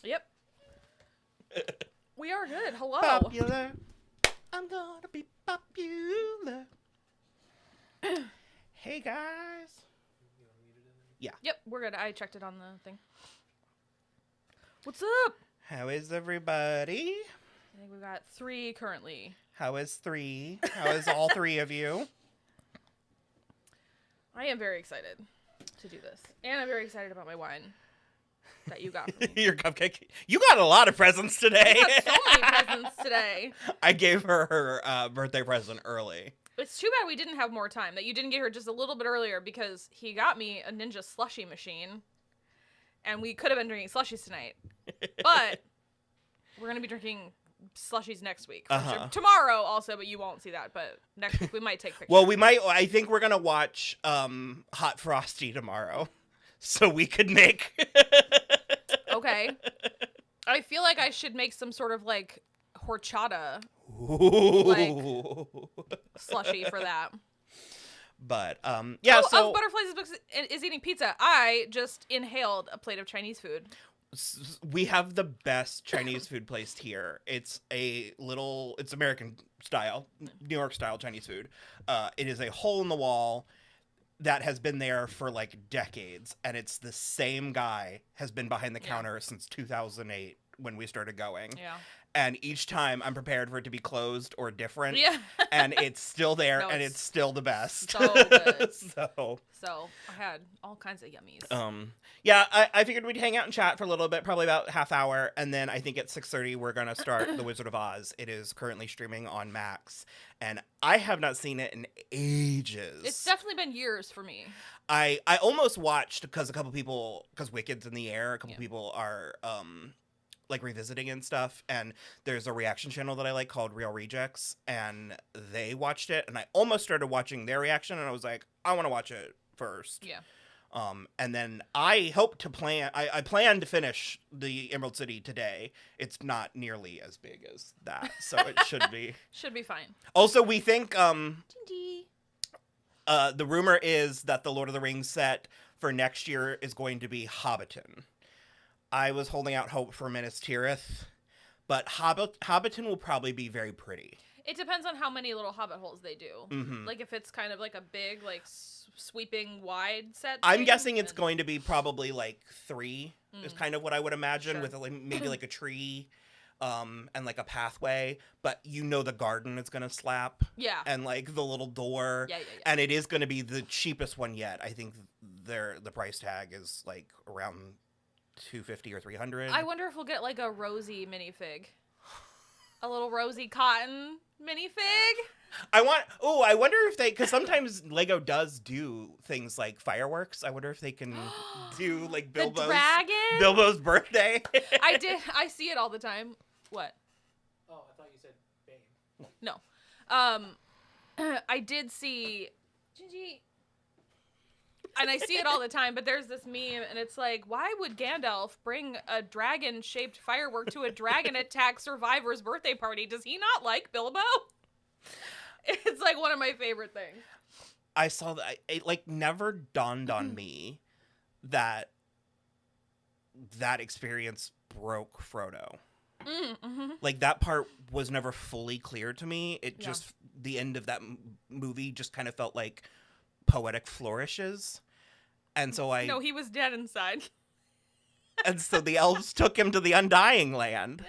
Yep. We are good. Hello. Popular. I'm gonna be popular. Hey, guys. Yeah. Yep, we're good. I checked it on the thing. What's up? How is everybody? I think we've got 3 currently. How is 3? How is all 3 of you? I am very excited to do this. And I'm very excited about my wine that you got for me. Your cupcake. You got a lot of presents today. I got so many presents today. I gave her her birthday present early. It's too bad we didn't have more time, that you didn't get her just a little bit earlier, because he got me a Ninja slushie machine, and we could have been drinking slushies tonight. But we're going to be drinking slushies next week. For sure. Tomorrow also, but you won't see that. But next week we might take pictures. Well, we might. I think we're going to watch Hot Frosty tomorrow, so we could make... Okay. I feel like I should make some sort of, like, horchata slushy for that. But yeah, so Butterflies is eating pizza. I just inhaled a plate of Chinese food. We have the best Chinese food place here. It's American style, New York style Chinese food. It is a hole in the wall that has been there for like decades, and it's the same guy has been behind the counter since 2008 when we started going. Yeah. And each time I'm prepared for it to be closed or different. Yeah. And it's still there, and it's still the best. So good. So I had all kinds of yummies. Yeah, I figured we'd hang out and chat for a little bit, probably about half hour, and then I think at 6:30 we're gonna start The Wizard of Oz. It is currently streaming on Max, and I have not seen it in ages. It's definitely been years for me. I almost watched because Wicked's in the air. A couple people are like revisiting and stuff, and there's a reaction channel that I like called Real Rejects, and they watched it, and I almost started watching their reaction, and I was like, I want to watch it first. Yeah. And then I hope to I plan to finish the Emerald City today. It's not nearly as big as that, so it should be fine. Also, we think the rumor is that the Lord of the Rings set for next year is going to be Hobbiton. I was holding out hope for Minas Tirith, but Hobbiton will probably be very pretty. It depends on how many little hobbit holes they do. Mm-hmm. Like, if it's kind of like a big, like, sweeping wide set I'm guessing it's going to be probably, like, 3 is kind of what I would imagine, with maybe, like, a tree and, like, a pathway. But you know the garden is going to slap. Yeah. And, like, the little door. Yeah. And it is going to be the cheapest one yet. I think the price tag is, like, around $250 or $300. I wonder if we'll get like a Rosie minifig. A little Rosie Cotton minifig. I wonder if because sometimes Lego does do things like fireworks. I wonder if they can do like Bilbo's birthday. I see it all the time. What? Oh, I thought you said Bane. No. I did see Gingy. And I see it all the time, but there's this meme, and it's like, why would Gandalf bring a dragon-shaped firework to a dragon attack survivor's birthday party? Does he not like Bilbo? It's like one of my favorite things. I saw that. It like never dawned on me that experience broke Frodo. Mm-hmm. Like that part was never fully clear to me. It just, the end of that movie just kind of felt like poetic flourishes, and so no, he was dead inside. And so the elves took him to the Undying Land,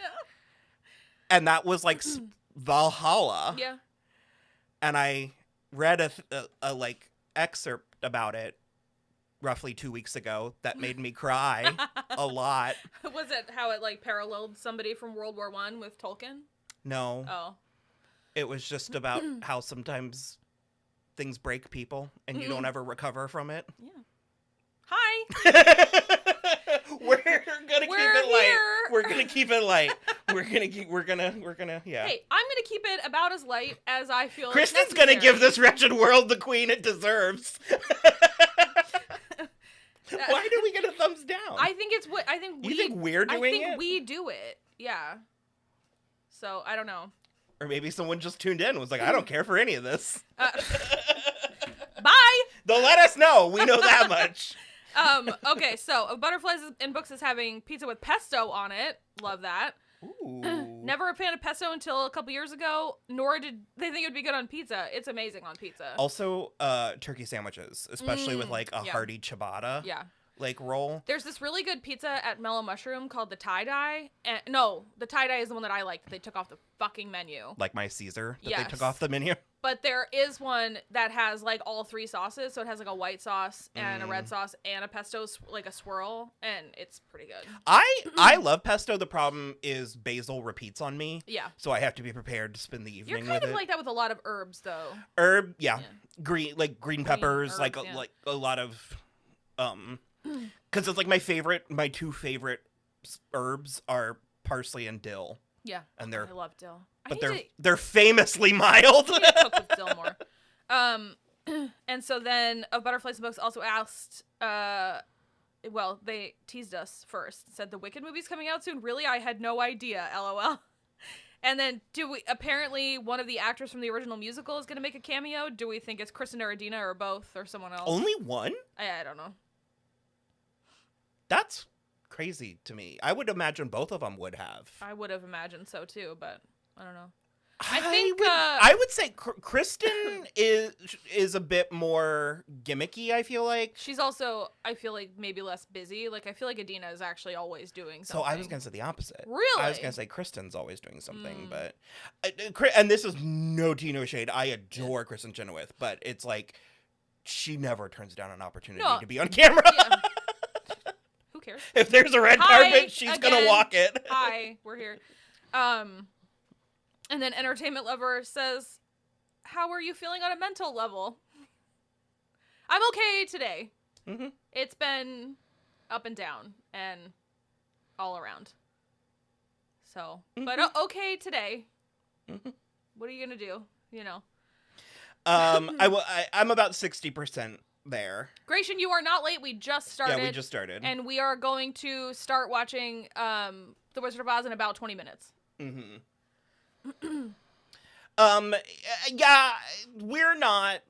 and that was like Valhalla. Yeah. And I read a like excerpt about it roughly 2 weeks ago that made me cry a lot. Was it how it like paralleled somebody from World War I with Tolkien? No. Oh. It was just about how sometimes things break people, and you don't ever recover from it. Yeah. Hi. We're gonna keep it light. We're gonna keep it light. We're gonna. Yeah. Hey, I'm gonna keep it about as light as I feel. Kristen's gonna give this wretched world the queen it deserves. Why do we get a thumbs down? I think it's what I think. You think we're doing it? I think we do it. Yeah. So I don't know. Or maybe someone just tuned in and was like, I don't care for any of this. Bye! They'll let us know. We know that much. Okay, so Butterflies in Books is having pizza with pesto on it. Love that. Ooh. Never a fan of pesto until a couple years ago, nor did they think it would be good on pizza. It's amazing on pizza. Also, turkey sandwiches, especially with like a hearty ciabatta. Yeah. Like roll. There's this really good pizza at Mellow Mushroom called the tie-dye. No, the tie-dye is the one that I like. They took off the fucking menu. Like my Caesar that Yes. they took off the menu. But there is one that has like all three sauces. So it has like a white sauce and a red sauce and a pesto, like a swirl. And it's pretty good. I love pesto. The problem is basil repeats on me. Yeah. So I have to be to spend the evening with it. You're kind of like that with a lot of herbs, though. Yeah. Green peppers, herbs, like a lot of, because it's like my two favorite herbs are parsley and dill. Yeah. And I love dill. But they're famously mild. I need to cook with dill more. And so then Butterflies and Books also asked, well, they teased us first. Said the Wicked movie's coming out soon. Really? I had no idea. LOL. And then apparently one of the actors from the original musical is going to make a cameo. Do we think it's Kristen or Adina or both or someone else? Only one? I don't know. That's crazy to me. I would imagine both of them would have. I would have imagined so too, but I don't know. I would say Kristen is a bit more gimmicky, I feel like. She's also, I feel like, maybe less busy. Like, I feel like Adina is actually always doing something. So I was going to say the opposite. Really? I was going to say Kristen's always doing something, but... and this is no tea, no shade. I adore Kristen Chenoweth, but it's like, she never turns down an opportunity to be on camera. Yeah. Who cares? If there's a red carpet, she's going to walk it. Hi, we're here. And then Entertainment Lover says, how are you feeling on a mental level? I'm okay today. Mm-hmm. It's been up and down and all around. So, but okay today. Mm-hmm. What are you going to do? You know. I'm about 60% there. Gratian, you are not late. We just started. Yeah, we just started. And we are going to start watching The Wizard of Oz in about 20 minutes. Mm-hmm. Yeah, we're not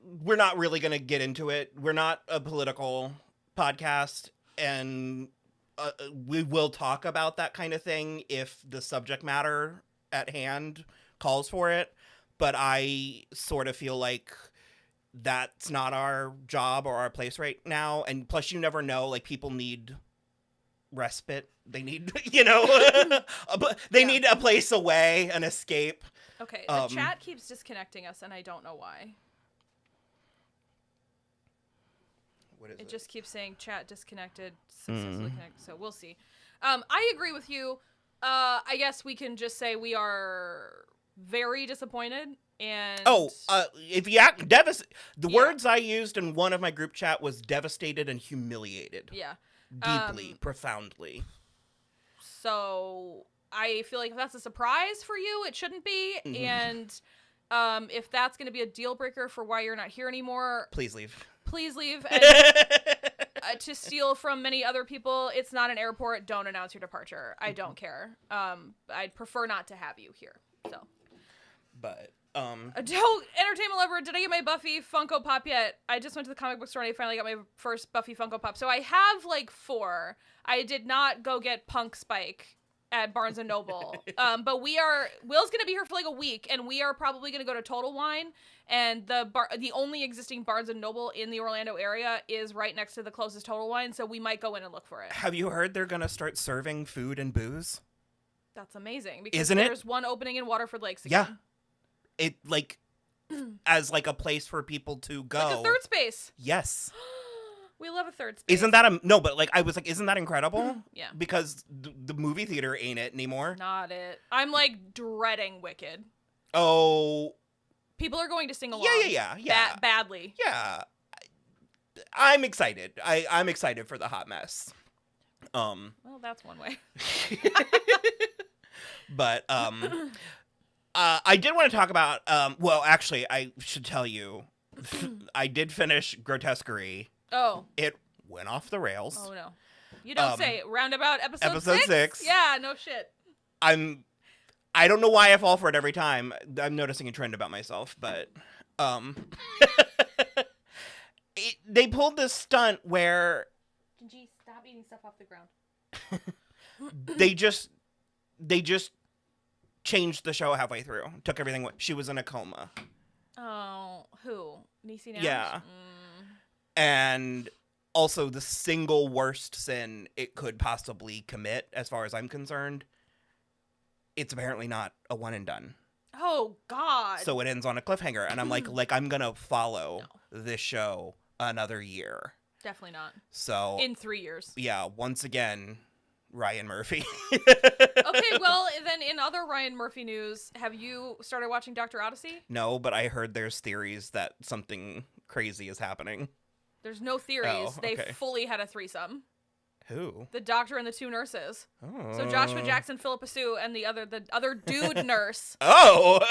really gonna get into it. We're not a political podcast, and we will talk about that kind of thing if the subject matter at hand calls for it. But I sort of feel like that's not our job or our place right now. And plus, you never know, like, people need respite. They need, they need a place away, an escape. Okay, the chat keeps disconnecting us, and I don't know why. What is it? It just keeps saying chat disconnected, successfully connected, so we'll see. I agree with you. I guess we can just say we are very disappointed, and... if you act words I used in one of my group chat was devastated and humiliated. Yeah. Deeply, profoundly. So I feel like if that's a surprise for you, it shouldn't be. Mm-hmm. And if that's going to be a deal breaker for why you're not here anymore, please leave. Please leave. And to steal from many other people, it's not an airport. Don't announce your departure. I don't care. I'd prefer not to have you here. So. But. Entertainment Lover, did I get my Buffy Funko Pop yet? I just went to the comic book store and I finally got my first Buffy Funko Pop. So I have like 4. I did not go get Punk Spike at Barnes & Noble. But Will's going to be here for like a week, and we are probably going to go to Total Wine, and the only existing Barnes & Noble in the Orlando area is right next to the closest Total Wine, so we might go in and look for it. Have you heard they're going to start serving food and booze? That's amazing. Because Isn't there's one opening in Waterford Lakes again. Yeah. It, like, as, like, a place for people to go. Like a third space. Yes. We love a third space. Isn't that no, but, like, I was like, isn't that incredible? Yeah. Because the movie theater ain't it anymore. Not it. I'm, like, dreading Wicked. Oh. People are going to sing along. Yeah. Badly. Yeah. I'm excited. I'm excited for the hot mess. Well, that's one way. But, I did want to talk about, well, actually, I should tell you, I did finish Grotesquerie. Oh. It went off the rails. Oh, no. You don't say. Roundabout episode 6? Yeah, no shit. I don't know why I fall for it every time. I'm noticing a trend about myself, but, they pulled this stunt where eating stuff off the ground. They just changed the show halfway through. Took everything. She was in a coma. Oh, who? Niecy Nash? Yeah. And also the single worst sin it could possibly commit, as far as I'm concerned, it's apparently not a one and done. Oh, God. So it ends on a cliffhanger. And I'm like, I'm going to follow this show another year. Definitely not. So in 3 years. Yeah, once again, Ryan Murphy. Okay, well, then in other Ryan Murphy news, have you started watching Dr. Odyssey? No, but I heard there's theories that something crazy is happening. There's no theories. Oh, okay. They fully had a threesome. Who? The doctor and the 2 nurses. Oh. So Joshua Jackson, Philippa Sue, and the other dude nurse. Oh!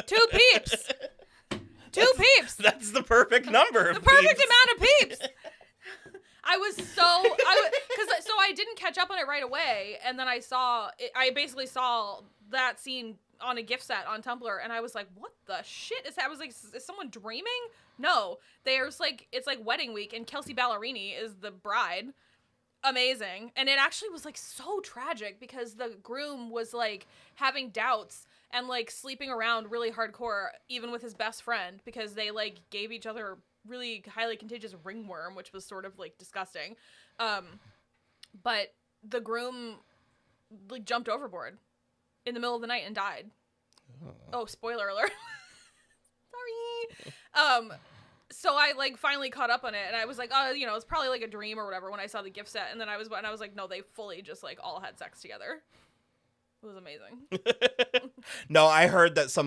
2 peeps! 2 peeps! That's the perfect number of The perfect peeps. amount of peeps! So I didn't catch up on it right away, and then I basically saw that scene on a gift set on Tumblr, and I was like, what the shit is that? I was like, is someone dreaming? No. It's like wedding week, and Kelsey Ballerini is the bride. Amazing. And it actually was like so tragic because the groom was like having doubts and like sleeping around really hardcore, even with his best friend, because they like gave each other really highly contagious ringworm, which was sort of like disgusting. But the groom like jumped overboard in the middle of the night and died. Oh, spoiler alert. Sorry. So I like finally caught up on it, and I was like, oh, it's probably like a dream or whatever when I saw the gift set, and then I was like, no, they fully just like all had sex together. It was amazing. No, I heard there's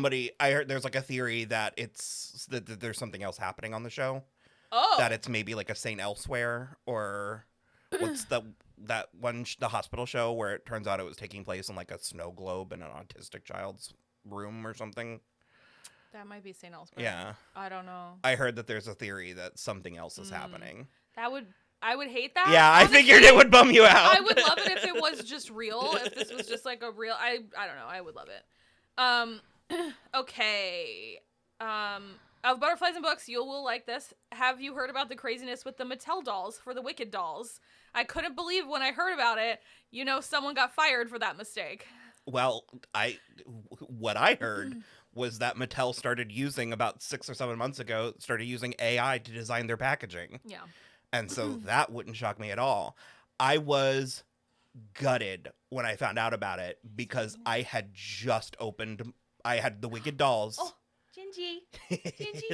like a theory that that there's something else happening on the show. Oh. That it's maybe like a Saint Elsewhere, or what's the hospital show where it turns out it was taking place in like a snow globe in an autistic child's room or something. That might be St. Elsewhere. Yeah. I don't know. I heard that there's a theory that something else is happening. I would hate that. Yeah, honestly. I figured it would bum you out. I would love it if it was just real. If this was just like a real, I don't know. I would love it. Okay. Of Butterflies and Books, you will like this. Have you heard about the craziness with the Mattel dolls for the Wicked dolls? I couldn't believe when I heard about it. Someone got fired for that mistake. Well, what I heard was that Mattel started using about 6 or 7 months ago, AI to design their packaging. Yeah. And so that wouldn't shock me at all. I was gutted when I found out about it because I had the Wicked dolls. Oh, Gingy.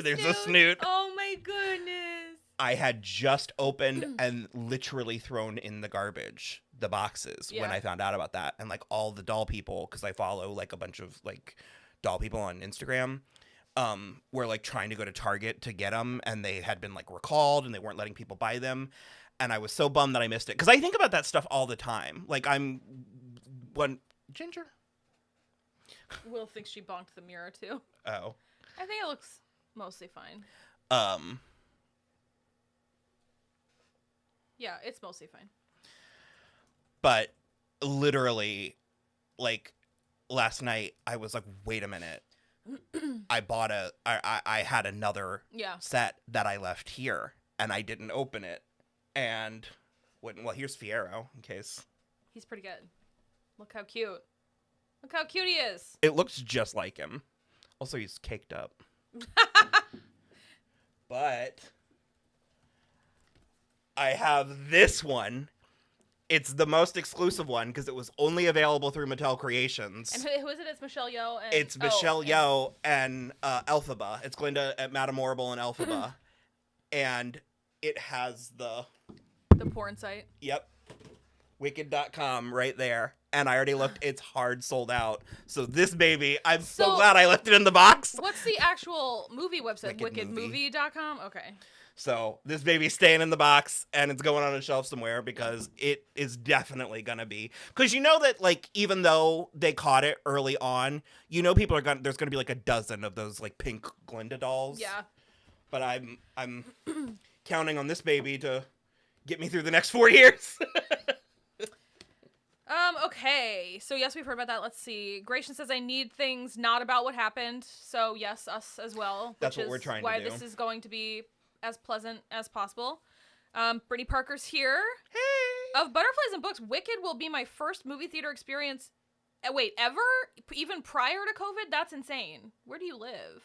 There's snoot. a snoot. Oh my goodness. I had just opened and literally thrown in the garbage the boxes when I found out about that. And like all the doll people, because I follow like a bunch of like doll people on Instagram, were like trying to go to Target to get them, and they had been like recalled and they weren't letting people buy them. And I was so bummed that I missed it because I think about that stuff all the time. Like Ginger. Will thinks she bonked the mirror too. Oh. I think it looks mostly fine. Yeah, it's mostly fine. But literally, like last night, I was like, wait a minute. I had another set that I left here, and I didn't open it. And here's Fiero in case. He's pretty good. Look how cute. Look how cute he is. It looks just like him. Also, he's caked up. But I have this one. It's the most exclusive one because it was only available through Mattel Creations. And who is it? It's Michelle Yeoh. It's Michelle Yeoh and Elphaba. It's Glinda at Madame Orrible and Elphaba. And it has the porn site. Yep. Wicked.com right there. And I already looked. It's hard sold out. So this baby, I'm so glad I left it in the box. What's the actual movie website? Wickedmovie.com? Okay. So this baby's staying in the box, and it's going on a shelf somewhere because it is definitely going to be. Because you know that, like, even though they caught it early on, people there's going to be like a dozen of those like pink Glinda dolls. Yeah. But I'm counting on this baby to get me through the next 4 years. Okay. So yes, we've heard about that. Let's see. Gratian says I need things not about what happened. So yes, us as well. That's what we're trying to do. Why this is going to be as pleasant as possible. Brittany Parker's here. Hey. Of Butterflies and Books, Wicked will be my first movie theater experience. Wait, ever? Even prior to COVID? That's insane. Where do you live?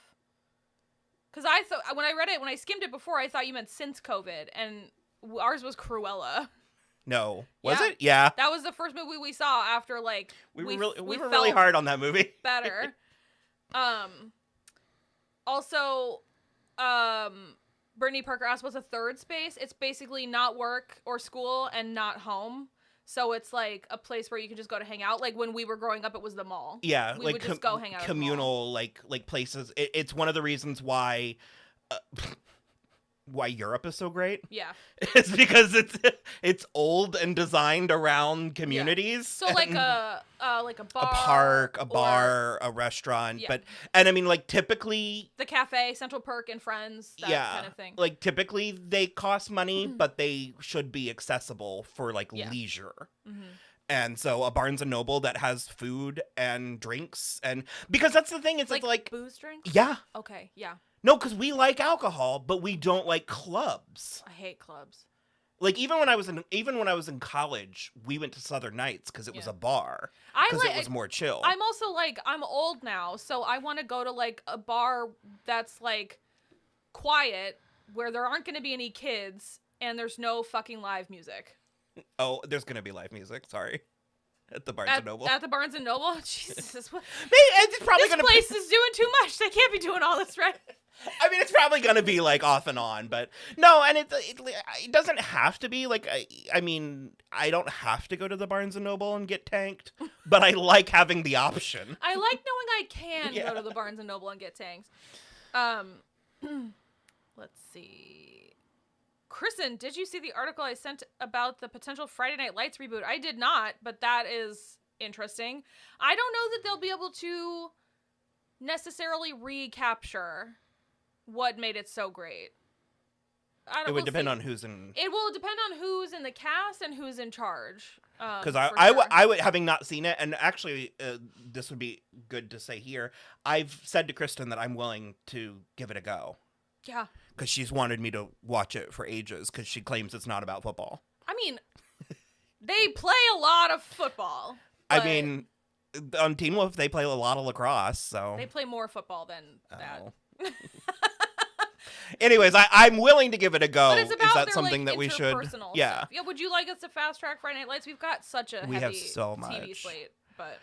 Because I thought, when I read it, when I skimmed it before, I thought you meant since COVID, and ours was Cruella. No. Was it? Yeah. That was the first movie we saw after, like, we were really hard on that movie. Better. Also, Brittany Parker asked what's a third space. It's basically not work or school and not home. So it's like a place where you can just go to hang out. Like when we were growing up, it was the mall. Yeah, we would just go hang out. Communal, like places. It's one of the reasons why Europe is so great. Yeah, it's because it's old and designed around communities. So like a bar, a park, a bar, a restaurant. Yeah. And I mean, like typically the cafe, Central Perk and Friends, that kind of thing. Like typically they cost money, but they should be accessible for like leisure. Mm-hmm. And so a Barnes & Noble that has food and drinks, and because that's the thing, it's like booze drinks. Yeah. Okay. Yeah. No, because we like alcohol, but we don't like clubs. I hate clubs. Like even when I was in college, we went to Southern Nights because it was a bar. Because it was more chill. I'm also like, I'm old now, so I want to go to like a bar that's like quiet, where there aren't going to be any kids and there's no fucking live music. Oh, there's going to be live music. Sorry. At the Barnes & Noble. At the Barnes & Noble? Jesus. It's probably this place is doing too much. They can't be doing all this, right? I mean, it's probably going to be, like, off and on. But, no, and it doesn't have to be. Like, I mean, I don't have to go to the Barnes & Noble and get tanked. But I like having the option. I like knowing I can go to the Barnes & Noble and get tanked. Let's see. Kristen, did you see the article I sent about the potential Friday Night Lights reboot? I did not, but that is interesting. I don't know that they'll be able to necessarily recapture what made it so great. It would depend on who's in... It will depend on who's in the cast and who's in charge. Because I would, having not seen it, and actually this would be good to say here, I've said to Kristen that I'm willing to give it a go. Yeah. Because she's wanted me to watch it for ages because she claims it's not about football. I mean, they play a lot of football. I mean, on Teen Wolf, they play a lot of lacrosse, so... They play more football than that. Anyways, I'm willing to give it a go. But it's about Is that something that we should... Yeah. Yeah, would you like us to fast track Friday Night Lights? We've got such a heavy TV slate, but...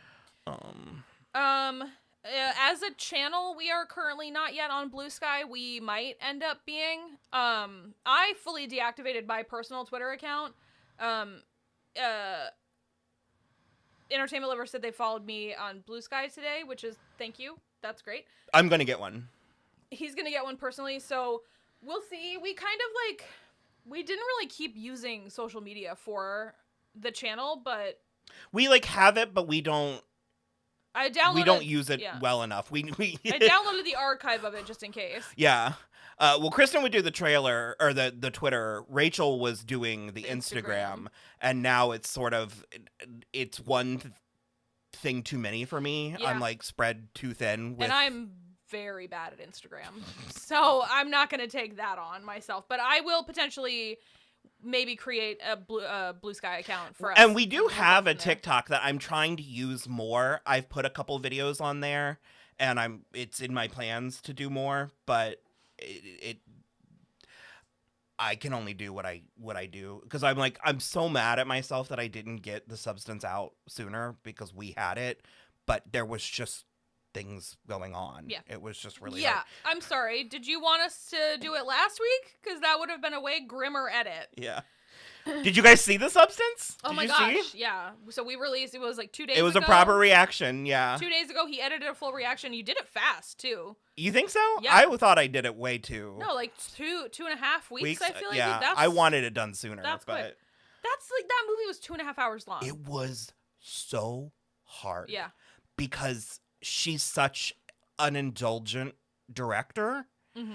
As a channel, we are currently not yet on Blue Sky. We might end up being. I fully deactivated my personal Twitter account. Entertainment Lover said they followed me on Blue Sky today, which is thank you. That's great. I'm going to get one. He's going to get one personally, so we'll see. We kind of we didn't really keep using social media for the channel, but... We have it, but we don't... We don't use it well enough. I downloaded the archive of it just in case. Yeah. Well, Kristen would do the trailer or the Twitter. Rachel was doing the Instagram, and now it's sort of it's one thing too many for me. Yeah. I'm spread too thin. And I'm very bad at Instagram, so I'm not going to take that on myself. But I will potentially maybe create a Blue Sky account for us. And we do have a TikTok that I'm trying to use more. I've put a couple videos on there, and it's in my plans to do more, but I can only do what I do because I'm so mad at myself that I didn't get the substance out sooner because we had it, but there was just things going on. Yeah. It was just really hard. I'm sorry. Did you want us to do it last week? Because that would have been a way grimmer edit. Yeah. Did you guys see the substance? Oh my gosh, yeah. So we released, it was 2 days ago. It was a proper reaction, yeah. 2 days ago, he edited a full reaction. You did it fast, too. You think so? Yeah. I thought I did it way too. No, 2.5 weeks, I feel like. Yeah, I wanted it done sooner. That's but quick. That's that movie was 2.5 hours long. It was so hard. Yeah. Because she's such an indulgent director. Mm-hmm.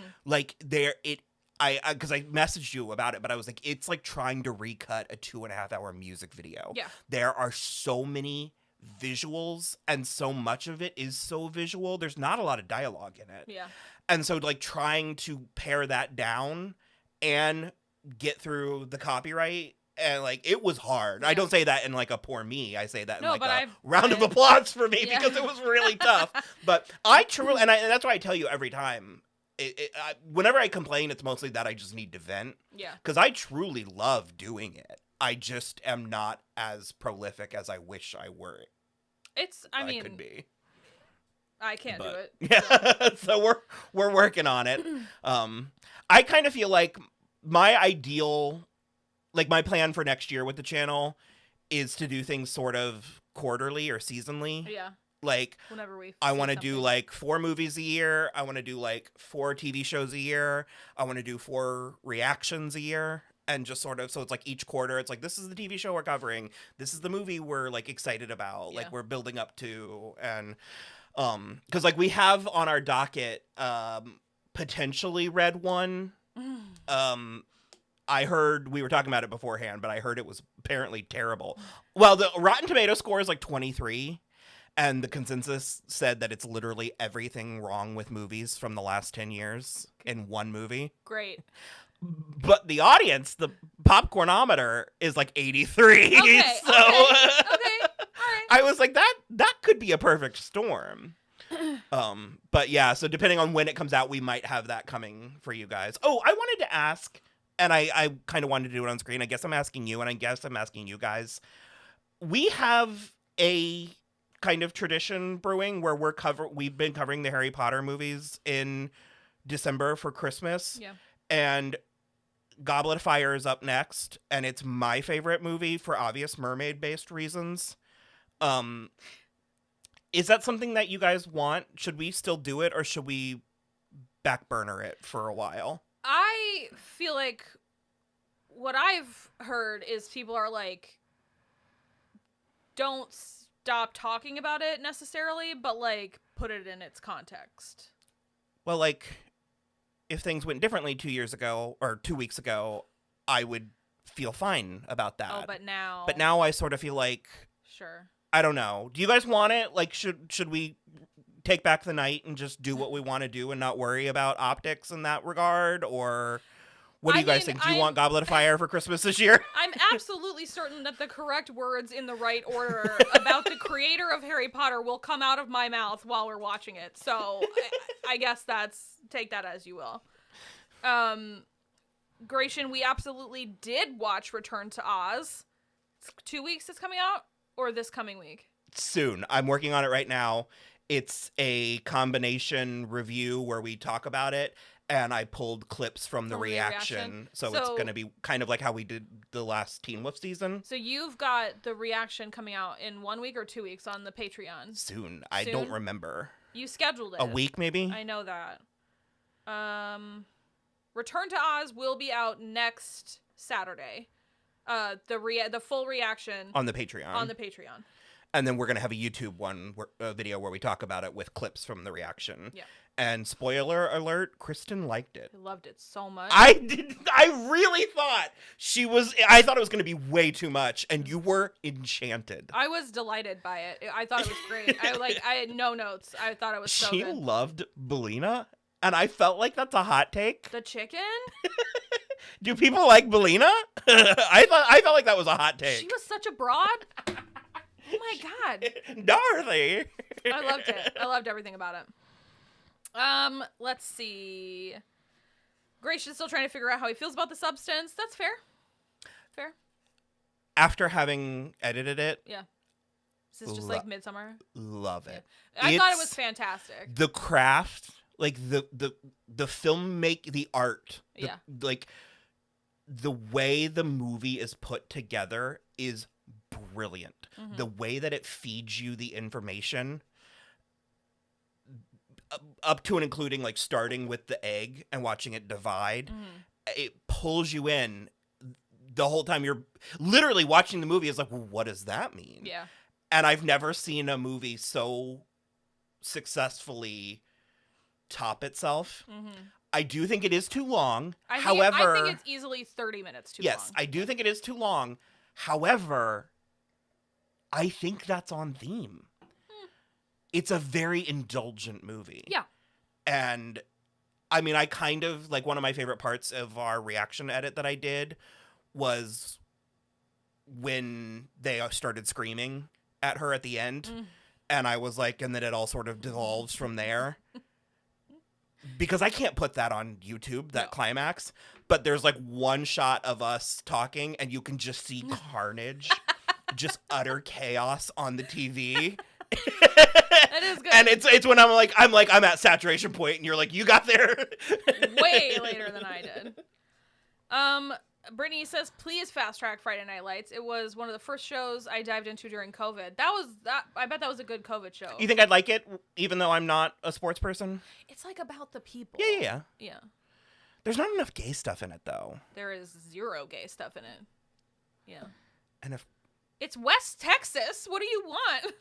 Because I messaged you about it, but I was like, it's like trying to recut a 2.5 hour music video. Yeah. There are so many visuals, and so much of it is so visual. There's not a lot of dialogue in it. Yeah. And so trying to pare that down and get through the copyright. And, like, it was hard. Yeah. I don't say that in, like, a poor me. I say that in, like, a round of applause for me because it was really tough. But I truly, and that's why I tell you every time, whenever I complain, it's mostly that I just need to vent. Yeah. Because I truly love doing it. I just am not as prolific as I wish I were. I could be. I can't do it. Yeah. So we're working on it. I kind of feel like my ideal... Like, my plan for next year with the channel is to do things sort of quarterly or seasonally. Yeah. Like, whenever I want to do, like, 4 movies a year. I want to do, like, 4 TV shows a year. I want to do 4 reactions a year. And just sort of, so it's like each quarter, it's like, this is the TV show we're covering. This is the movie we're, like, excited about. Like, we're building up to. And, because, like, we have on our docket, potentially Red One. I heard, we were talking about it beforehand, but I heard it was apparently terrible. Well, the Rotten Tomato score is like 23, and the consensus said that it's literally everything wrong with movies from the last 10 years in one movie. Great. But the audience, the popcornometer, is like 83. Okay, so okay, all right. I was like, that could be a perfect storm. But yeah, so depending on when it comes out, we might have that coming for you guys. Oh, I wanted to ask... And I kind of wanted to do it on screen. I guess I'm asking you, and I guess I'm asking you guys. We have a kind of tradition brewing where we've been covering the Harry Potter movies in December for Christmas. Yeah. And Goblet of Fire is up next, and it's my favorite movie for obvious mermaid-based reasons. Is that something that you guys want? Should we still do it, or should we back burner it for a while? I feel like what I've heard is people are like, don't stop talking about it necessarily, but like put it in its context. Well, like, if things went differently 2 years ago or 2 weeks ago, I would feel fine about that. Oh, but now... But now I sort of feel like... Sure. I don't know. Do you guys want it? Like, should we take back the night and just do what we want to do and not worry about optics in that regard? Or what do you guys think? Do you want Goblet of Fire for Christmas this year? I'm absolutely certain that the correct words in the right order about the creator of Harry Potter will come out of my mouth while we're watching it. So I guess take that as you will. Gratian, we absolutely did watch Return to Oz. It's 2 weeks it's coming out, or this coming week? Soon. I'm working on it right now. It's a combination review where we talk about it, and I pulled clips from the reaction. So it's going to be kind of like how we did the last Teen Wolf season. So you've got the reaction coming out in 1 week or 2 weeks on the Patreon. Soon. I don't remember. You scheduled it. A week, maybe? I know that. Return to Oz will be out next Saturday. The full reaction. On the Patreon. And then we're going to have a YouTube video where we talk about it with clips from the reaction. Yeah. And spoiler alert, Kristen liked it. I loved it so much. I really thought I thought it was going to be way too much, and you were enchanted. I was delighted by it. I thought it was great. I had no notes. I thought it was so good. She loved Belina, and I felt like that's a hot take. The chicken? Do people like Belina? I felt like that was a hot take. She was such a broad. Oh my God. Dorothy. I loved it. I loved everything about it. Let's see. Gracious still trying to figure out how he feels about the substance. That's fair. Fair. After having edited it. Yeah. This is just like Midsummer. Love it. Yeah. I thought it was fantastic. The craft, like the film the art. Yeah. Like the way the movie is put together is brilliant. Mm-hmm. The way that it feeds you the information up to and including like starting with the egg and watching it divide, it pulls you in the whole time. You're literally watching the movie. It's like, well, what does that mean? Yeah. And I've never seen a movie so successfully top itself. Mm-hmm. I do think it is too long. However, I think it's easily 30 minutes too long. Yes, I do think it is too long. However, I think that's on theme. It's a very indulgent movie. Yeah. And I mean, I kind of, like, one of my favorite parts of our reaction edit that I did was when they started screaming at her at the end. And I was like, and then it all sort of devolves from there. Because I can't put that on YouTube, that climax. But there's like one shot of us talking and you can just see carnage, just utter chaos on the TV. That is good. And it's when I'm at saturation point and you're like, you got there way later than I did. Brittany says, please fast track Friday Night Lights. It was one of the first shows I dived into during COVID. I bet that was a good COVID show. You think I'd like it, even though I'm not a sports person? It's like about the people. Yeah. There's not enough gay stuff in it, though. There is zero gay stuff in it. Yeah. And if it's West Texas, what do you want?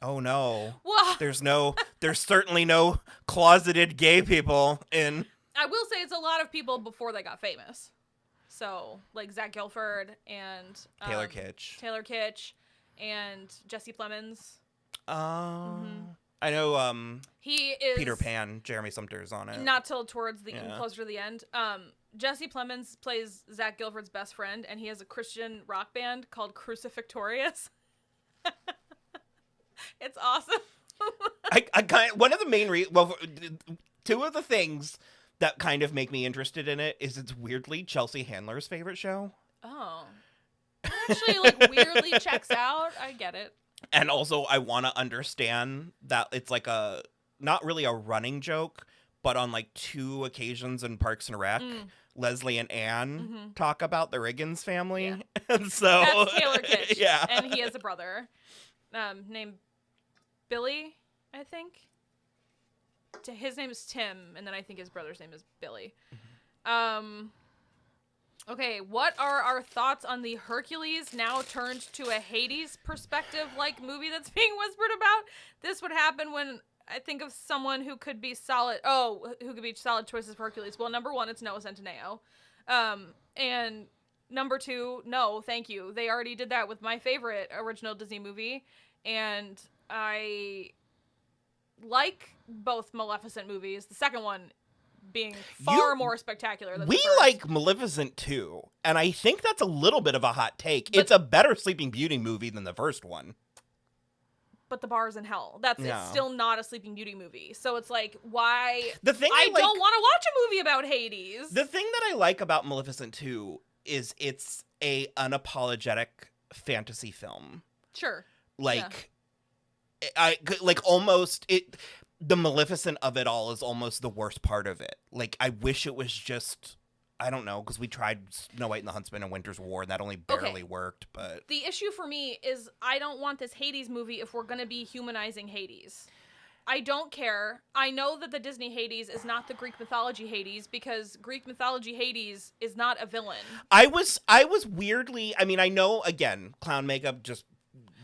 Oh no. Well, there's certainly no closeted gay people in. I will say it's a lot of people before they got famous. So, like Zach Gilford and Taylor Kitsch and Jesse Plemons. I know he is Peter Pan, Jeremy Sumter's on it. Not till towards the closer to the end. Jesse Plemons plays Zach Gilford's best friend, and he has a Christian rock band called Crucifixtorious. It's awesome. One of the main two of the things that kind of make me interested in it is it's weirdly Chelsea Handler's favorite show. Oh. That actually, like, weirdly checks out. I get it. And also, I want to understand that it's like not really a running joke, but on like 2 occasions in Parks and Rec, Leslie and Anne talk about the Riggins family. Yeah. And so that's Taylor Kitsch. Yeah. And he has a brother named Billy, I think. His name is Tim, and then I think his brother's name is Billy. Okay, what are our thoughts on the Hercules now turned to a Hades perspective like movie that's being whispered about? This would happen when I think of someone who could be solid choices for Hercules. Well, number 1, it's Noah Centineo. And number 2, no, thank you. They already did that with my favorite original Disney movie, and I like both Maleficent movies. The second one being far more spectacular than the first. Like Maleficent too, and I think that's a little bit of a hot take. But it's a better Sleeping Beauty movie than the first one. But the bar's in hell. It's still not a Sleeping Beauty movie. So it's like, why? I don't want to watch a movie about Hades. The thing that I like about Maleficent 2 is it's a unapologetic fantasy film. Sure. The Maleficent of it all is almost the worst part of it. Like, I wish it was just, I don't know, because we tried Snow White and the Huntsman and Winter's War, and that only barely worked, but... The issue for me is I don't want this Hades movie if we're going to be humanizing Hades. I don't care. I know that the Disney Hades is not the Greek mythology Hades, because Greek mythology Hades is not a villain. I was weirdly, I mean, I know, again, clown makeup, just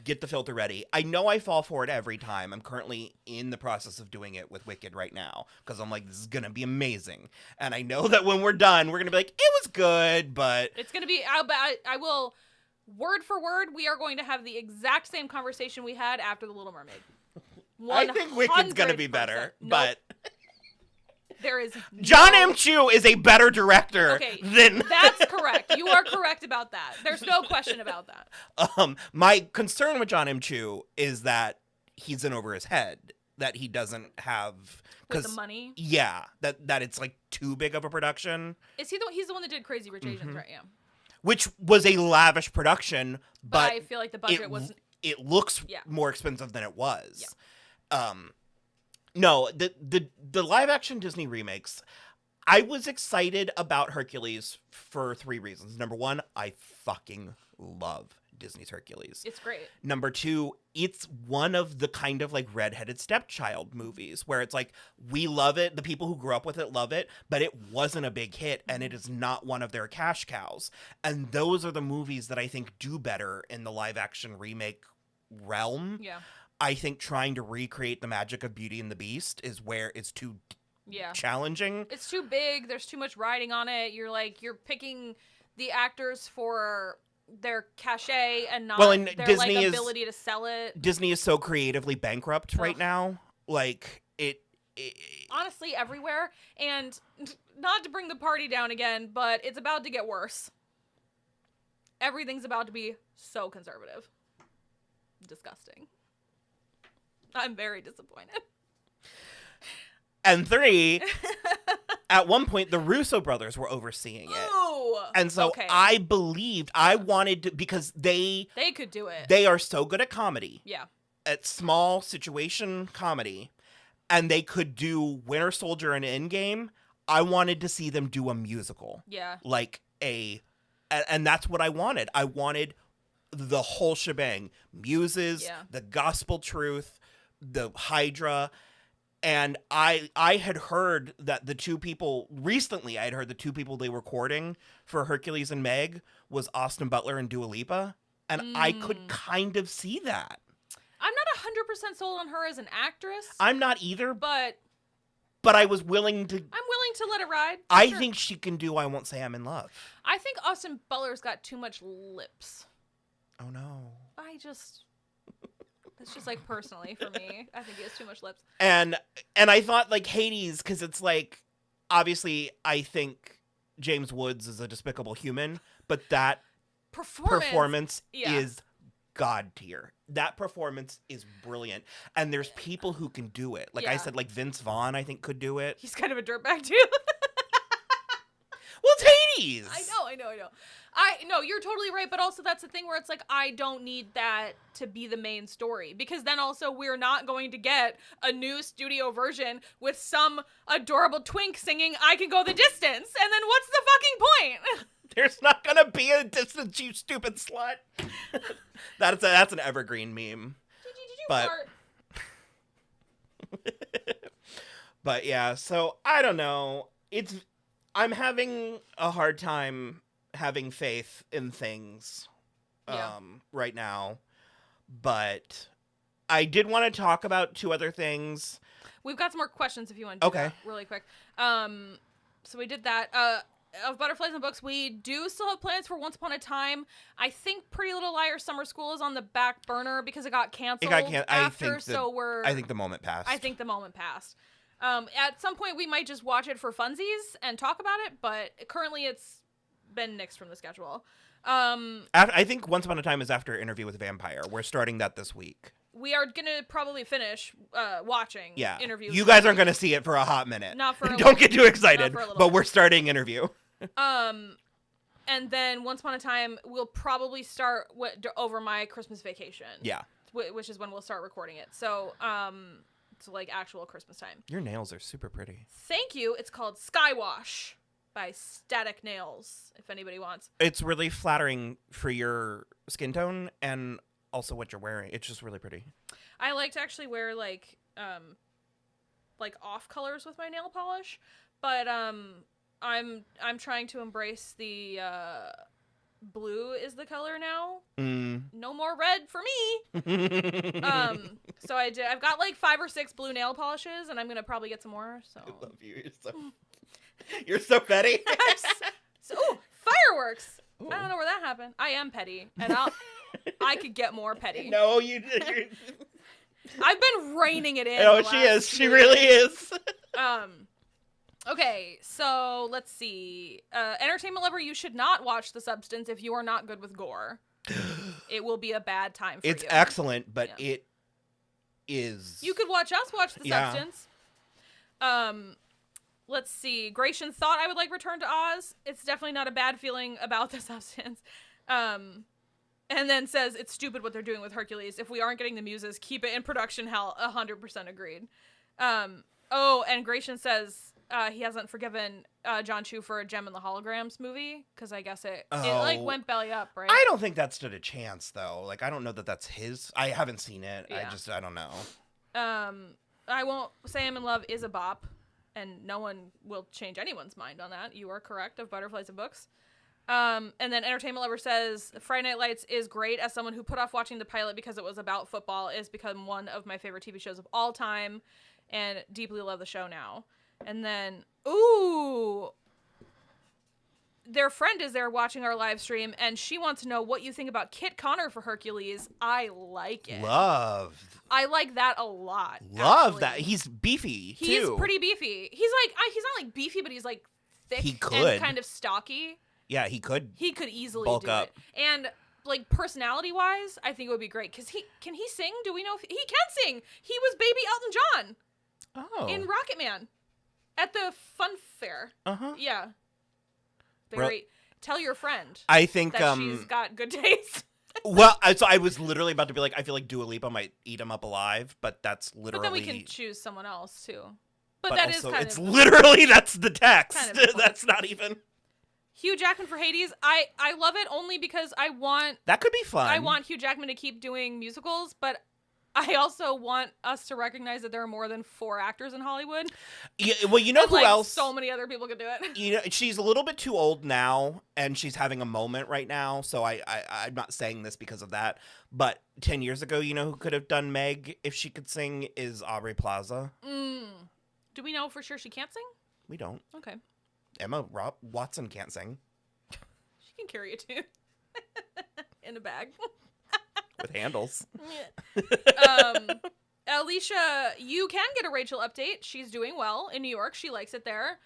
get the filter ready. I know I fall for it every time. I'm currently in the process of doing it with Wicked right now, because I'm like, this is going to be amazing. And I know that when we're done, we're going to be like, it was good, but... It's going to be, I will, word for word, we are going to have the exact same conversation we had after The Little Mermaid. 100%. I think Wicked's going to be better, but... There is John M. Chu is a better director than... That's correct. You are correct about that. There's no question about that. My concern with John M. Chu is that he's in over his head, that he doesn't have... With the money? Yeah, that it's like too big of a production. He's the one that did Crazy Rich Asians, right? Yeah. Which was a lavish production, but I feel like the budget wasn't... It looks more expensive than it was. Yeah. No, the live-action Disney remakes, I was excited about Hercules for 3 reasons. Number 1, I fucking love Disney's Hercules. It's great. Number 2, it's one of the kind of like redheaded stepchild movies where it's like, we love it, the people who grew up with it love it, but it wasn't a big hit, and it is not one of their cash cows. And those are the movies that I think do better in the live-action remake realm. Yeah. I think trying to recreate the magic of Beauty and the Beast is where it's too challenging. It's too big. There's too much riding on it. You're picking the actors for their cachet and not their ability to sell it. Disney is so creatively bankrupt right now. Like, honestly everywhere. And not to bring the party down again, but it's about to get worse. Everything's about to be so conservative. Disgusting. I'm very disappointed. And 3, at one point, the Russo brothers were overseeing it. Ooh, and so I believed, I wanted to, because they could do it. They are so good at comedy. Yeah. At small situation comedy. And they could do Winter Soldier and Endgame. I wanted to see them do a musical. Yeah. And that's what I wanted. I wanted the whole shebang. Muses, the gospel truth, the Hydra. And I had heard that the two people they were courting for Hercules and Meg was Austin Butler and Dua Lipa. And I could kind of see that. I'm not 100% sold on her as an actress. I'm not either. But I was willing to... I'm willing to let it ride. I think she can do I Won't Say I'm in Love. I think Austin Butler's got too much lips. Oh, no. It's just like personally for me. I think he has too much lips. And I thought like Hades, because it's like, obviously I think James Woods is a despicable human, but that performance is God tier. That performance is brilliant. And there's people who can do it. Like I said, like Vince Vaughn, I think could do it. He's kind of a dirtbag too. Well, it's Hades. I know. No, you're totally right, but also that's the thing where it's like, I don't need that to be the main story, because then also we're not going to get a new studio version with some adorable twink singing I Can Go the Distance, and then what's the fucking point? There's not gonna be a distance, you stupid slut. That's an evergreen meme. Did you fart? But yeah, so I don't know. I'm having a hard time having faith in things right now. But I did want to talk about 2 other things. We've got some more questions if you want to do that really quick. So we did that. Of Butterflies and Books, we do still have plans for Once Upon a Time. I think Pretty Little Liars Summer School is on the back burner because it got canceled after, I think the moment passed. At some point, we might just watch it for funsies and talk about it, but currently it's been nixed from the schedule. I think Once Upon a Time is after Interview with a Vampire. We're starting that this week. We are going to probably finish watching Interview. You guys aren't going to see it for a hot minute. Not for a Don't get too excited, but we're starting Interview. And then Once Upon a Time, we'll probably start over my Christmas vacation. Yeah. Which is when we'll start recording it. So, like actual Christmas time. Your nails are super pretty. Thank you. It's called Skywash by Static Nails, if anybody wants. It's really flattering for your skin tone and also what you're wearing. It's just really pretty. I like to actually wear like off colors with my nail polish, but I'm trying to embrace the blue is the color now. No more red for me. So I've got like 5 or 6 blue nail polishes, and I'm gonna probably get some more. So I love you. You're so petty. Fireworks. Ooh. I don't know where that happened. I am petty, and I could get more petty. No, you're... I've been reining it in. Oh, she is. She really is. Okay, so let's see. Entertainment lover, you should not watch The Substance if you are not good with gore. It will be a bad time for you. It's excellent, but it is... You could watch us watch The Substance. Let's see. Gratian thought I would like Return to Oz. It's definitely not a bad feeling about The Substance. And then says, it's stupid what they're doing with Hercules. If we aren't getting the muses, keep it in production hell. 100% agreed. And Gratian says he hasn't forgiven John Chu for a Gem and the Holograms movie, because I guess it went belly up, right? I don't think that stood a chance, though. Like, I don't know that that's his. I haven't seen it. Yeah. I don't know. I Won't Say I'm in Love is a bop, and no one will change anyone's mind on that. You are correct, of Butterflies and Books. And then Entertainment Lover says, Friday Night Lights is great. As someone who put off watching the pilot because it was about football, it has become one of my favorite TV shows of all time, and deeply love the show now. And then, their friend is there watching our live stream, and she wants to know what you think about Kit Connor for Hercules. I like it. I like that a lot. Love that. He's beefy, too. He's pretty beefy. He's not like beefy, but he's like thick and kind of stocky. Yeah, he could. He could easily bulk do up. it. And like personality-wise, I think it would be great because can he sing? Do we know if he can sing? He was baby Elton John in Rocket Man at the fun fair. Yeah. Tell your friend. I think that she's got good taste. Well, so I was literally about to be like, I feel like Dua Lipa might eat him up alive, but that's literally. But then we can choose someone else too. But that also, is kind it's of. Literally that's the text. Kind of that's not even. Hugh Jackman for Hades. I love it only because I want. That could be fun. I want Hugh Jackman to keep doing musicals, but I also want us to recognize that there are more than 4 actors in Hollywood. Yeah, well, you know who else? So many other people could do it. You know, she's a little bit too old now, and she's having a moment right now. So I'm not saying this because of that. But 10 years ago, you know who could have done Meg if she could sing is Aubrey Plaza. Do we know for sure she can't sing? We don't. Okay. Emma Watson can't sing. She can carry a tune in a bag. With handles. Alicia, you can get a Rachel update. She's doing well in New York. She likes it there.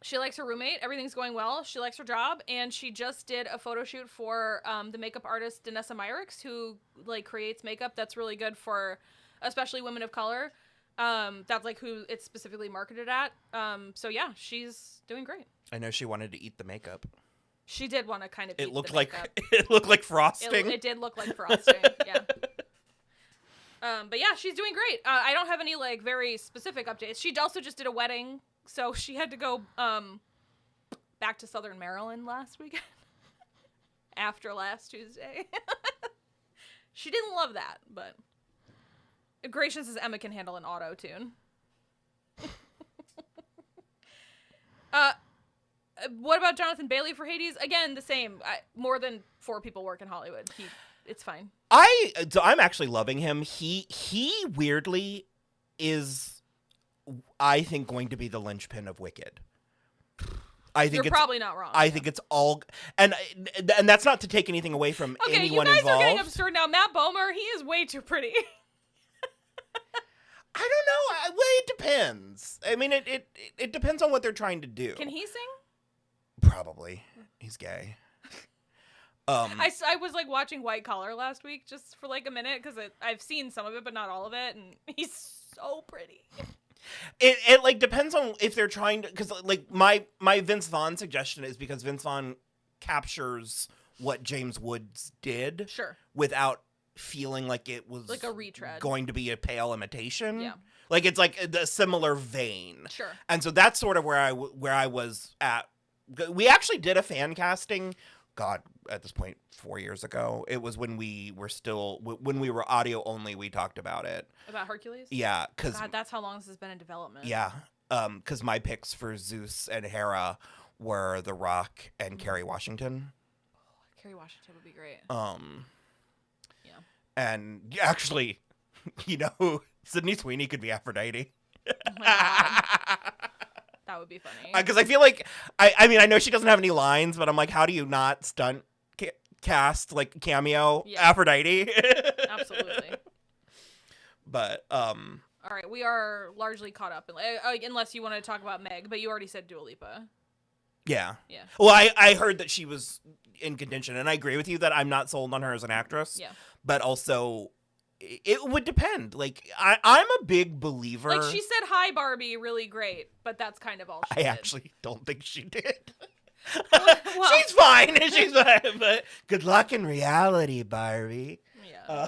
She likes her roommate. Everything's going well. She likes her job, and she just did a photo shoot for the makeup artist Danessa Myricks, who like creates makeup that's really good for especially women of color. That's like who it's specifically marketed at. So yeah, she's doing great. I know she wanted to eat the makeup. She did want to kind of. It looked like frosting. It did look like frosting. Yeah. But yeah, she's doing great. I don't have any like very specific updates. She also just did a wedding, so she had to go back to Southern Maryland last weekend after last Tuesday. She didn't love that, but Gratian says Emma can handle an auto tune. What about Jonathan Bailey for Hades? Again, the same. More than 4 people work in Hollywood. It's fine. I'm actually loving him. He weirdly is, I think, going to be the linchpin of Wicked. I think You're probably not wrong. I think it's all, and that's not to take anything away from anyone involved. Okay, you guys are getting absurd now. Matt Bomer, he is way too pretty. I don't know. Well, it depends. I mean, it depends on what they're trying to do. Can he sing? Probably. He's gay. I was like watching White Collar last week just for like a minute because I've seen some of it but not all of it, and he's so pretty. It like depends on if they're trying to, because like my Vince Vaughn suggestion is because Vince Vaughn captures what James Woods did, sure, without feeling like it was like a retread, going to be a pale imitation. Yeah, like it's like a similar vein. Sure. And so that's sort of where I was at. We actually did a fan casting. God, at this point, 4 years ago. It was when we were audio only. We talked about it. About Hercules? Yeah, because God, that's how long this has been in development. Yeah, because my picks for Zeus and Hera were The Rock and Kerry Washington. Oh, Kerry Washington would be great. Yeah. And actually, Sydney Sweeney could be Aphrodite. Oh my God. That would be funny. Because I feel like, I mean, I know she doesn't have any lines, but I'm like, how do you not stunt cast, like, cameo Aphrodite? Absolutely. But, all right, we are largely caught up, unless you want to talk about Meg, but you already said Dua Lipa. Yeah. Yeah. Well, I heard that she was in contention, and I agree with you that I'm not sold on her as an actress. Yeah. But also, it would depend. Like, I'm a big believer. Like, she said, "Hi, Barbie," really great, but that's kind of all she did. I actually don't think she did. Well, she's fine. She's fine. But good luck in reality, Barbie. Yeah.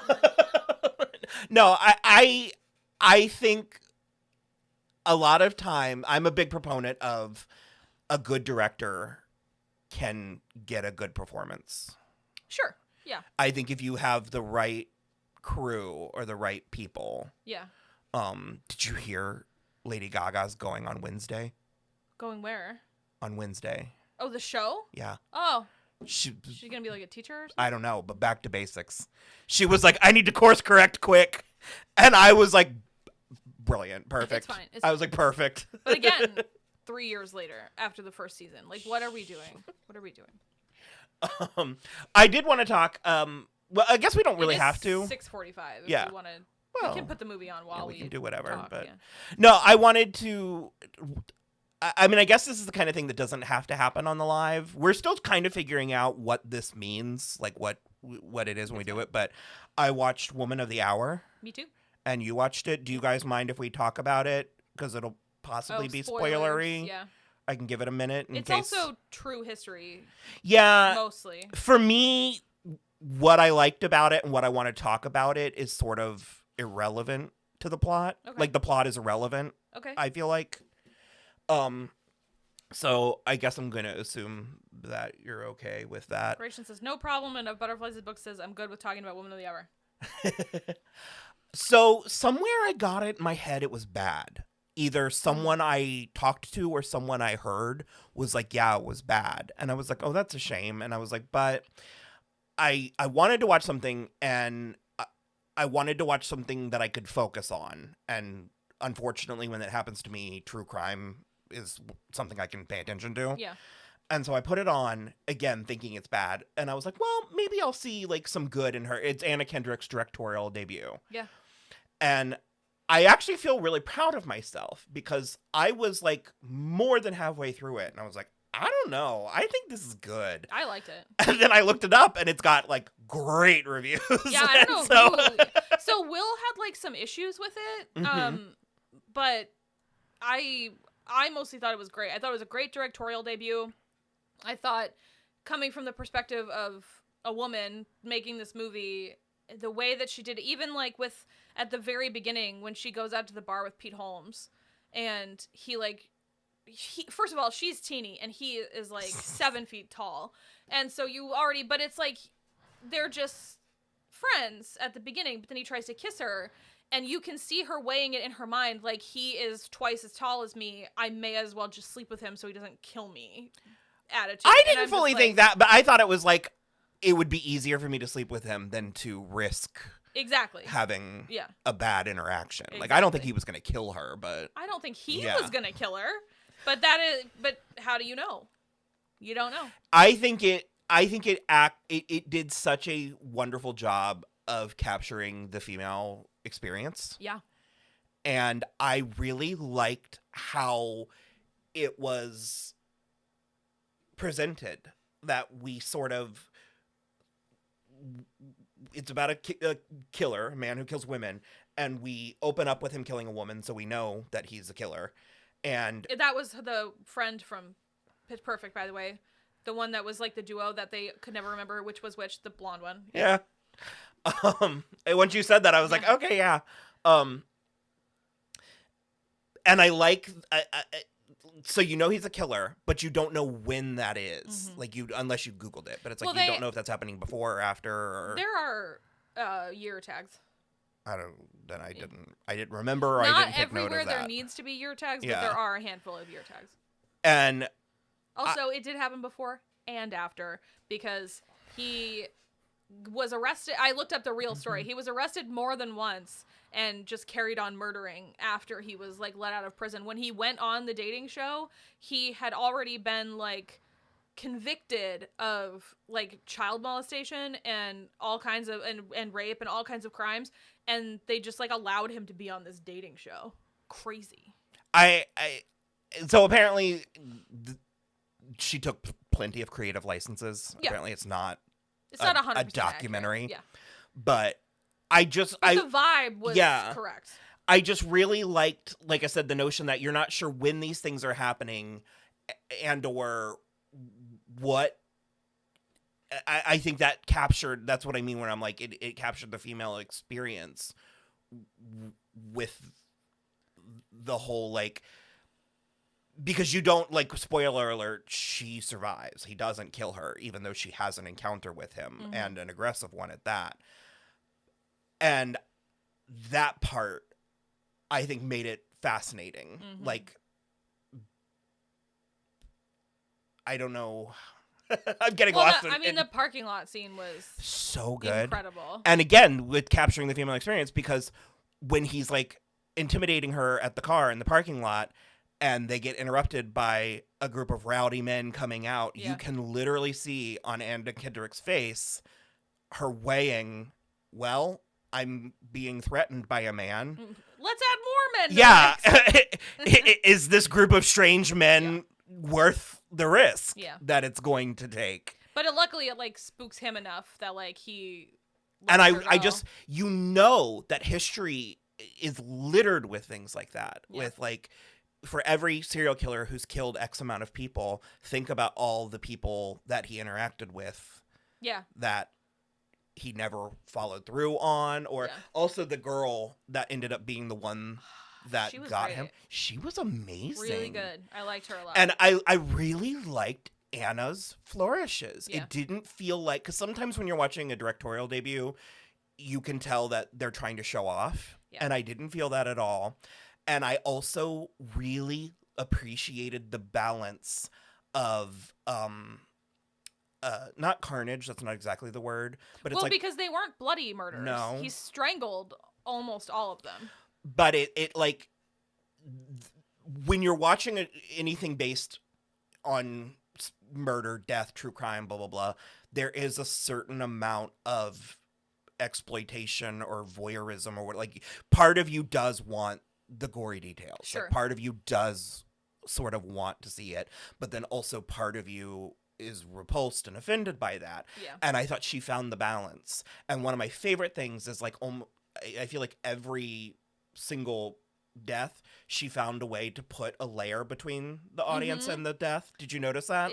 No, I think a lot of time, I'm a big proponent of a good director can get a good performance. Sure. Yeah. I think if you have the right crew or the right people. Yeah. Did you hear Lady Gaga's going on Wednesday? Going where? On Wednesday. Oh, the show? Yeah. Oh. She's gonna be like a teacher or something? I don't know, but back to basics. She was like, I need to course correct quick. And I was like, brilliant, perfect. It's fine. I was like, perfect. But again, 3 years later after the first season. Like, what are we doing? What are we doing? I did want to talk. Well, I guess we don't really have to. 6:45. Yeah. If we want to. Well, we can put the movie on while we can do whatever. Talk, but yeah. no, I wanted to. I mean, I guess this is the kind of thing that doesn't have to happen on the live. We're still kind of figuring out what this means, like what it is when we do it. But I watched Woman of the Hour. Me too. And you watched it. Do you guys mind if we talk about it? Because it'll possibly be spoilery. Yeah. I can give it a minute. It's also true history. Yeah. Mostly. For me, what I liked about it and what I want to talk about it is sort of irrelevant to the plot. Okay. Like, the plot is irrelevant. Okay. I feel like. So I guess I'm going to assume that you're okay with that. Creation says, no problem. And Butterflies' book says, I'm good with talking about Woman of the Hour. So somewhere I got it in my head it was bad. Either someone I talked to or someone I heard was like, yeah, it was bad. And I was like, oh, that's a shame. And I was like, but I wanted to watch something, and I wanted to watch something that I could focus on. And unfortunately, when it happens to me, true crime is something I can pay attention to. Yeah. And so I put it on, again, thinking it's bad. And I was like, well, maybe I'll see like some good in her. It's Anna Kendrick's directorial debut. Yeah. And I actually feel really proud of myself because I was like more than halfway through it. And I was like, I don't know. I think this is good. I liked it. And then I looked it up and it's got like great reviews. Yeah, I don't know. So Will had like some issues with it. Mm-hmm. But I mostly thought it was great. I thought it was a great directorial debut. I thought, coming from the perspective of a woman making this movie, the way that she did it, even like with at the very beginning when she goes out to the bar with Pete Holmes, and he first of all, she's teeny and he is like 7 feet tall, and so but it's like they're just friends at the beginning, but then he tries to kiss her. And you can see her weighing it in her mind, like, he is twice as tall as me. I may as well just sleep with him so he doesn't kill me. Attitude. I didn't fully think that, but I thought it was like, it would be easier for me to sleep with him than to risk having a bad interaction. Exactly. Like, I don't think he was going to kill her, but... I don't think he was going to kill her. But how do you know? You don't know. I think it did such a wonderful job of capturing the female experience. Yeah. And I really liked how it was presented, that we sort of, it's about a killer, a man who kills women, and we open up with him killing a woman, so we know that he's a killer. And that was the friend from Pitch Perfect, by the way. The one that was like the duo that they could never remember which was which, the blonde one. Yeah. Once you said that, I was like, okay, yeah. And I like, so you know he's a killer, but you don't know when that is. Mm-hmm. Like, unless you Googled it, but it's like, you don't know if that's happening before or after. Or... There are year tags. I didn't remember, or I didn't take note of that. Not everywhere there needs to be year tags, but there are a handful of year tags. And also, it did happen before and after, because he was arrested. I looked up the real story. He was arrested more than once and just carried on murdering after he was like let out of prison. When he went on the dating show, he had already been like convicted of like child molestation and all kinds of and rape and all kinds of crimes, and they just like allowed him to be on this dating show. Crazy. So apparently she took plenty of creative licenses. Yeah. Apparently it's not a documentary. Yeah. But the vibe was correct. I just really liked, like I said, the notion that you're not sure when these things are happening and or what. I think that captured, that's what I mean when I'm like, it captured the female experience with the whole, like, because you don't, like, spoiler alert, she survives. He doesn't kill her, even though she has an encounter with him, and an aggressive one at that. And that part, I think, made it fascinating. Mm-hmm. Like, I don't know. I'm getting lost. The parking lot scene was so good. Incredible. And again, with capturing the female experience, because when he's, like, intimidating her at the car in the parking lot, and they get interrupted by a group of rowdy men coming out, you can literally see on Anna Kendrick's face her weighing, well, I'm being threatened by a man. Let's add more men. Yeah. Is this group of strange men worth the risk that it's going to take? But luckily it like spooks him enough that like he... And I just, you know that history is littered with things like that. With like, for every serial killer who's killed X amount of people, think about all the people that he interacted with. Yeah. That he never followed through on. Or also the girl that ended up being the one that got him. She was amazing. Really good. I liked her a lot. And I really liked Anna's flourishes. Yeah. It didn't feel like, because sometimes when you're watching a directorial debut, you can tell that they're trying to show off. Yeah. And I didn't feel that at all. And I also really appreciated the balance of not carnage, that's not exactly the word, but it's like, because they weren't bloody murders. No. He strangled almost all of them. But it like, when you're watching anything based on murder, death, true crime, blah, blah, blah, there is a certain amount of exploitation or voyeurism or what, like, part of you does want the gory details. Sure. Like, part of you does sort of want to see it, but then also part of you is repulsed and offended by that. Yeah. And I thought she found the balance. And one of my favorite things is like, I feel like every single death, she found a way to put a layer between the audience and the death. Did you notice that?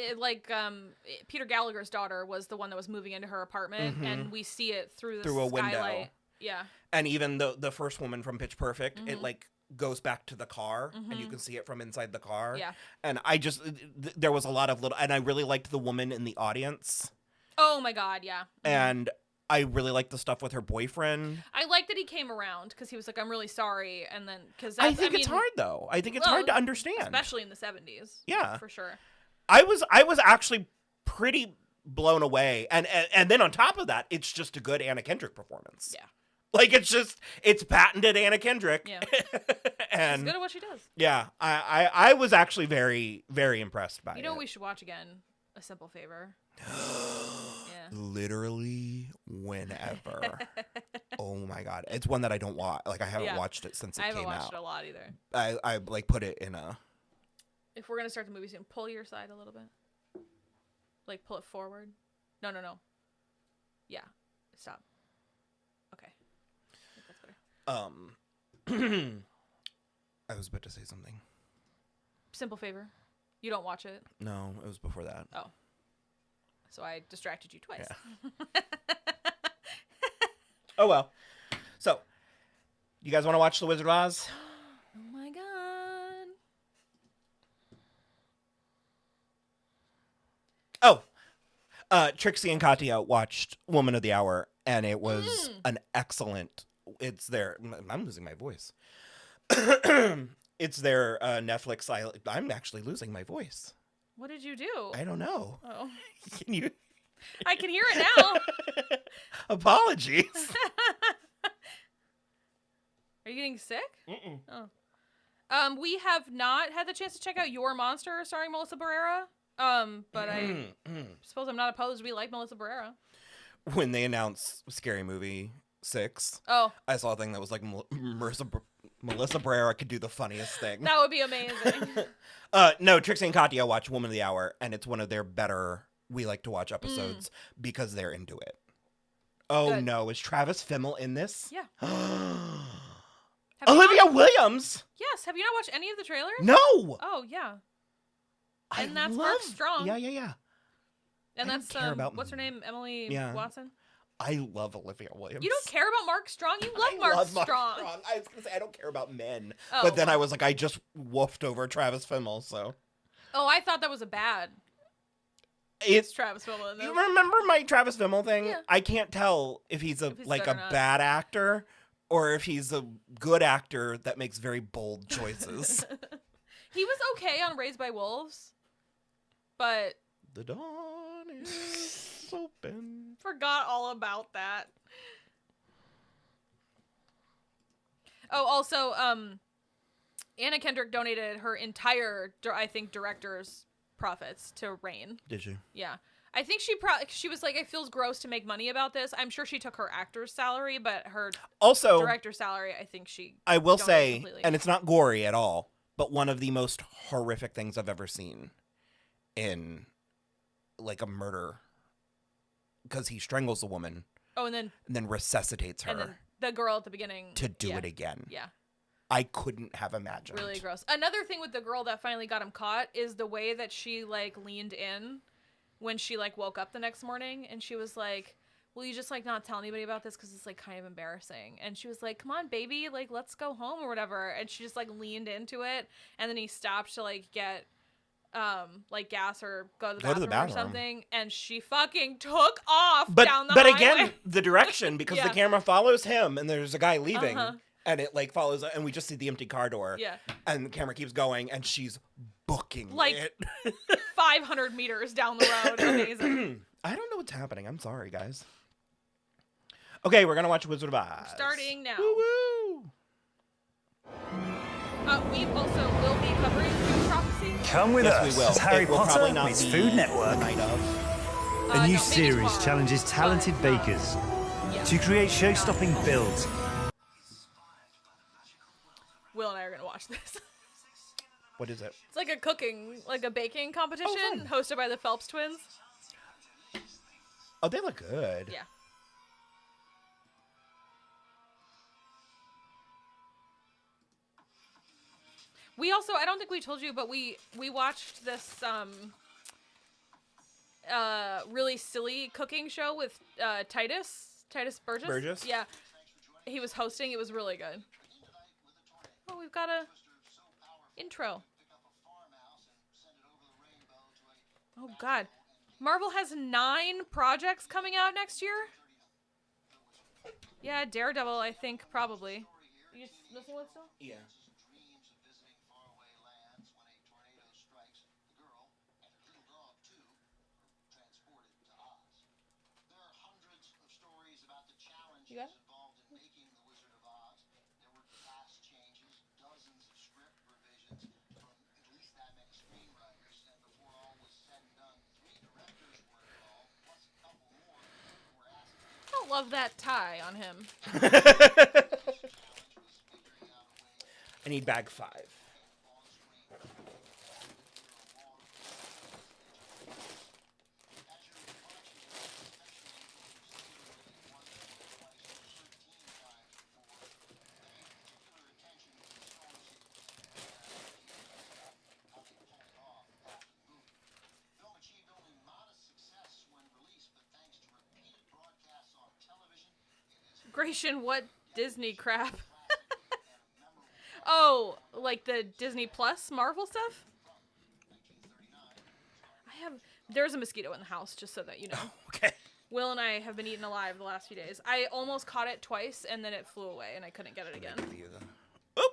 Peter Gallagher's daughter was the one that was moving into her apartment, and we see it through the a skylight. window. Yeah. And even the first woman from Pitch Perfect, it like goes back to the car, and you can see it from inside the car. Yeah. And I just there was a lot of little, and I really liked the woman in the audience. Oh my god, yeah. And I really liked the stuff with her boyfriend. I like that he came around because he was like, I'm really sorry. And then, because I think it's hard though. I think it's hard to understand. Especially in the 70s. Yeah. For sure. I was actually pretty blown away. And then on top of that, it's just a good Anna Kendrick performance. Yeah. Like, it's patented Anna Kendrick. Yeah. And she's good at what she does. Yeah. I was actually very, very impressed by it. You know what we should watch again? A Simple Favor. Yeah. Literally whenever. Oh my god. It's one that I don't watch. Like, I haven't watched it since it came out. I haven't watched it a lot either. I like put it in a... If we're going to start the movie soon, pull your side a little bit. Like, pull it forward. No. Yeah. Stop. Okay. I think that's better. I was about to say something. Simple Favor. You don't watch it? No, it was before that. Oh. So I distracted you twice. Yeah. Oh, well. So, you guys want to watch The Wizard of Oz? Oh, my God. Oh. Trixie and Katya watched Woman of the Hour, and it was an excellent... It's their... I'm losing my voice. It's their Netflix... I'm actually losing my voice. What did you do? I don't know. Oh. Can you... I can hear it now. Apologies. Are you getting sick? Mm-mm. Oh. We have not had the chance to check out Your Monster starring Melissa Barrera. But I suppose I'm not opposed. We like Melissa Barrera. When they announced Scary Movie 6, I saw a thing that was like Melissa Barrera could do the funniest thing. That would be amazing. No, Trixie and Katya watch Woman of the Hour, and it's one of their better We Like to Watch episodes because they're into it. Oh, good. No. Is Travis Fimmel in this? Yeah. Olivia Williams? Yes. Have you not watched any of the trailers? No. Oh, yeah. And that's Mark Strong. Yeah. And that's, what's her name? Emily Watson? I love Olivia Williams. You don't care about Mark Strong? You love Mark Strong. I was going to say, I don't care about men. Oh, but then I was like, I just woofed over Travis Fimmel, so. Oh, I thought that was a bad. It's Travis Fimmel in this. You remember my Travis Fimmel thing? Yeah. I can't tell if he's a bad actor or if he's a good actor that makes very bold choices. He was okay on Raised by Wolves, but the dawn is open. Forgot all about that. Oh, also, Anna Kendrick donated her entire, I think, director's profits to Rain. Did she? Yeah. I think she was like, it feels gross to make money about this. I'm sure she took her actor's salary, but her director's salary, I think I will say, completely. And it's not gory at all, but one of the most horrific things I've ever seen in like a murder, because he strangles a woman. Oh, and then resuscitates her. And then the girl at the beginning to do it again. Yeah. I couldn't have imagined. Really gross. Another thing with the girl that finally got him caught is the way that she like leaned in when she like woke up the next morning, and she was like, will you just like not tell anybody about this because it's like kind of embarrassing? And she was like, come on baby, like let's go home or whatever. And she just like leaned into it, and then he stopped to like get like gas or go to the bathroom or something, and she fucking took off down the highway. But again, the direction, because the camera follows him and there's a guy leaving, and it like follows, and we just see the empty car door, and the camera keeps going, and she's booking like it 500 meters down the road. Amazing. I don't know what's happening. I'm sorry, guys. Okay, we're gonna watch Wizard of Oz. Starting now. Woo-woo! We also will be covering Food Prophecy. Come with us. We will. As Harry Potter meets Food Network. A new series challenges talented bakers to create show-stopping builds. Will and I are going to watch this. What is it? It's like a baking competition hosted by the Phelps twins. Oh, they look good. Yeah. We also, I don't think we told you, but we watched this really silly cooking show with Titus Burgess. Burgess? Yeah. He was hosting. It was really good. Oh, we've got a intro. Oh, God. Marvel has 9 projects coming out next year? Yeah, Daredevil, I think, probably. Are you listening to it still? Yeah. You got it? I don't love that tie on him. I need bag 5. Gratian, what Disney crap? Oh, like the Disney Plus Marvel stuff? There's a mosquito in the house, just so that you know. Oh, okay. Will and I have been eaten alive the last few days. I almost caught it twice, and then it flew away, and I couldn't get it again. Oop.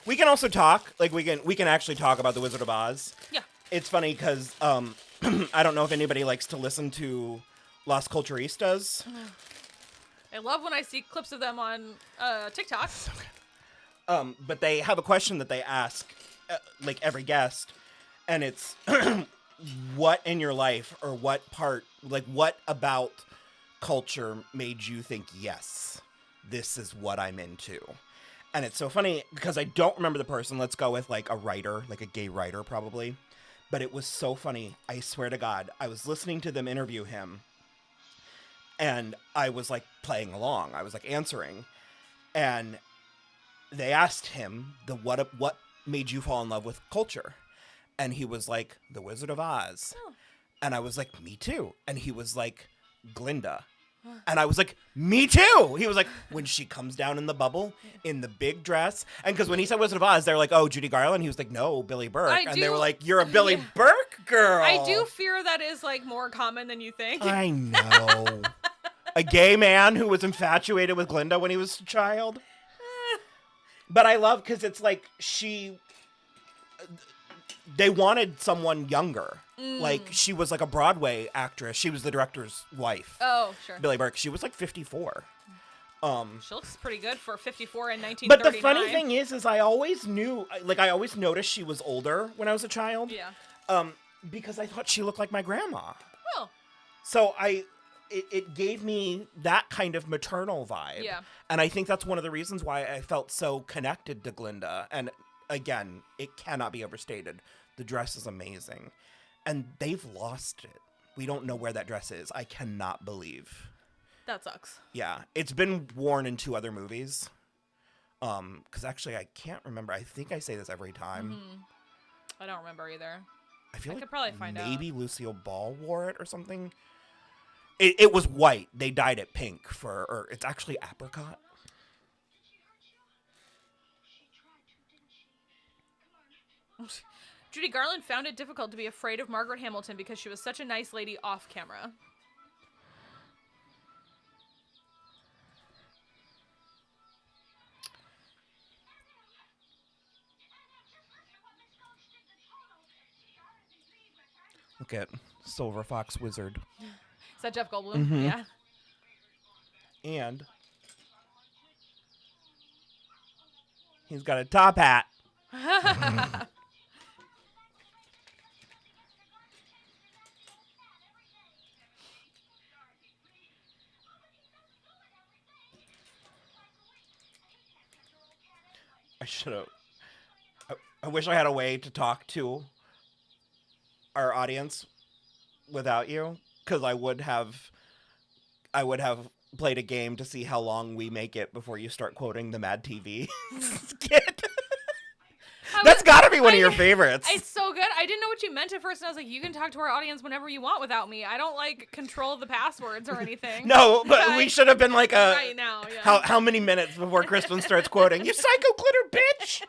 We can also talk, like we can actually talk about the Wizard of Oz. Yeah. It's funny because I don't know if anybody likes to listen to Las Culturistas. I love when I see clips of them on TikTok. But they have a question that they ask, like every guest, and it's what in your life or what part, like what about culture made you think, yes, this is what I'm into? And it's so funny because I don't remember the person. Let's go with like a writer, like a gay writer probably. But it was so funny. I swear to God, I was listening to them interview him, and I was like playing along. I was like answering, and they asked him what made you fall in love with culture, and he was like, The Wizard of Oz. Oh. And I was like, me too. And he was like, Glinda. And I was like, me too. He was like, when she comes down in the bubble in the big dress. And because when he said Wizard of Oz, they're like, oh, Judy Garland. He was like, no, Billy Burke. And they were like, you're a Billy Burke girl. I do fear that is like more common than you think. I know. A gay man who was infatuated with Glinda when he was a child. But I love because it's like they wanted someone younger. Like, she was like a Broadway actress. She was the director's wife. Oh, sure. Billie Burke. She was like 54. She looks pretty good for 54 in 1939. But the funny thing is I always knew, like, I always noticed she was older when I was a child. Yeah. Because I thought she looked like my grandma. Oh. So it gave me that kind of maternal vibe. Yeah. And I think that's one of the reasons why I felt so connected to Glinda. And again, it cannot be overstated. The dress is amazing. And they've lost it. We don't know where that dress is. I cannot believe. That sucks. Yeah. It's been worn in 2 other movies. Because actually, I can't remember. I think I say this every time. Mm-hmm. I don't remember either. I feel like could probably find out. Maybe Lucille Ball wore it or something. It was white. They dyed it pink or it's actually apricot. Judy Garland found it difficult to be afraid of Margaret Hamilton because she was such a nice lady off camera. Look at Silver Fox Wizard. Is that Jeff Goldblum? Mm-hmm. Yeah. And he's got a top hat. I should have. I wish I had a way to talk to our audience without you, because I would have played a game to see how long we make it before you start quoting the Mad TV skit. That's got to be one of your favorites. It's so good. I didn't know what you meant at first, and I was like, you can talk to our audience whenever you want without me. I don't, like, control the passwords or anything. No, but we should have been like a... Right now, yeah. How many minutes before Kristen starts quoting, "You psycho glitter bitch!"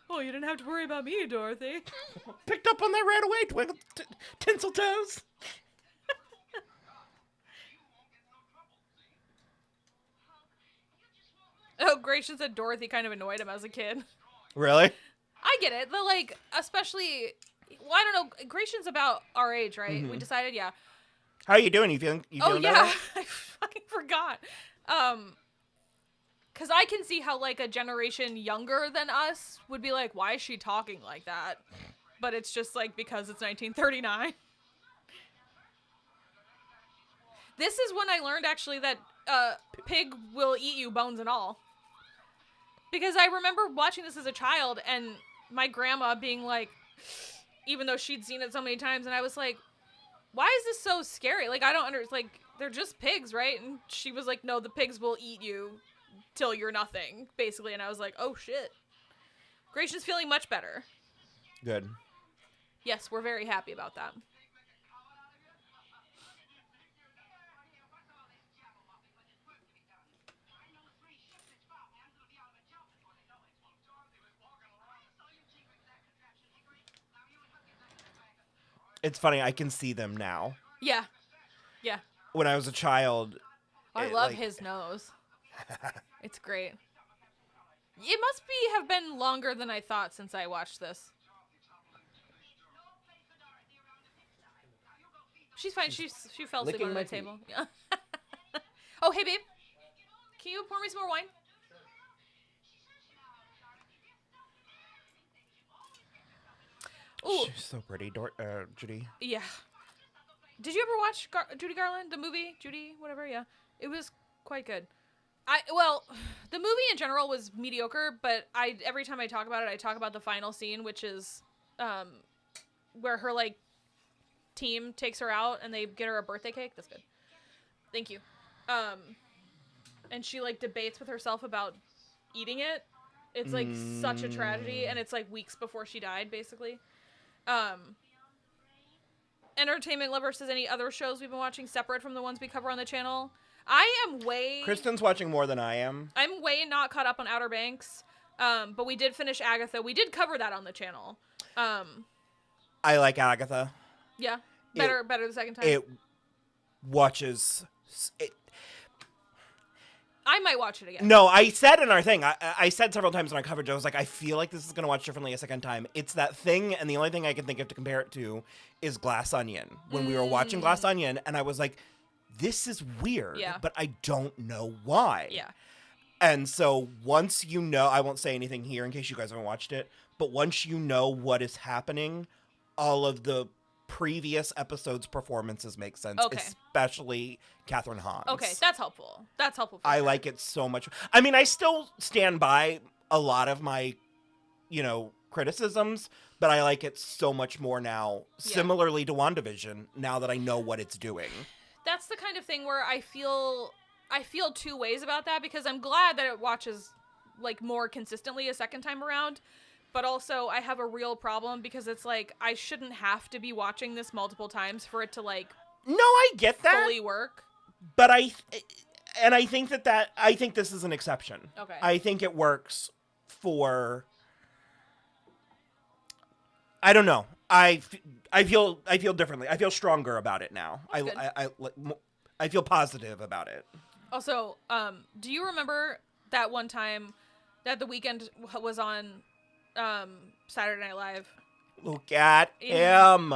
Oh, you didn't have to worry about me, Dorothy. Picked up on that right away, Twinkle Tinsel Toes. Oh, Gracious said Dorothy kind of annoyed him as a kid. Really? I get it. But, like, especially... Well, I don't know. Gracious about our age, right? Mm-hmm. We decided, yeah. How are you doing? You feeling Oh, yeah. better? I fucking forgot. Because I can see how, like, a generation younger than us would be like, why is she talking like that? But it's just, like, because it's 1939. This is when I learned, actually, that pig will eat you, bones and all. Because I remember watching this as a child and my grandma being like, even though she'd seen it so many times, and I was like, why is this so scary? Like, I don't understand. Like, they're just pigs, right? And she was like, no, the pigs will eat you till you're nothing, basically. And I was like, oh, shit. Gracious feeling much better. Good. Yes, we're very happy about that. It's funny, I can see them now. Yeah. Yeah. When I was a child... I love his nose. It's great. It must have been longer than I thought since I watched this. She's fine. She fell asleep licking on my the table. Yeah. Oh, hey, babe. Can you pour me some more wine? Ooh. She's so pretty, Judy. Yeah. Did you ever watch Judy Garland, the movie? Judy, whatever, yeah. It was quite good. The movie in general was mediocre, but every time I talk about it, I talk about the final scene, which is where her, like, team takes her out and they get her a birthday cake. That's good. Thank you. And she, like, debates with herself about eating it. It's, like, such a tragedy, and it's, like, weeks before she died, basically. Entertainment lovers, says any other shows we've been watching separate from the ones we cover on the channel? Kristen's watching more than I am. I'm way not caught up on Outer Banks. But we did finish Agatha. We did cover that on the channel. I like Agatha. Yeah. Better the second time. It watches... I might watch it again. No, I said in our thing, I said several times in our coverage, I was like, I feel like this is going to watch differently a second time. It's that thing, and the only thing I can think of to compare it to is Glass Onion. When we were watching Glass Onion, and I was like, this is weird, but I don't know why. Yeah. And so once you know, I won't say anything here in case you guys haven't watched it, but once you know what is happening, all of the previous episodes' performances make sense, especially Catherine Hahn. Okay, that's helpful. That's helpful. I like it so much. I mean, I still stand by a lot of my, criticisms, but I like it so much more now, similarly to WandaVision, now that I know what it's doing. That's the kind of thing where I feel two ways about that, because I'm glad that it watches like more consistently a second time around. But also, I have a real problem because it's like, I shouldn't have to be watching this multiple times for it to, like... No, I get that. ...fully work. But I think I think this is an exception. Okay. I think it works for... I don't know. I feel differently. I feel stronger about it now. I feel positive about it. Also, do you remember that one time that The Weeknd was on... Saturday Night Live. Look at him.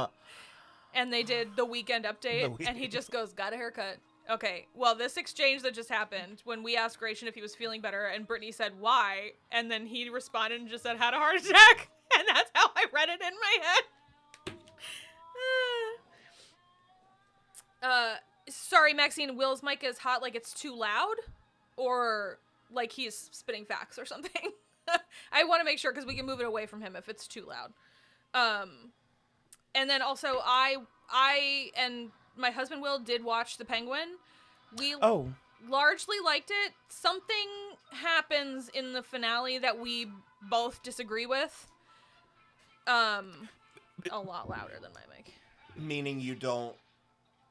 And they did the Weeknd update, and he just goes, got a haircut. Okay, well, this exchange that just happened, when we asked Gratian if he was feeling better, and Brittany said, why? And then he responded and just said, had a heart attack. And that's how I read it in my head. Sorry, Maxine, Will's mic is hot like it's too loud? Or like he's spitting facts or something? I want to make sure because we can move it away from him if it's too loud. And then also I and my husband Will did watch The Penguin. We largely liked it. Something happens in the finale that we both disagree with. A lot louder than my mic. Meaning you don't...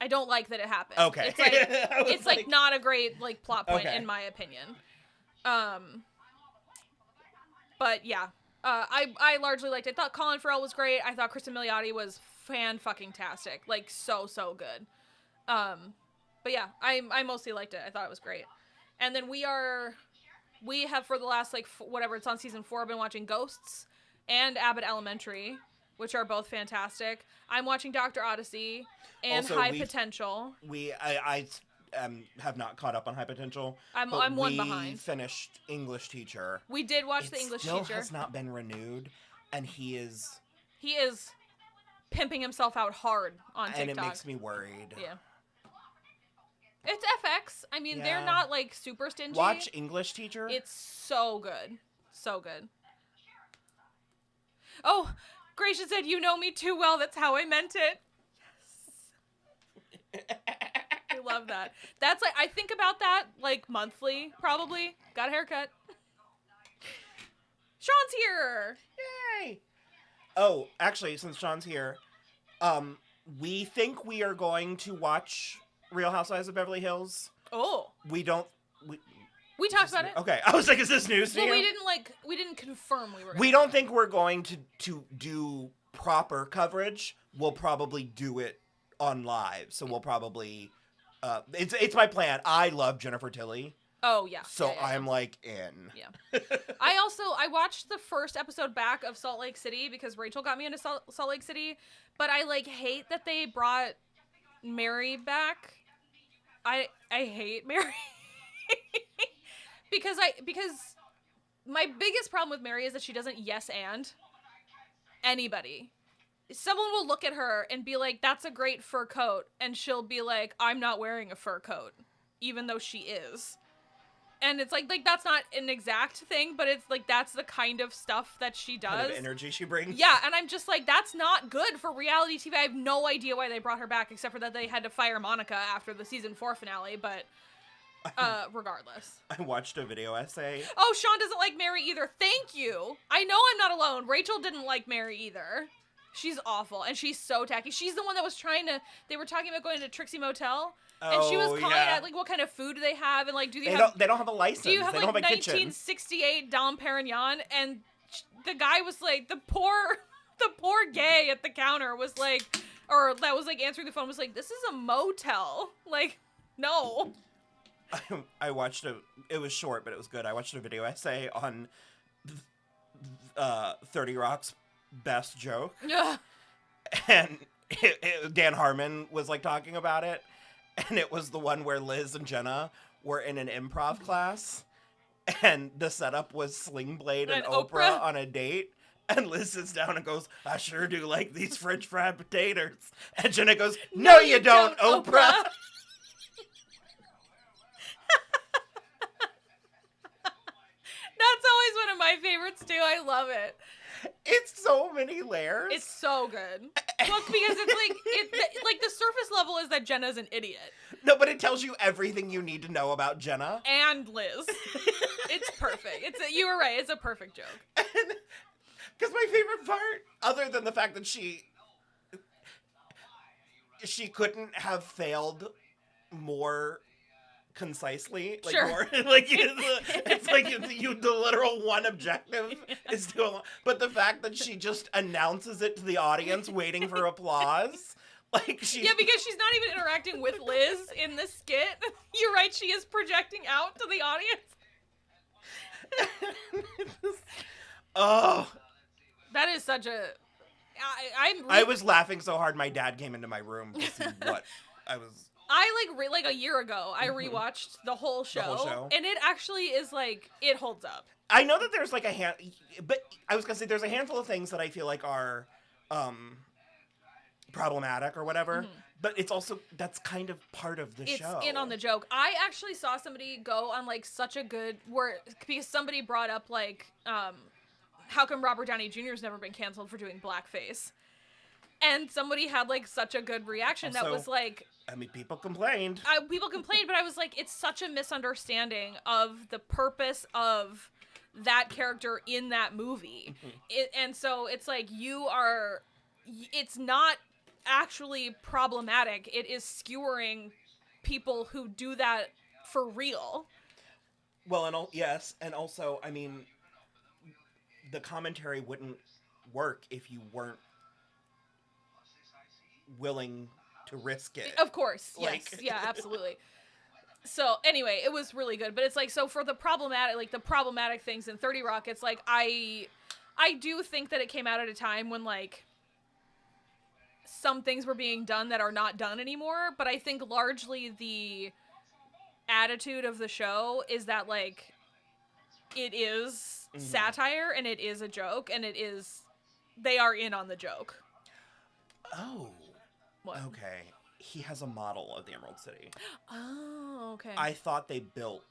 I don't like that it happened. Okay. It's like not a great like plot point in my opinion. But yeah, I largely liked it. I thought Colin Farrell was great. I thought Kristen Milioti was fan-fucking-tastic. Like, so good. But yeah, I mostly liked it. I thought it was great. And then we have for the last, like, whatever, it's on season 4, been watching Ghosts and Abbott Elementary, which are both fantastic. I'm watching Dr. Odyssey and also, High Potential. I have not caught up on High Potential. I'm one behind. We finished English Teacher. We did watch the English Teacher. It still has not been renewed, and he is pimping himself out hard on TikTok. And it makes me worried. Yeah. It's FX. I mean, they're not, like, super stingy. Watch English Teacher. It's so good. So good. Oh, Gracia said, you know me too well. That's how I meant it. Yes. I love that. That's like, I think about that like monthly, probably. Got a haircut. Sean's here. Yay. Oh, actually, since Sean's here, we think we are going to watch Real Housewives of Beverly Hills. Oh. We talked about it. Okay. I was like, is this news to you? We didn't confirm we were We don't think we're going to do proper coverage. We'll probably do it on live. So we'll probably it's my plan. I love Jennifer Tilly. Oh yeah. So I'm like in. Yeah. I watched the first episode back of Salt Lake City because Rachel got me into Salt Lake City, but I like hate that they brought Mary back. I hate Mary. because my biggest problem with Mary is that she doesn't yes and anybody. Someone will look at her and be like, that's a great fur coat. And she'll be like, I'm not wearing a fur coat, even though she is. And it's like that's not an exact thing, but it's like, that's the kind of stuff that she does. Kind of energy she brings. Yeah, and I'm just like, that's not good for reality TV. I have no idea why they brought her back, except for that they had to fire Monica after the season 4 finale, but regardless. I watched a video essay. Oh, Sean doesn't like Mary either. Thank you. I know I'm not alone. Rachel didn't like Mary either. She's awful, and she's so tacky. She's the one that was they were talking about going to Trixie Motel, and she was calling out, like, what kind of food do they have, and, like, they don't have a license. Do you have, they like, don't have a 1968 kitchen. Dom Perignon, and the guy was, like, the poor gay at the counter was, like, or that was, like, answering the phone was, like, this is a motel. Like, no. I watched it was short, but it was good. I watched a video essay on 30 Rock's best joke. Yeah. And Dan Harmon was like talking about it. And it was the one where Liz and Jenna were in an improv class. And the setup was Sling Blade and Oprah on a date. And Liz sits down and goes, I sure do like these French fried potatoes. And Jenna goes, no you don't, Oprah. That's always one of my favorites, too. I love it. It's so many layers. It's so good. Look, because it's like the surface level is that Jenna's an idiot. No, but it tells you everything you need to know about Jenna. And Liz. It's perfect. You were right. It's a perfect joke. Because my favorite part, other than the fact that she couldn't have failed more concisely, like sure. more like it's like the literal one objective is to, but the fact that she just announces it to the audience, waiting for applause, like she because she's not even interacting with Liz in the skit. You're right, she is projecting out to the audience. Oh, that is such a. I was laughing so hard my dad came into my room to see what I was. Like a year ago, I rewatched the whole show, and it actually is like, it holds up. I know that there's like but I was gonna say there's a handful of things that I feel like are problematic or whatever, but it's also, that's kind of part of the show. It's in on the joke. I actually saw somebody go on like such a good, because somebody brought up like, how come Robert Downey Jr. has never been canceled for doing blackface? And somebody had like such a good reaction that was like, I mean, people complained. But I was like, it's such a misunderstanding of the purpose of that character in that movie. And so it's like, it's not actually problematic. It is skewering people who do that for real. Well, yes, and also, I mean, the commentary wouldn't work if you weren't willing to risk it. Of course. Yes. Yeah, absolutely. So anyway, it was really good. But it's like, so for the problematic things in 30 Rock, it's like, I do think that it came out at a time when like some things were being done that are not done anymore. But I think largely the attitude of the show is that like, it is satire and it is a joke and they are in on the joke. Oh. What? Okay. He has a model of the Emerald City. Oh, okay. I thought they built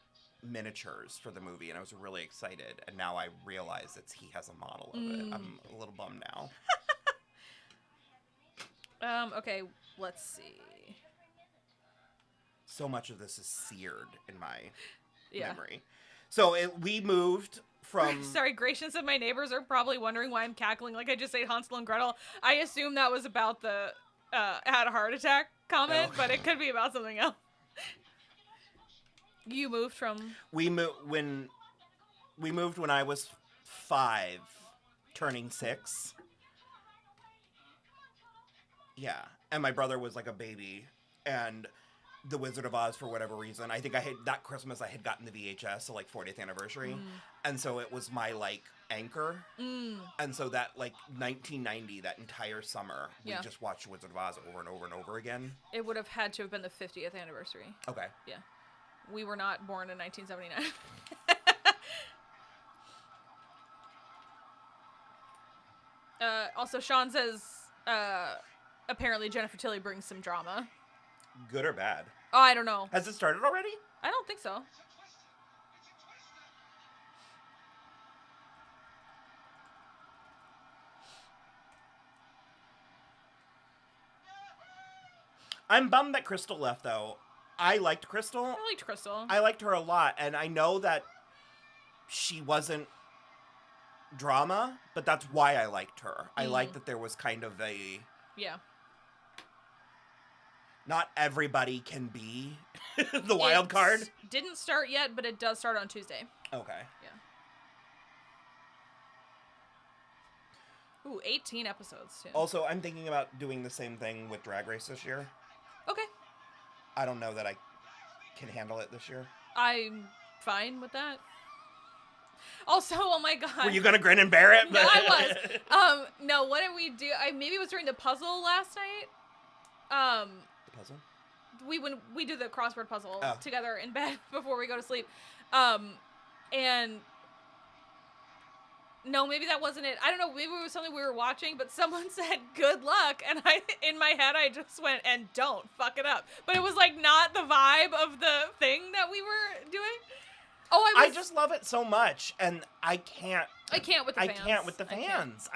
miniatures for the movie, and I was really excited. And now I realize he has a model of it. I'm a little bummed now. Okay, let's see. So much of this is seared in my memory. So we moved from... Sorry, Gracious and my neighbors are probably wondering why I'm cackling like I just ate Hansel and Gretel. I assume that was about the had a heart attack comment, but it could be about something else. You moved from... We moved when I was 5, turning 6. Yeah, and my brother was like a baby, and The Wizard of Oz, for whatever reason, I think that Christmas I had gotten the VHS, so like 40th anniversary, and so it was my like anchor, and so that like 1990, that entire summer, we just watched Wizard of Oz over and over and over again. It would have had to have been the 50th anniversary. Okay. Yeah. We were not born in 1979. Also, Sean says, apparently Jennifer Tilly brings some drama. Good or bad? Oh, I don't know. Has it started already? I don't think so. I'm bummed that Crystal left, though. I liked Crystal. I liked Crystal. I liked her a lot, and I know that she wasn't drama, but that's why I liked her. I liked that there was kind of a... Yeah. Not everybody can be the wild card. Didn't start yet, but it does start on Tuesday. Okay. Yeah. Ooh, 18 episodes, too. Also, I'm thinking about doing the same thing with Drag Race this year. Okay. I don't know that I can handle it this year? I'm fine with that. Also, oh my god. Were you gonna grin and bear it? No, I was. No, what did we do? Maybe it was during the puzzle last night. The puzzle? When we do the crossword puzzle Oh. together in bed before we go to sleep. And no, maybe that wasn't it. I don't know. Maybe it was something we were watching, but someone said good luck, and in my head I just went, and don't fuck it up. But it was like not the vibe of the thing that we were doing. Oh, I just love it so much, and I can't with the fans.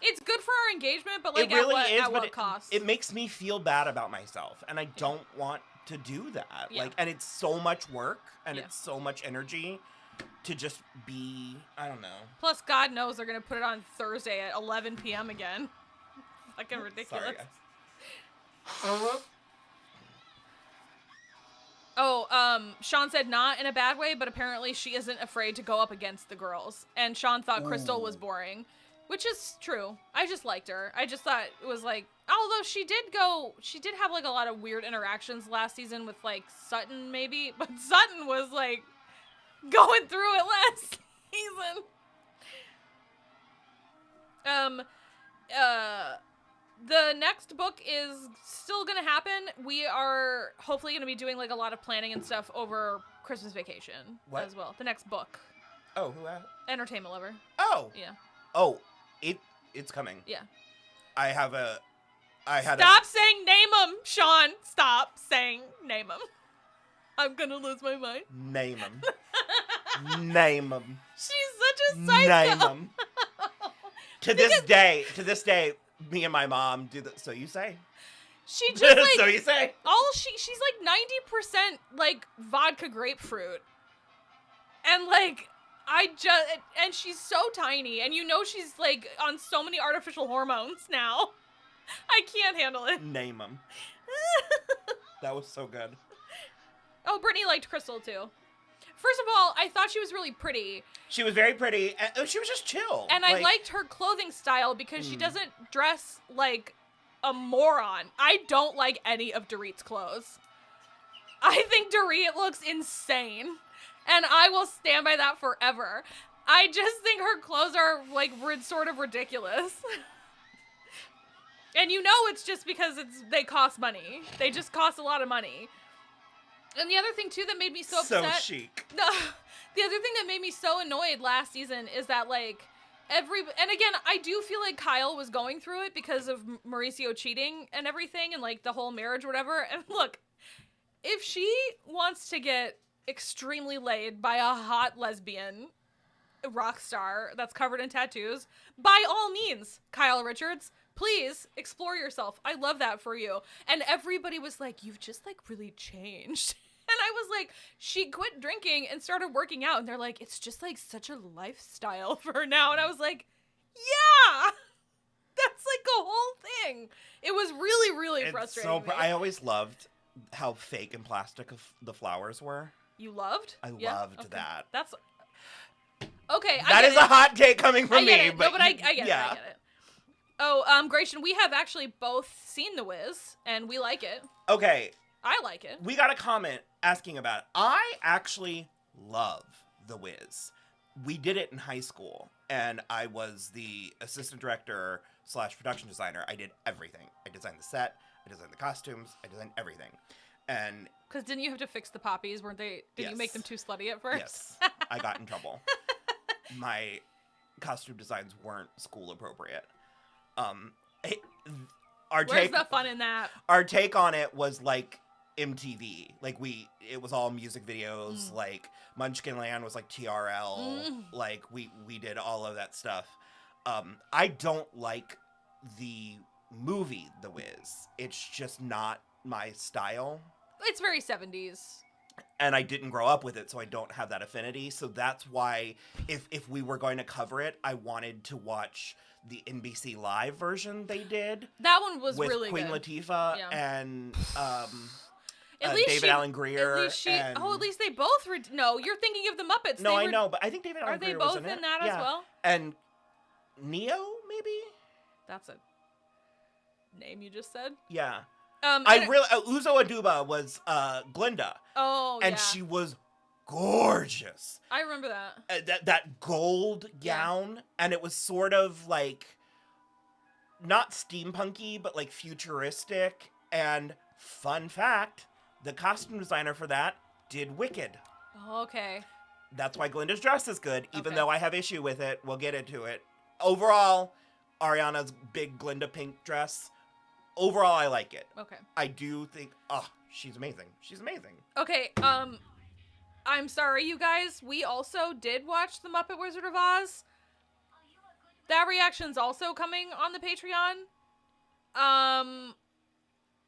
It's good for our engagement, but like it really at what cost? It makes me feel bad about myself, and I don't want to do that. Yeah. Like, and it's so much work, and it's so much energy to just be, I don't know. Plus, God knows they're gonna put it on Thursday at 11 p.m. again. Fucking ridiculous. Sorry, guys. Oh, Sean said not in a bad way, but apparently she isn't afraid to go up against the girls. And Sean thought Crystal was boring, which is true. I just liked her. I just thought it was like, although she did have like a lot of weird interactions last season with like Sutton maybe, but Sutton was like going through it last season. The next book is still gonna happen. We are hopefully gonna be doing like a lot of planning and stuff over Christmas vacation as well. The next book. Oh, who? Entertainment Lover. Oh. Yeah. Oh, it's coming. Yeah. Stop saying name 'em, Sean. Stop saying name 'em. I'm gonna lose my mind. Name 'em. Name 'em. She's such a psycho. Name 'em. To this day, me and my mom do that. So you say. She just like so you say. She's like 90% like vodka grapefruit. And like and she's so tiny, and you know she's like on so many artificial hormones now. I can't handle it. Name them. That was so good. Oh, Brittany liked Crystal too. First of all, I thought she was really pretty. She was very pretty, and she was just chill. And I liked her clothing style because she doesn't dress like a moron. I don't like any of Dorit's clothes. I think Dorit looks insane, and I will stand by that forever. I just think her clothes are like sort of ridiculous. And you know it's just because they cost money. They just cost a lot of money. And the other thing, too, that made me so upset... So chic. The other thing that made me so annoyed last season is that, like, and again, I do feel like Kyle was going through it because of Mauricio cheating and everything and, like, the whole marriage or whatever. And look, if she wants to get extremely laid by a hot lesbian rock star that's covered in tattoos, by all means, Kyle Richards... Please explore yourself. I love that for you. And everybody was like, you've just like really changed. And I was like, she quit drinking and started working out. And they're like, it's just like such a lifestyle for her now. And I was like, yeah, that's like a whole thing. It was really, really frustrating. I always loved how fake and plastic the flowers were. You loved? I loved that. That's okay. That is a hot take coming from me. But I get it. I get it. Oh, Gratian, we have actually both seen The Wiz, and we like it. Okay. I like it. We got a comment asking about it. I actually love The Wiz. We did it in high school, and I was the assistant director / production designer. I did everything. I designed the set, I designed the costumes, I designed everything. And because didn't you have to fix the poppies? Weren't they? Did you make them too slutty at first? Yes. I got in trouble. My costume designs weren't school appropriate. Where's the fun in that? Our take on it was like MTV. Like it was all music videos. Like Munchkin Land was like TRL. Like we did all of that stuff. I don't like the movie The Wiz. It's just not my style. It's very 70s. And I didn't grow up with it, so I don't have that affinity. So that's why if we were going to cover it, I wanted to watch the NBC Live version they did. That one was with really Queen good. Latifah and David Allen Greer. At least they both no, you're thinking of the Muppets. No, I know, but I think David Allen Greer was in it. Are they both in that as well? And Neo, maybe? That's a name you just said? Yeah. Uzo Aduba was Glinda. Oh, yeah. And she was gorgeous. I remember that. That gold gown, and it was sort of like not steampunky, but like futuristic. And fun fact, the costume designer for that did Wicked. Oh, okay. That's why Glinda's dress is good, even though I have issue with it. We'll get into it. Overall, Ariana's big Glinda pink dress, overall, I like it. Okay. I do think, she's amazing. She's amazing. Okay, I'm sorry, you guys. We also did watch The Muppet Wizard of Oz. That reaction's also coming on the Patreon.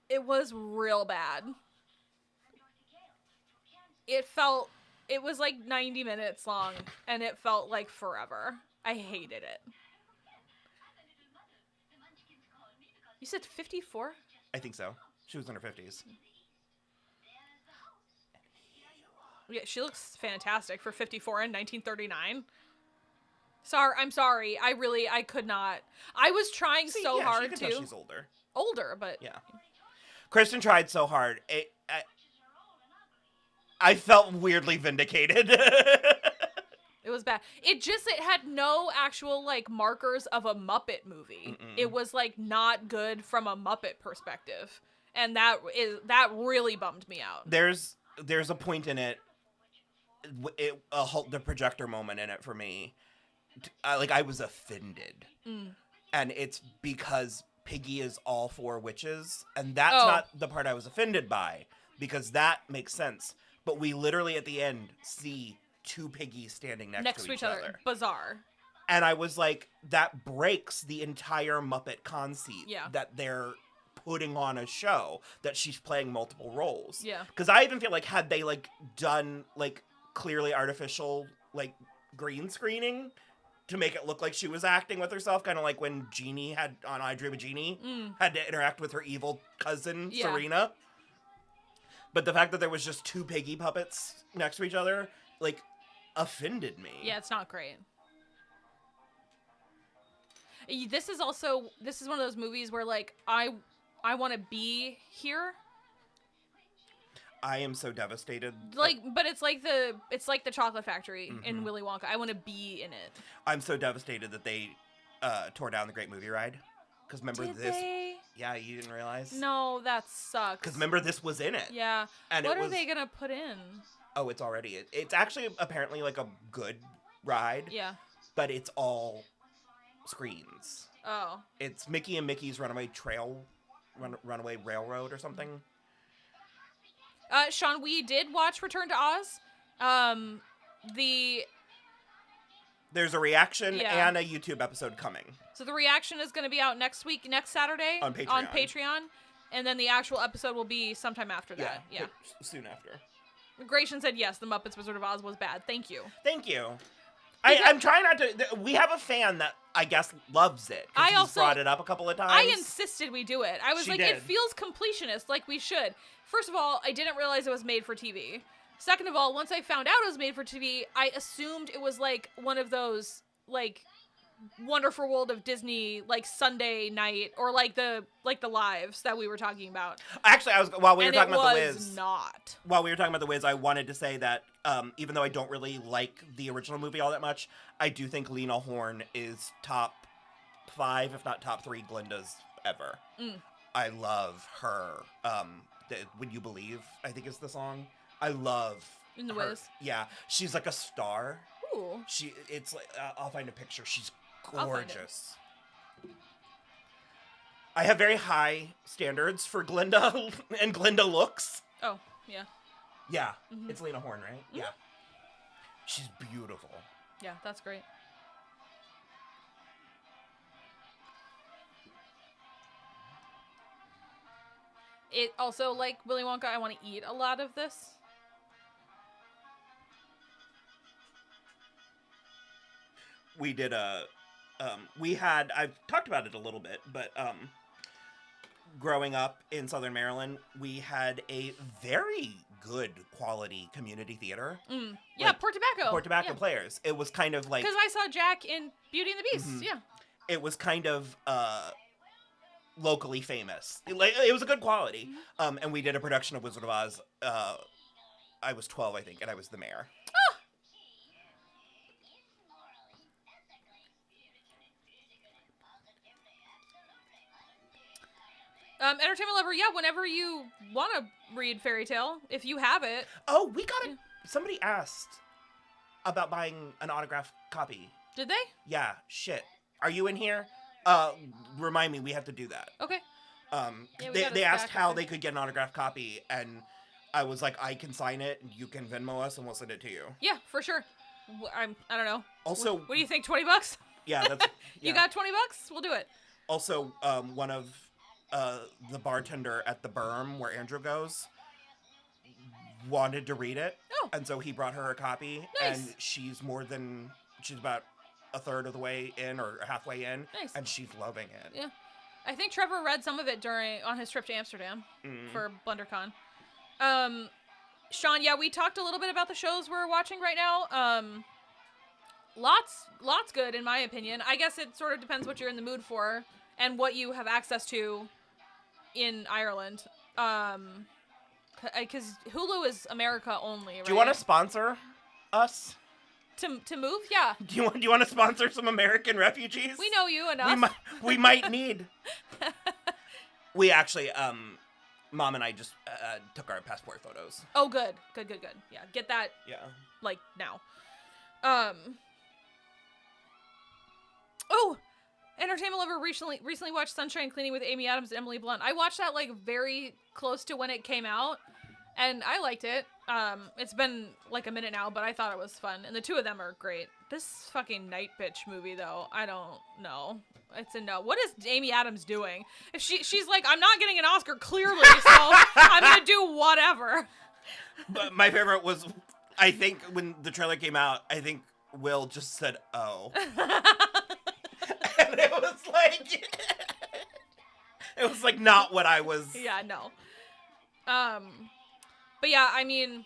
It was real bad. It was like 90 minutes long, and it felt like forever. I hated it. You said 54? I think so. She was in her 50s. Yeah, she looks fantastic for 54 in 1939. I'm sorry. I could not. I was trying so hard to. She's older. Older, but yeah. Kristen tried so hard. I felt weirdly vindicated. It was bad. It had no actual like markers of a Muppet movie. Mm-mm. It was like not good from a Muppet perspective, and that really bummed me out. There's a point in it, the projector moment in it for me. I was offended, and it's because Piggy is all for witches, and that's not the part I was offended by, because that makes sense. But we literally at the end see two piggies standing next to each other. Bizarre. And I was like, that breaks the entire Muppet conceit that they're putting on a show, that she's playing multiple roles. Yeah. Because I even feel like had they like done like clearly artificial like green screening to make it look like she was acting with herself, kind of like when Jeannie had on I Dream of Jeannie had to interact with her evil cousin Serena. But the fact that there was just two piggy puppets next to each other, like, offended me. Yeah, it's not great. This is one of those movies where, like, I want to be here. I am so devastated. Like, but it's like the Chocolate Factory in Willy Wonka. I want to be in it. I'm so devastated that they tore down the Great Movie Ride. Because remember They? Yeah, you didn't realize? No, that sucks. Because remember, this was in it. Yeah. And what are they going to put in? Oh, it's already... It's actually apparently like a good ride. Yeah. But it's all screens. Oh. It's Mickey and Mickey's Runaway Runaway Railroad or something. Sean, we did watch Return to Oz. There's a reaction and a YouTube episode coming. So the reaction is going to be out next Saturday on Patreon. And then the actual episode will be sometime after that. Yeah. Soon after. Gratian said yes, The Muppets Wizard of Oz was bad. Thank you. Thank you. I'm trying not to... We have a fan that I guess loves it. I also brought it up a couple of times. I insisted we do it. I was it feels completionist, like we should. First of all, I didn't realize it was made for TV. Second of all, once I found out it was made for TV, I assumed it was like one of those like Wonderful World of Disney like Sunday night or like the lives that we were talking about. Actually, while we were talking about The Wiz, not. While we were talking about The Wiz, I wanted to say that even though I don't really like the original movie all that much, I do think Lena Horne is top 5, if not top 3 Glindas ever. I love her. Would You Believe, I think is the song. I love In The her. Wiz. Yeah, she's like a star. Ooh. It's like I'll find a picture. She's gorgeous. I have very high standards for Glinda and Glinda looks. Oh, yeah. Yeah, it's Lena Horne, right? Mm-hmm. Yeah. She's beautiful. Yeah, that's great. It also, like Willy Wonka, I want to eat a lot of this. We did I've talked about it a little bit, but growing up in Southern Maryland, we had a very good quality community theater. Yeah, like, Port Tobacco Players. It was kind of like... Because I saw Jack in Beauty and the Beast, yeah. It was kind of locally famous. It was a good quality. And we did a production of Wizard of Oz. I was 12, I think, and I was the mayor. Entertainment Lover, yeah, whenever you want to read Fairytale, if you have it. Oh, we got it. Somebody asked about buying an autographed copy. Did they? Yeah, shit. Are you in here? Remind me, we have to do that. Okay. They asked how they could get an autographed copy, and I was like, I can sign it, you can Venmo us, and we'll send it to you. Yeah, for sure. I don't know. Also, what do you think? $20? Yeah, that's. Yeah. You got $20? We'll do it. Also, one of the bartender at the Berm where Andrew goes wanted to read it, and so he brought her a copy. Nice. And she's about a third of the way in or halfway in, and she's loving it. Yeah, I think Trevor read some of it on his trip to Amsterdam for BlenderCon. Sean, yeah, we talked a little bit about the shows we're watching right now. Lots good in my opinion. I guess it sort of depends what you're in the mood for and what you have access to in Ireland. Because Hulu is America only, right? Do you want to sponsor us? To move? Yeah. Do you want to sponsor some American refugees? We know you enough. We might need. We actually, Mom and I just took our passport photos. Oh, good. Yeah, get that. Yeah. Like now. Oh, Entertainment Lover recently watched Sunshine Cleaning with Amy Adams and Emily Blunt. I watched that like very close to when it came out, and I liked it. It's been like a minute now, but I thought it was fun, and the two of them are great. This fucking Night Bitch movie, though, I don't know. It's a no. What is Amy Adams doing? If she's like, I'm not getting an Oscar, clearly, so I'm gonna do whatever. But my favorite was, I think when the trailer came out, I think Will just said, "Oh." And it was like not what I was. Yeah, no. But yeah, I mean,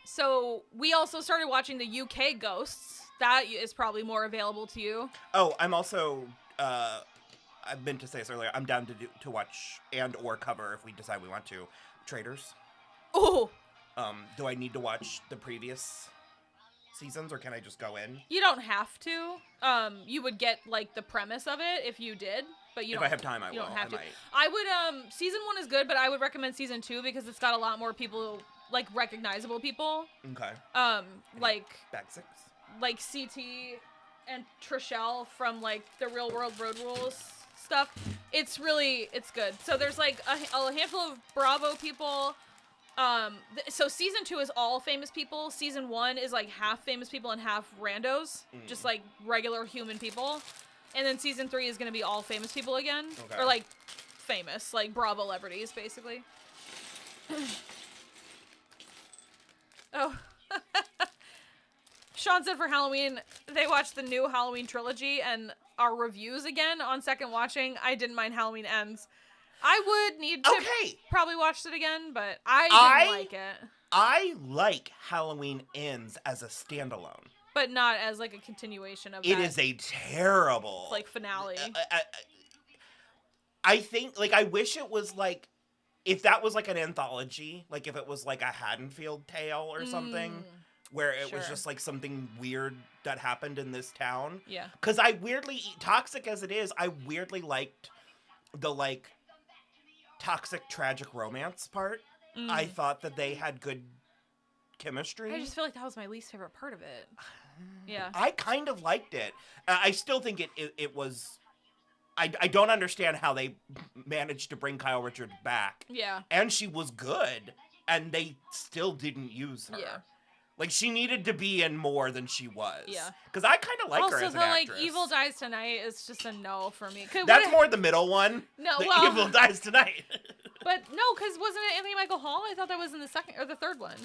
so we also started watching the UK Ghosts. That is probably more available to you. Oh, I'm also, I meant to say this earlier, I'm down to watch and or cover if we decide we want to, Traitors. Oh. Do I need to watch the previous seasons or can I just go in? You don't have to. You would get like the premise of it if you did, but you if don't. I have time, I will. You don't have to. Might. I would. Season 1 is good, but I would recommend season 2 because it's got a lot more people, like recognizable people. Okay. Like Bag 6. Like CT and Trishelle from like the Real World Road Rules stuff. It's good. So there's like a handful of Bravo people. So season 2 is all famous people. Season 1 is like half famous people and half randos, just like regular human people. And then season 3 is gonna be all famous people again, or like famous, like Bravo celebrities, basically. Oh. Sean said for Halloween, they watched the new Halloween trilogy and our reviews again on second watching. I didn't mind Halloween Ends. I would need to probably watch it again, but I didn't like it. I like Halloween Ends as a standalone. But not as like a continuation of it. It is a terrible like finale. I think like I wish it was like if that was like an anthology, like if it was like a Haddonfield tale or something. Where it was just like something weird that happened in this town. Yeah. Because I weirdly, toxic as it is, I weirdly liked the like toxic tragic romance part. I thought that they had good chemistry. I just feel like that was my least favorite part of it. Yeah. I kind of liked it. I still think it was. I don't understand how they managed to bring Kyle Richards back. Yeah. And she was good, and they still didn't use her. Yeah. Like, she needed to be in more than she was. Yeah. Because I kind of like her as an actress. Also, like, Evil Dies Tonight is just a no for me. That's more the middle one. No, Evil Dies Tonight. But, no, because wasn't it Anthony Michael Hall? I thought that was in the second, or the third one.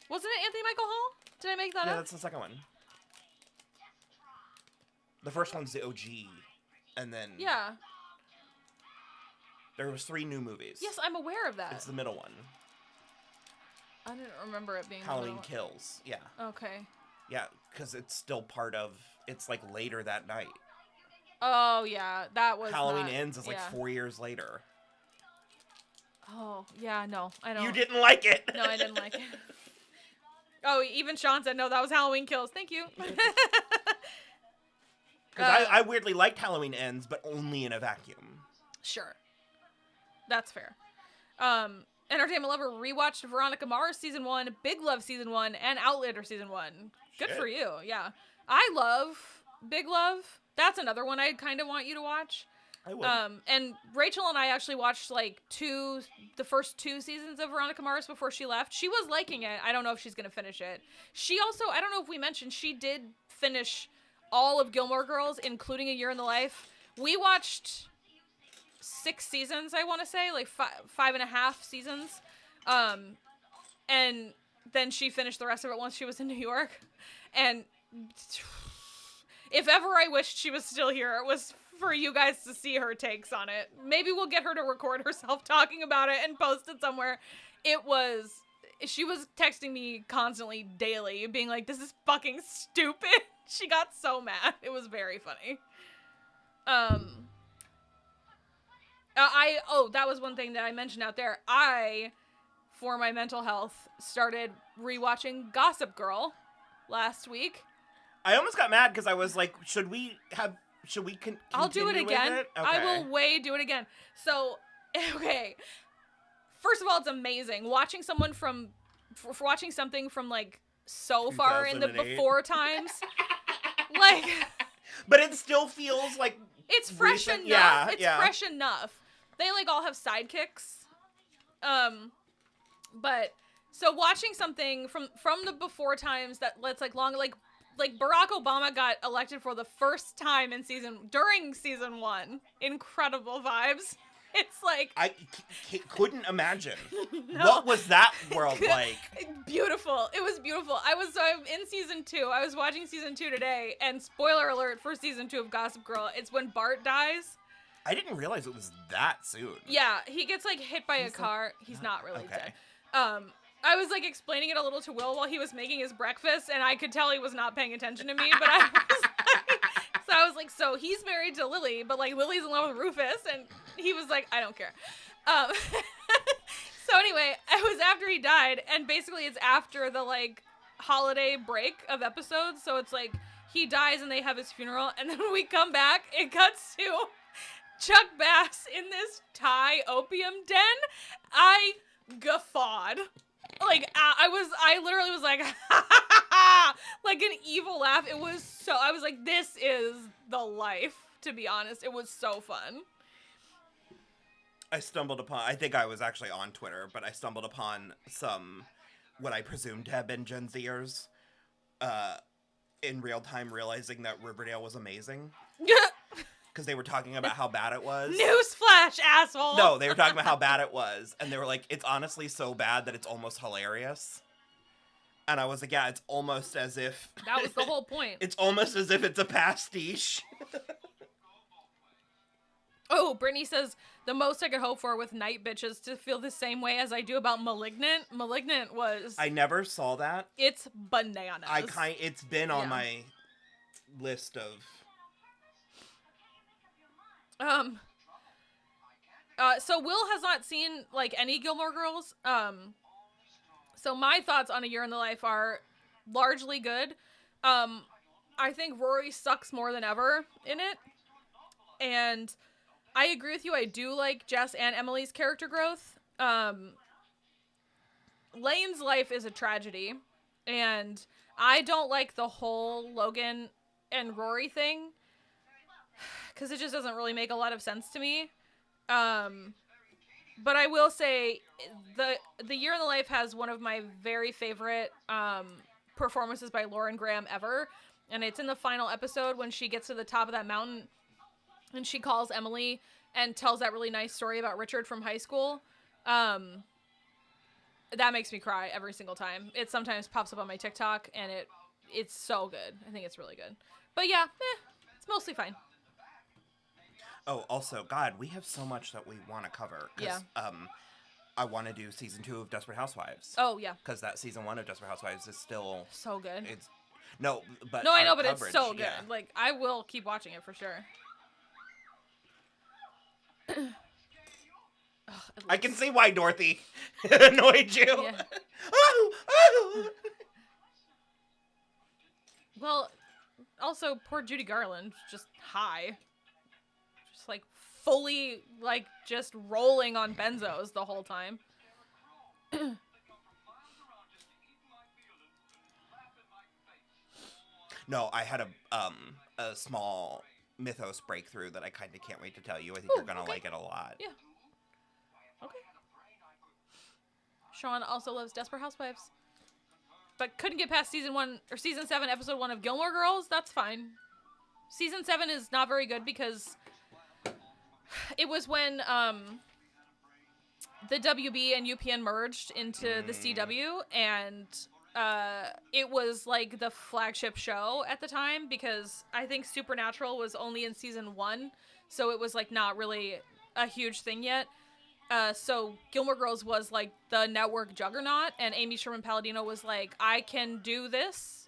Wasn't it Anthony Michael Hall? Did I make that up? Yeah, that's the second one. The first one's the OG. And then... Yeah. There was 3 new movies. Yes, I'm aware of that. It's the middle one. I didn't remember it being Halloween Kills. Yeah. Okay. Yeah, because it's still part of. It's like later that night. Oh, yeah. That was Halloween Ends is like 4 years later. Oh, yeah, no. I don't. You didn't like it. No, I didn't like it. Oh, even Sean said, no, that was Halloween Kills. Thank you. Because I weirdly liked Halloween Ends, but only in a vacuum. Sure. That's fair. Entertainment Lover rewatched Veronica Mars Season 1, Big Love Season 1, and Outlander Season 1. Good for you, yeah. I love Big Love. That's another one I kind of want you to watch. I would. And Rachel and I actually watched like the first 2 seasons of Veronica Mars before she left. She was liking it. I don't know if she's going to finish it. She also, I don't know if we mentioned, she did finish all of Gilmore Girls, including A Year in the Life. We watched 6 seasons, I want to say, like 5.5 seasons. And then she finished the rest of it once she was in New York. And if ever I wished she was still here, it was for you guys to see her takes on it. Maybe we'll get her to record herself talking about it and post it somewhere. She was texting me constantly, daily, being like, this is fucking stupid. She got so mad. It was very funny. That was one thing that I mentioned out there. For my mental health, started rewatching Gossip Girl last week. I almost got mad because I was like, should we continue? I'll do it again. Okay. I will do it again. So, okay. First of all, it's amazing watching someone watching something from like so far in the before times. Like, but it still feels like it's fresh enough. Yeah, it's fresh enough. They like all have sidekicks. But so watching something from the before times that's like long, like Barack Obama got elected for the first time during season 1. Incredible vibes. It's like I couldn't imagine. No. What was that world like? Beautiful. It was beautiful. I'm in season 2. I was watching season 2 today, and spoiler alert for season 2 of Gossip Girl. It's when Bart dies. I didn't realize it was that soon. Yeah, he gets like hit by a car. He's not really dead. I was like explaining it a little to Will while he was making his breakfast, and I could tell he was not paying attention to me, but I was like, so he's married to Lily, but like Lily's in love with Rufus, and he was like, I don't care. So anyway, it was after he died, and basically it's after the like holiday break of episodes, so it's like he dies and they have his funeral, and then when we come back, it cuts to Chuck Bass in this Thai opium den. I guffawed. Like, I literally was like, like an evil laugh. I was like, this is the life, to be honest. It was so fun. I think I was actually on Twitter, but I stumbled upon what I presumed to have been Gen Zers, in real time realizing that Riverdale was amazing. Because they were talking about how bad it was. Newsflash, asshole! No, they were talking about how bad it was. And they were like, it's honestly so bad that it's almost hilarious. And I was like, yeah, it's almost as if... That was the whole point. It's almost as if it's a pastiche. Oh, Brittany says, the most I could hope for with Night Bitches to feel the same way as I do about Malignant. Malignant was... I never saw that. It's bananas. It's been on my list of... So Will has not seen, like, any Gilmore Girls. So my thoughts on A Year in the Life are largely good. I think Rory sucks more than ever in it. And I agree with you. I do like Jess and Emily's character growth. Lane's life is a tragedy. And I don't like the whole Logan and Rory thing. Because it just doesn't really make a lot of sense to me. But I will say, the Year in the Life has one of my very favorite performances by Lauren Graham ever. And it's in the final episode when she gets to the top of that mountain and she calls Emily and tells that really nice story about Richard from high school. That makes me cry every single time. It sometimes pops up on my TikTok, and it's so good. I think it's really good. But yeah, it's mostly fine. Oh, also, God, we have so much that we want to cover. Yeah. I want to do season 2 of Desperate Housewives. Oh, yeah. Because that season 1 of Desperate Housewives is still... So good. No, but I know, but coverage, it's so good. Yeah. Like, I will keep watching it for sure. I can see why Dorothy annoyed you. Yeah. Well, also, poor Judy Garland, just high. Just, like, fully, like, just rolling on benzos the whole time. No, I had a small Mythos breakthrough that I kind of can't wait to tell you. I think you're going to like it a lot. Yeah. Okay. Sean also loves Desperate Housewives. But couldn't get past season 7, episode 1 of Gilmore Girls. That's fine. Season 7 is not very good because it was when the WB and UPN merged into the CW, and it was like the flagship show at the time because I think Supernatural was only in season 1, so it was like not really a huge thing yet. So Gilmore Girls was like the network juggernaut, and Amy Sherman Palladino was like, I can do this,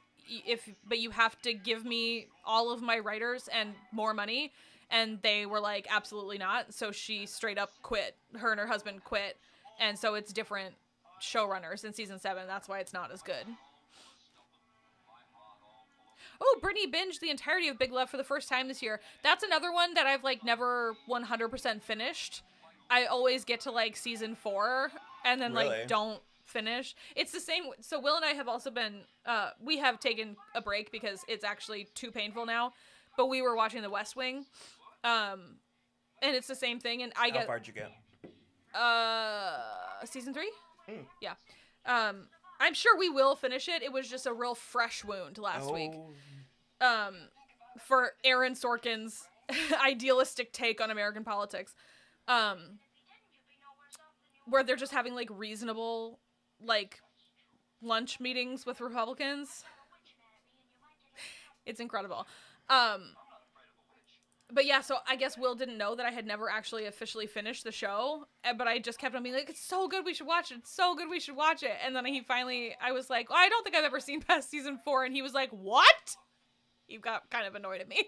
but you have to give me all of my writers and more money. And they were like, absolutely not. So she straight up quit. Her and her husband quit. And so it's different showrunners in season 7. That's why it's not as good. Oh, Brittany binged the entirety of Big Love for the first time this year. That's another one that I've like never 100% finished. I always get to like season 4 and then like don't finish. It's the same. So Will and I have also been, we have taken a break because it's actually too painful now, but we were watching The West Wing. And it's the same thing. And How far'd you get? Season 3? Yeah. I'm sure we will finish it. It was just a real fresh wound last week. For Aaron Sorkin's idealistic take on American politics. Where they're just having like reasonable like lunch meetings with Republicans. It's incredible. But yeah, so I guess Will didn't know that I had never actually officially finished the show, but I just kept on being like, it's so good, we should watch it. It's so good, we should watch it. And then I was like, I don't think I've ever seen past season 4. And he was like, what? He got kind of annoyed at me.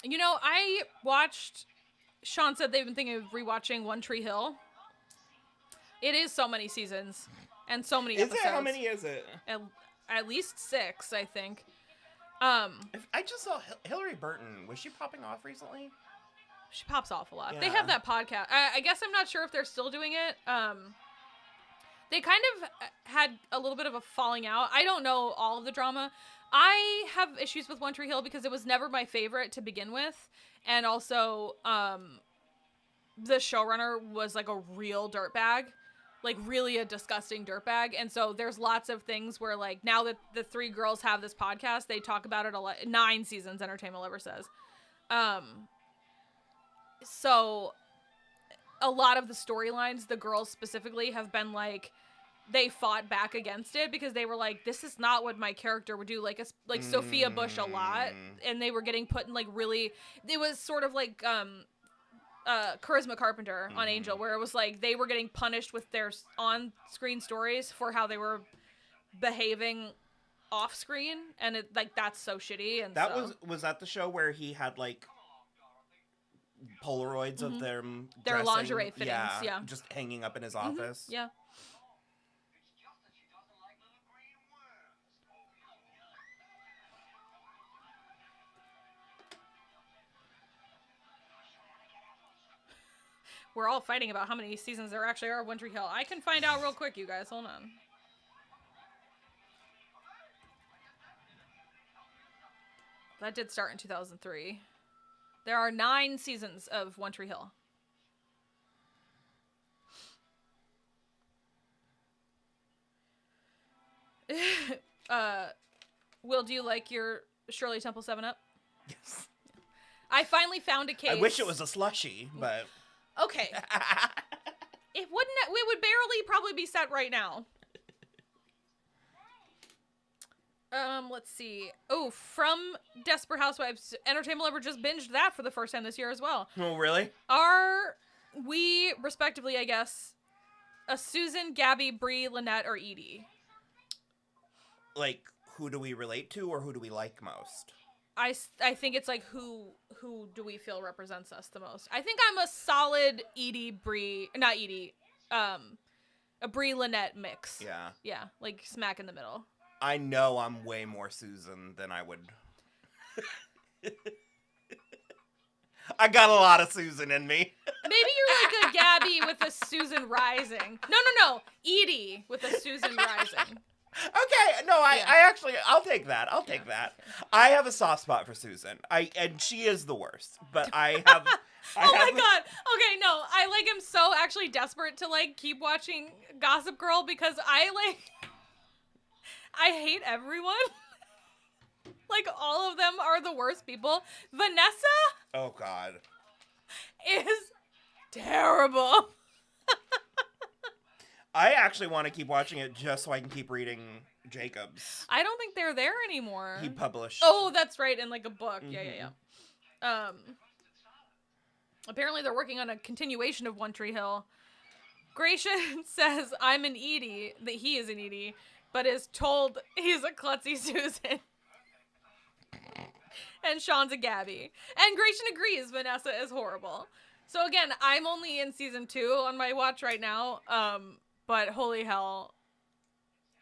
You know, I watched, Sean said they've been thinking of rewatching One Tree Hill. It is so many seasons and so many episodes. Is it? How many is it? At least 6, I think. I just saw Hillary Burton. Was she popping off recently? She pops off a lot. Yeah. They have that podcast. I guess I'm not sure if they're still doing it. They kind of had a little bit of a falling out. I don't know all of the drama. I have issues with One Tree Hill because it was never my favorite to begin with. And also, the showrunner was like a real dirtbag. Like really a disgusting dirtbag. And so there's lots of things where like now that the 3 girls have this podcast, they talk about it a lot. 9 seasons, Entertainment Ever says. So a lot of the storylines, the girls specifically, have been like, they fought back against it because they were like, this is not what my character would do. Like Sophia Bush a lot. And they were getting put in like really, it was sort of like, Charisma Carpenter on Angel, where it was like they were getting punished with their on-screen stories for how they were behaving off-screen. And it like, that's so shitty. And that was that the show where he had like Polaroids of their lingerie fittings, yeah, just hanging up in his office. Yeah. We're all fighting about how many seasons there actually are of One Tree Hill. I can find out real quick, you guys. Hold on. That did start in 2003. There are 9 seasons of One Tree Hill. Will, do you like your Shirley Temple 7-Up? Yes. I finally found a case. I wish it was a slushie, but... Okay. It would barely probably be set right now. Let's see. Oh, from Desperate Housewives, Entertainment Lover just binged that for the first time this year as well. Oh, really? Are we, respectively, I guess, a Susan, Gabby, Brie, Lynette, or Edie? Like, who do we relate to, or who do we like most? I think it's like who do we feel represents us the most? I think I'm a solid Edie, Brie, not Edie, a Brie Lynette mix. Yeah. Yeah, like smack in the middle. I know I'm way more Susan than I would. I got a lot of Susan in me. Maybe you're like a Gabby with a Susan Rising. No. Edie with a Susan Rising. Okay, no, I actually, I'll take that. I'll take that. I have a soft spot for Susan. And she is the worst, but I have. Oh my god. Okay, no, I like am so actually desperate to like keep watching Gossip Girl because I hate everyone. Like all of them are the worst people. Vanessa? Oh god. Is terrible. I actually want to keep watching it just so I can keep reading Jacob's. I don't think they're there anymore. He published. Oh, that's right, in like a book. Mm-hmm. Yeah. Apparently they're working on a continuation of One Tree Hill. Gratian says, I'm an Edie, that he is an Edie, but is told he's a klutzy Susan. And Sean's a Gabby. And Gratian agrees Vanessa is horrible. So again, I'm only in season 2 on my watch right now. But holy hell.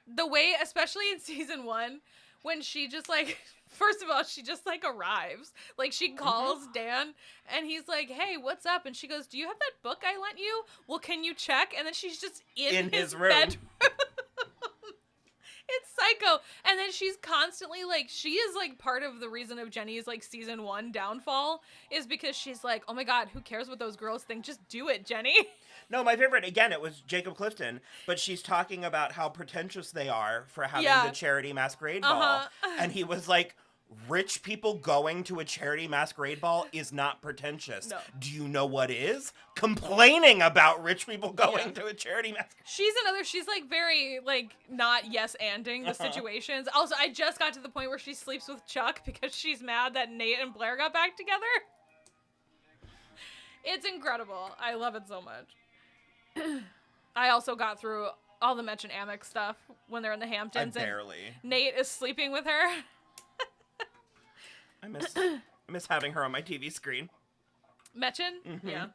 The way, especially in season 1, when she just like, first of all, she just like arrives. Like she calls Dan and he's like, hey, what's up? And she goes, do you have that book I lent you? Well, can you check? And then she's just in his room. bedroom. It's psycho. And then she's constantly like, she is like part of the reason of Jenny's like season 1 downfall is because she's like, oh my God, who cares what those girls think? Just do it, Jenny. No, my favorite, again, it was Jacob Clifton, but she's talking about how pretentious they are for having the charity masquerade ball. And he was like, rich people going to a charity masquerade ball is not pretentious. No. Do you know what is? Complaining about rich people going to a charity masquerade. She's like very like not yes-anding the situations. Also, I just got to the point where she sleeps with Chuck because she's mad that Nate and Blair got back together. It's incredible. I love it so much. I also got through all the Metch and Amex stuff when they're in the Hamptons. Barely. And Nate is sleeping with her. I miss having her on my TV screen. Metchin? Mm-hmm. Yeah.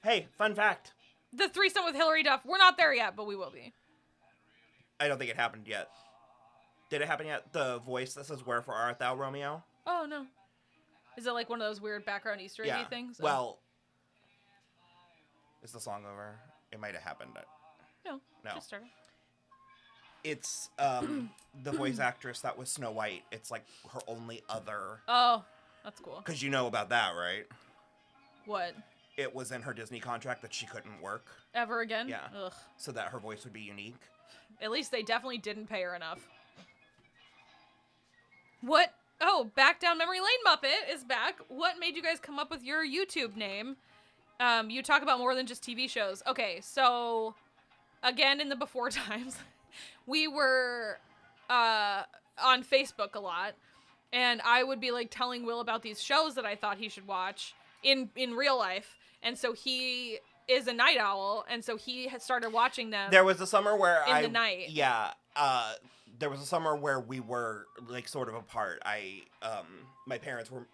Hey, fun fact. The threesome with Hillary Duff. We're not there yet, but we will be. I don't think it happened yet. Did it happen yet? The voice that says, "Wherefore art thou, Romeo"? Oh, no. Is it like one of those weird background Easter eggy things? Well, is the song over? It might have happened. No. No. Just started. It's the voice actress that was Snow White. It's like her only other. Oh, that's cool. Because you know about that, right? What? It was in her Disney contract that she couldn't work. Ever again? Yeah. Ugh. So that her voice would be unique. At least they definitely didn't pay her enough. What? Oh, Back Down Memory Lane Muppet is back. What made you guys come up with your YouTube name? You talk about more than just TV shows. Okay, so again, in the before times, we were on Facebook a lot, and I would be like telling Will about these shows that I thought he should watch in real life, and so he is a night owl, and so he had started watching them. There was a summer where in the night. Yeah. There was a summer where we were like sort of apart. My parents were.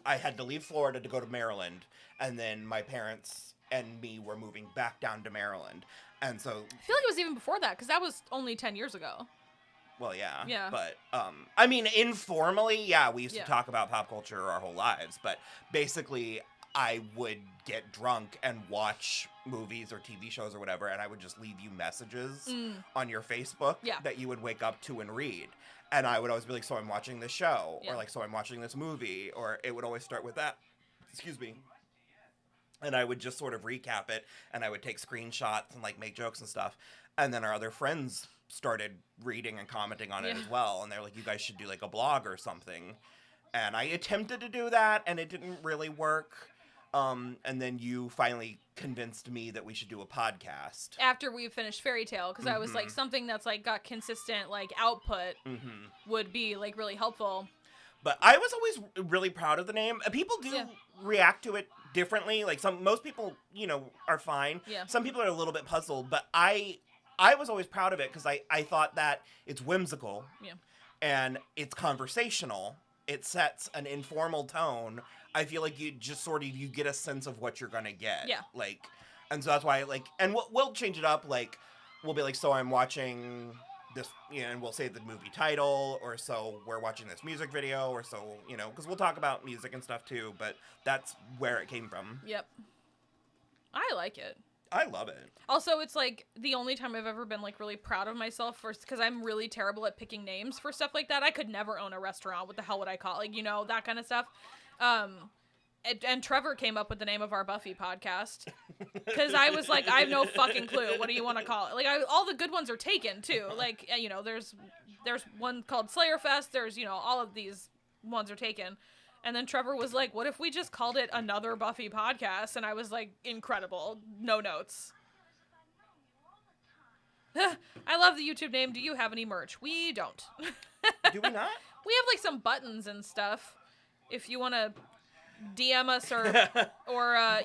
I had to leave Florida to go to Maryland, and then my parents and me were moving back down to Maryland, and so I feel like it was even before that because that was only 10 years ago. Well, yeah. Yeah. But I mean, informally, yeah, we used to talk about pop culture our whole lives, but basically, I would get drunk and watch movies or TV shows or whatever, and I would just leave you messages on your Facebook that you would wake up to and read. And I would always be like, so I'm watching this show, or like, so I'm watching this movie, or it would always start with that. Excuse me. And I would just sort of recap it, and I would take screenshots and like make jokes and stuff. And then our other friends started reading and commenting on it as well. And they're like, you guys should do like a blog or something. And I attempted to do that, and it didn't really work. And then you finally convinced me that we should do a podcast after we finished Fairytale, because I was like, something that's like got consistent like output would be like really helpful. But I was always really proud of the name. People do react to it differently. Like most people, are fine. Yeah. Some people are a little bit puzzled, but I was always proud of it because I thought that it's whimsical. Yeah. And it's conversational. It sets an informal tone. I feel like you just you get a sense of what you're going to get. Yeah. And so that's why and we'll change it up. We'll be like, so I'm watching this, and we'll say the movie title, or so we're watching this music video, or so, because we'll talk about music and stuff too, but that's where it came from. Yep. I like it. I love it. Also, it's like the only time I've ever been like really proud of myself because I'm really terrible at picking names for stuff like that. I could never own a restaurant. What the hell would I call it? That kind of stuff. And Trevor came up with the name of our Buffy podcast because I was like, I have no fucking clue. What do you want to call it? Like, all the good ones are taken too. Like, there's one called Slayer Fest. There's, all of these ones are taken. And then Trevor was like, what if we just called it another Buffy podcast? And I was like, incredible. No notes. I love the YouTube name. Do you have any merch? We don't. Do we not? We have like some buttons and stuff. If you want to DM us or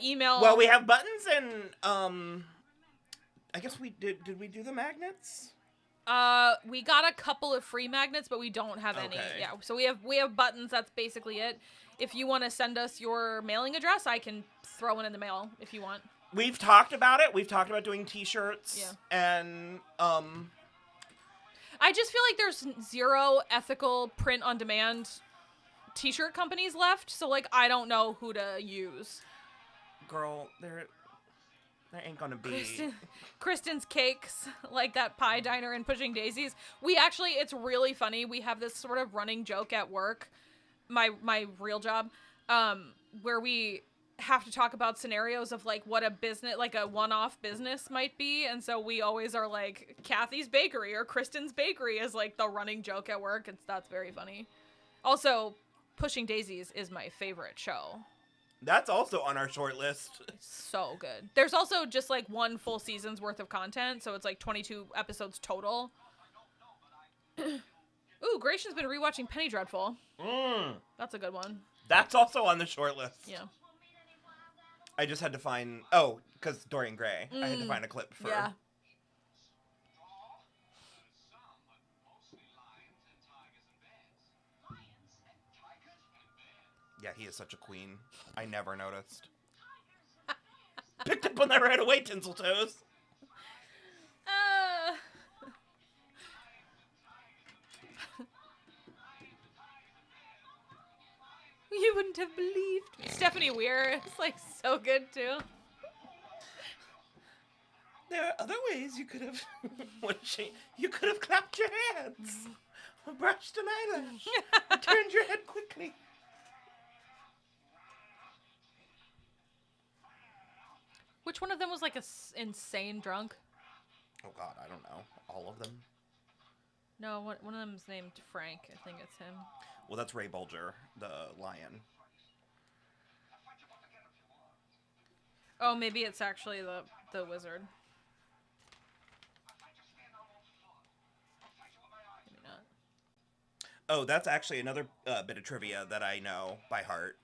email. Well, we have buttons and I guess we did. Did we do the magnets? We got a couple of free magnets, but we don't have any. Yeah, so we have buttons. That's basically it. If you want to send us your mailing address, I can throw one in the mail if you want. We've talked about it. We've talked about doing T-shirts. Yeah. And I just feel like there's zero ethical print-on-demand T-shirt companies left. So like, I don't know who to use. Girl, there ain't gonna be. Kristen's Cakes, like that pie diner in Pushing Daisies. It's really funny. We have this sort of running joke at work, my real job, where we have to talk about scenarios of like what a business, like a one-off business might be. And so we always are like, Kathy's Bakery or Kristen's Bakery is like the running joke at work. That's very funny. Also, Pushing Daisies is my favorite show. That's also on our short list. It's so good. There's also just like one full season's worth of content, so it's like 22 episodes total. Ooh, Gracian's been rewatching Penny Dreadful. That's a good one. That's also on the short list. Yeah. I just had to find... because Dorian Gray. I had to find a clip for... Yeah. Yeah, he is such a queen. I never noticed. Picked up on that right away, Tinseltoes. You wouldn't have believed me. Stephanie Weir is like so good too. There are other ways you could have... You could have clapped your hands. Or brushed an eyelash. Or turned your head quickly. Which one of them was like insane drunk? Oh God, I don't know. All of them? No, one of them is named Frank. I think it's him. Well, that's Ray Bolger, the lion. Oh, maybe it's actually the wizard. Maybe not. Oh, that's actually another bit of trivia that I know by heart.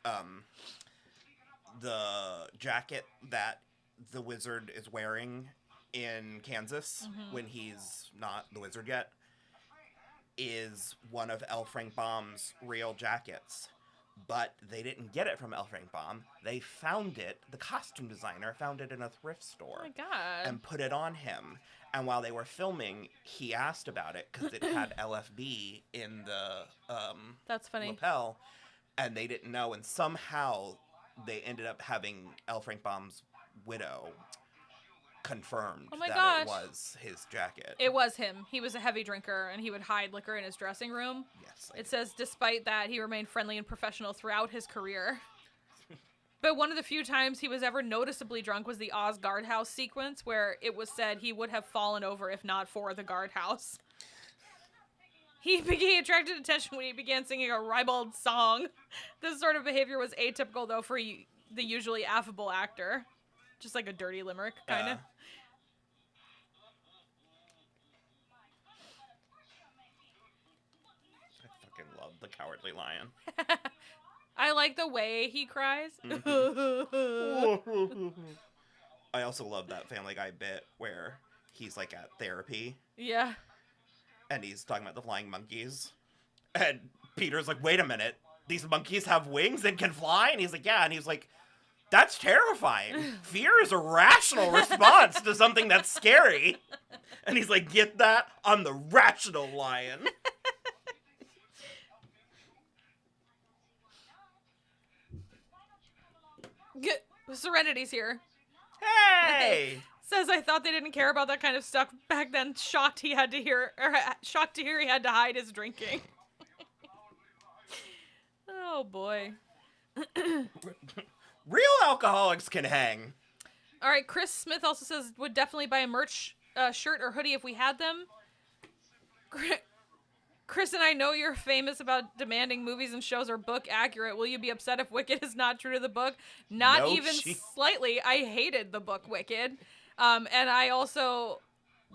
The jacket that the wizard is wearing in Kansas when he's not the wizard yet is one of L. Frank Baum's real jackets. But they didn't get it from L. Frank Baum. They found it, the costume designer found it in a thrift store. Oh my God. And put it on him. And while they were filming, he asked about it because it had LFB in the That's funny. lapel. And they didn't know. And somehow they ended up having L. Frank Baum's widow confirmed that it was his jacket. It was him. He was a heavy drinker, and he would hide liquor in his dressing room. Yes. It says, despite that, he remained friendly and professional throughout his career. But one of the few times he was ever noticeably drunk was the Oz guardhouse sequence, where it was said he would have fallen over if not for the guardhouse. He attracted attention when he began singing a ribald song. This sort of behavior was atypical, though, for the usually affable actor. Just like a dirty limerick, kind of. I fucking love the Cowardly Lion. I like the way he cries. I also love that Family Guy bit where he's like at therapy. Yeah. And he's talking about the flying monkeys. And Peter's like, wait a minute. These monkeys have wings and can fly? And he's like, yeah. And he's like, that's terrifying. Fear is a rational response to something that's scary. And he's like, get that? I'm the rational lion. Serenity's here. Hey! Says, I thought they didn't care about that kind of stuff back then. Shocked to hear he had to hide his drinking. Oh, boy. Real alcoholics can hang. All right, Chris Smith also says, would definitely buy a merch shirt or hoodie if we had them. Chris and I know you're famous about demanding movies and shows are book accurate. Will you be upset if Wicked is not true to the book? Not even slightly. I hated the book Wicked. And I also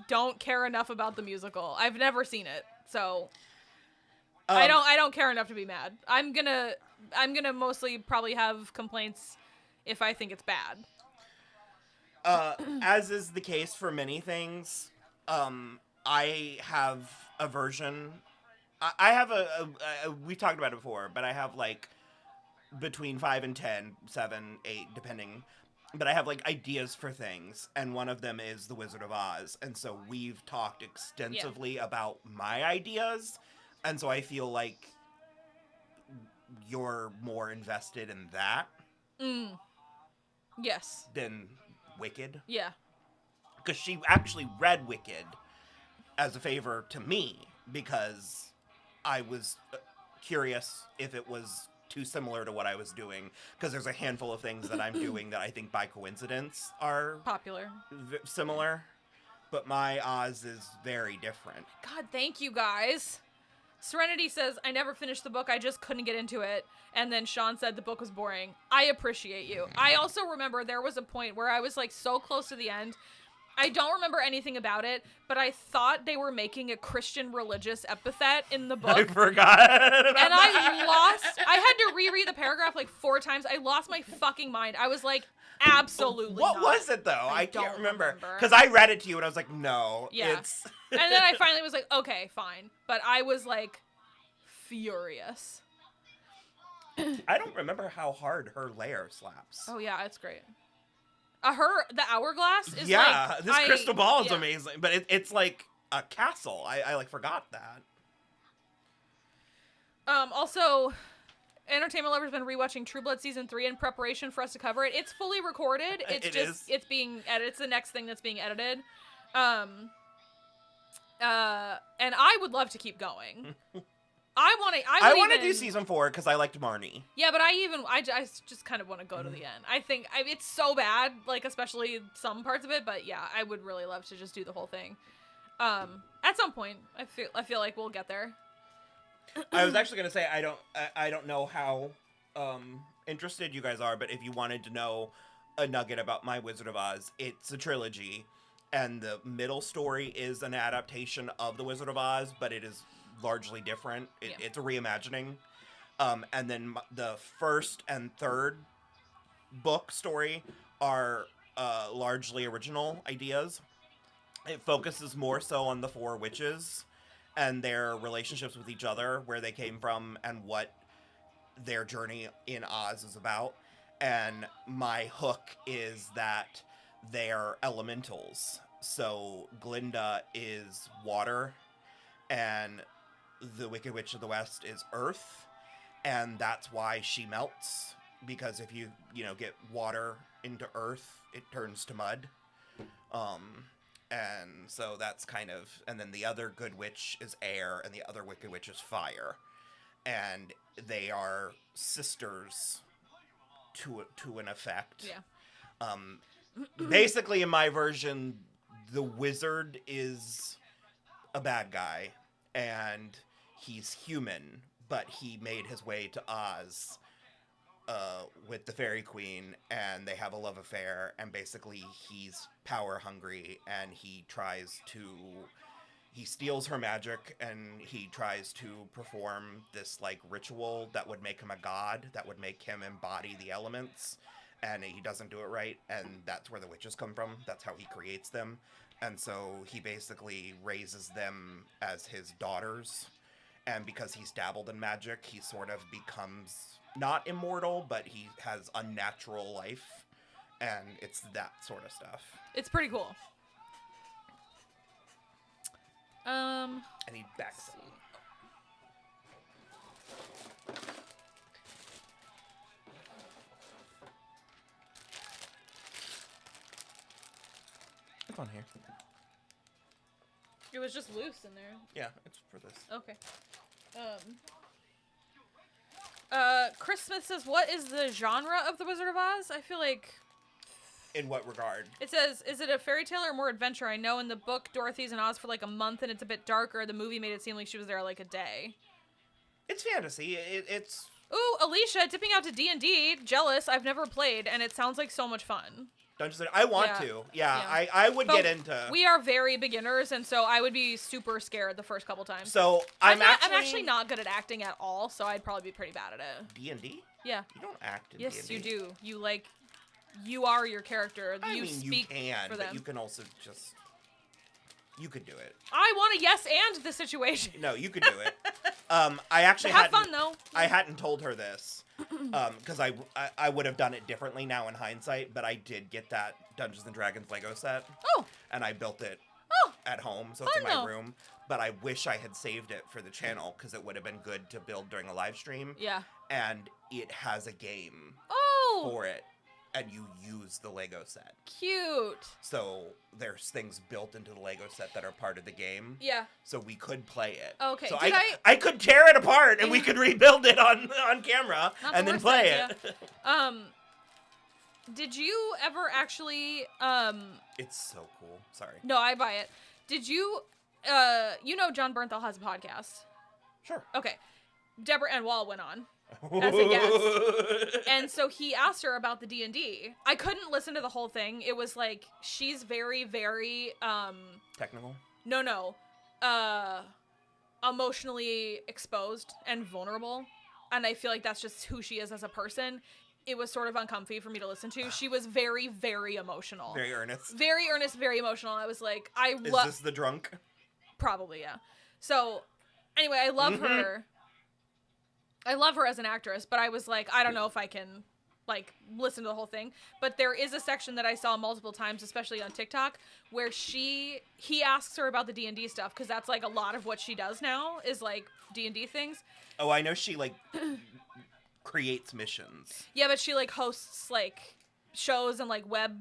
don't care enough about the musical. I've never seen it, so I don't care enough to be mad. I'm gonna mostly probably have complaints if I think it's bad. As is the case for many things, I have a version. I have we talked about it before, but I have like between 5 and 10, 7, 8, depending. But I have like ideas for things, and one of them is The Wizard of Oz. And so we've talked extensively about my ideas, and so I feel like you're more invested in that. Yes. Than Wicked. Yeah. Because she actually read Wicked as a favor to me, because I was curious if it was too similar to what I was doing, because there's a handful of things that I'm doing that I think by coincidence are popular, similar, but my Oz is very different. God, thank you guys. Serenity says, I never finished the book, I just couldn't get into it. And then Sean said the book was boring. I appreciate you. I also remember there was a point where I was like so close to the end. I don't remember anything about it, but I thought they were making a Christian religious epithet in the book. I forgot. And I had to reread the paragraph like 4 times. I lost my fucking mind. I was like, absolutely What not. was it, though? I can't remember. Because I read it to you and I was like, no. Yeah. It's... And then I finally was like, okay, fine. But I was like, furious. I don't remember how hard her lair slaps. Oh, yeah, it's great. The hourglass is this crystal ball is amazing, but it's like a castle. I like forgot that. Also, Entertainment Lover's been rewatching True Blood season 3 in preparation for us to cover it. It's fully recorded. It's being edited. It's the next thing that's being edited. And I would love to keep going. I want to do season 4 because I liked Marnie. Yeah, but I just kind of want to go to the end. I think it's so bad, like especially some parts of it. But yeah, I would really love to just do the whole thing. At some point, I feel like we'll get there. I was actually gonna say I don't know how interested you guys are, but if you wanted to know a nugget about my Wizard of Oz, it's a trilogy, and the middle story is an adaptation of the Wizard of Oz, but it is largely different. It's a reimagining. And then the first and third book story are largely original ideas. It focuses more so on the 4 witches and their relationships with each other, where they came from, and what their journey in Oz is about. And my hook is that they're elementals. So Glinda is water, and the Wicked Witch of the West is earth, and that's why she melts, because if you get water into earth, it turns to mud. And so that's kind of, and then the other good witch is air, and the other wicked witch is fire, and they are sisters to an effect. Yeah. Basically, in my version, the wizard is a bad guy, and he's human, but he made his way to Oz with the Fairy Queen, and they have a love affair, and basically he's power hungry, and he steals her magic, and he tries to perform this like ritual that would make him a god, that would make him embody the elements, and he doesn't do it right, and that's where the witches come from. That's how he creates them. And so he basically raises them as his daughters, and because he's dabbled in magic, he sort of becomes not immortal, but he has unnatural life, and it's that sort of stuff. It's pretty cool. And he backs up. It's on here. It was just loose in there. Yeah, it's for this. Okay. Chris Smith says, what is the genre of The Wizard of Oz? I feel like... In what regard? It says, is it a fairy tale or more adventure? I know in the book, Dorothy's in Oz for like a month and it's a bit darker. The movie made it seem like she was there like a day. It's fantasy. It's... Ooh, Alicia, dipping out to D&D. Jealous. I've never played, and it sounds like so much fun. Dungeons I want to. Yeah. I would get into... We are very beginners, and so I would be super scared the first couple times. So I'm actually not good at acting at all, so I'd probably be pretty bad at it. D&D? Yeah. You don't act in Yes, D&D. you do. You are your character. You speak can, for them. but you can also just... You could do it. I want to yes and the situation. No, you could do it. I actually have fun though. I hadn't told her this because I would have done it differently now in hindsight, but I did get that Dungeons and Dragons Lego set. Oh. And I built it at home, so fun it's in my though. room. But I wish I had saved it for the channel because it would have been good to build during a live stream. Yeah. And it has a game for it. And you use the Lego set. Cute. So there's things built into the Lego set that are part of the game. Yeah. So we could play it. Okay. So I could tear it apart and we could rebuild it on camera and then play it. Did you ever actually It's so cool. Sorry. No, I buy it. Did you John Bernthal has a podcast? Sure. Okay. Deborah Ann Wall went on as a guest. And so he asked her about the D&D. I couldn't listen to the whole thing. It was like she's very, very technical? No. Emotionally exposed and vulnerable. And I feel like that's just who she is as a person. It was sort of uncomfy for me to listen to. She was very, very emotional. Very earnest. Very earnest, very emotional. I was like, Is this the drunk? Probably, yeah. So, anyway, I love her. I love her as an actress, but I was like, I don't know if I can, like, listen to the whole thing. But there is a section that I saw multiple times, especially on TikTok, where he asks her about the D&D stuff, because that's, like, a lot of what she does now is, like, D&D things. Oh, I know she, like, creates missions. Yeah, but she, like, hosts, like, shows and, like, web,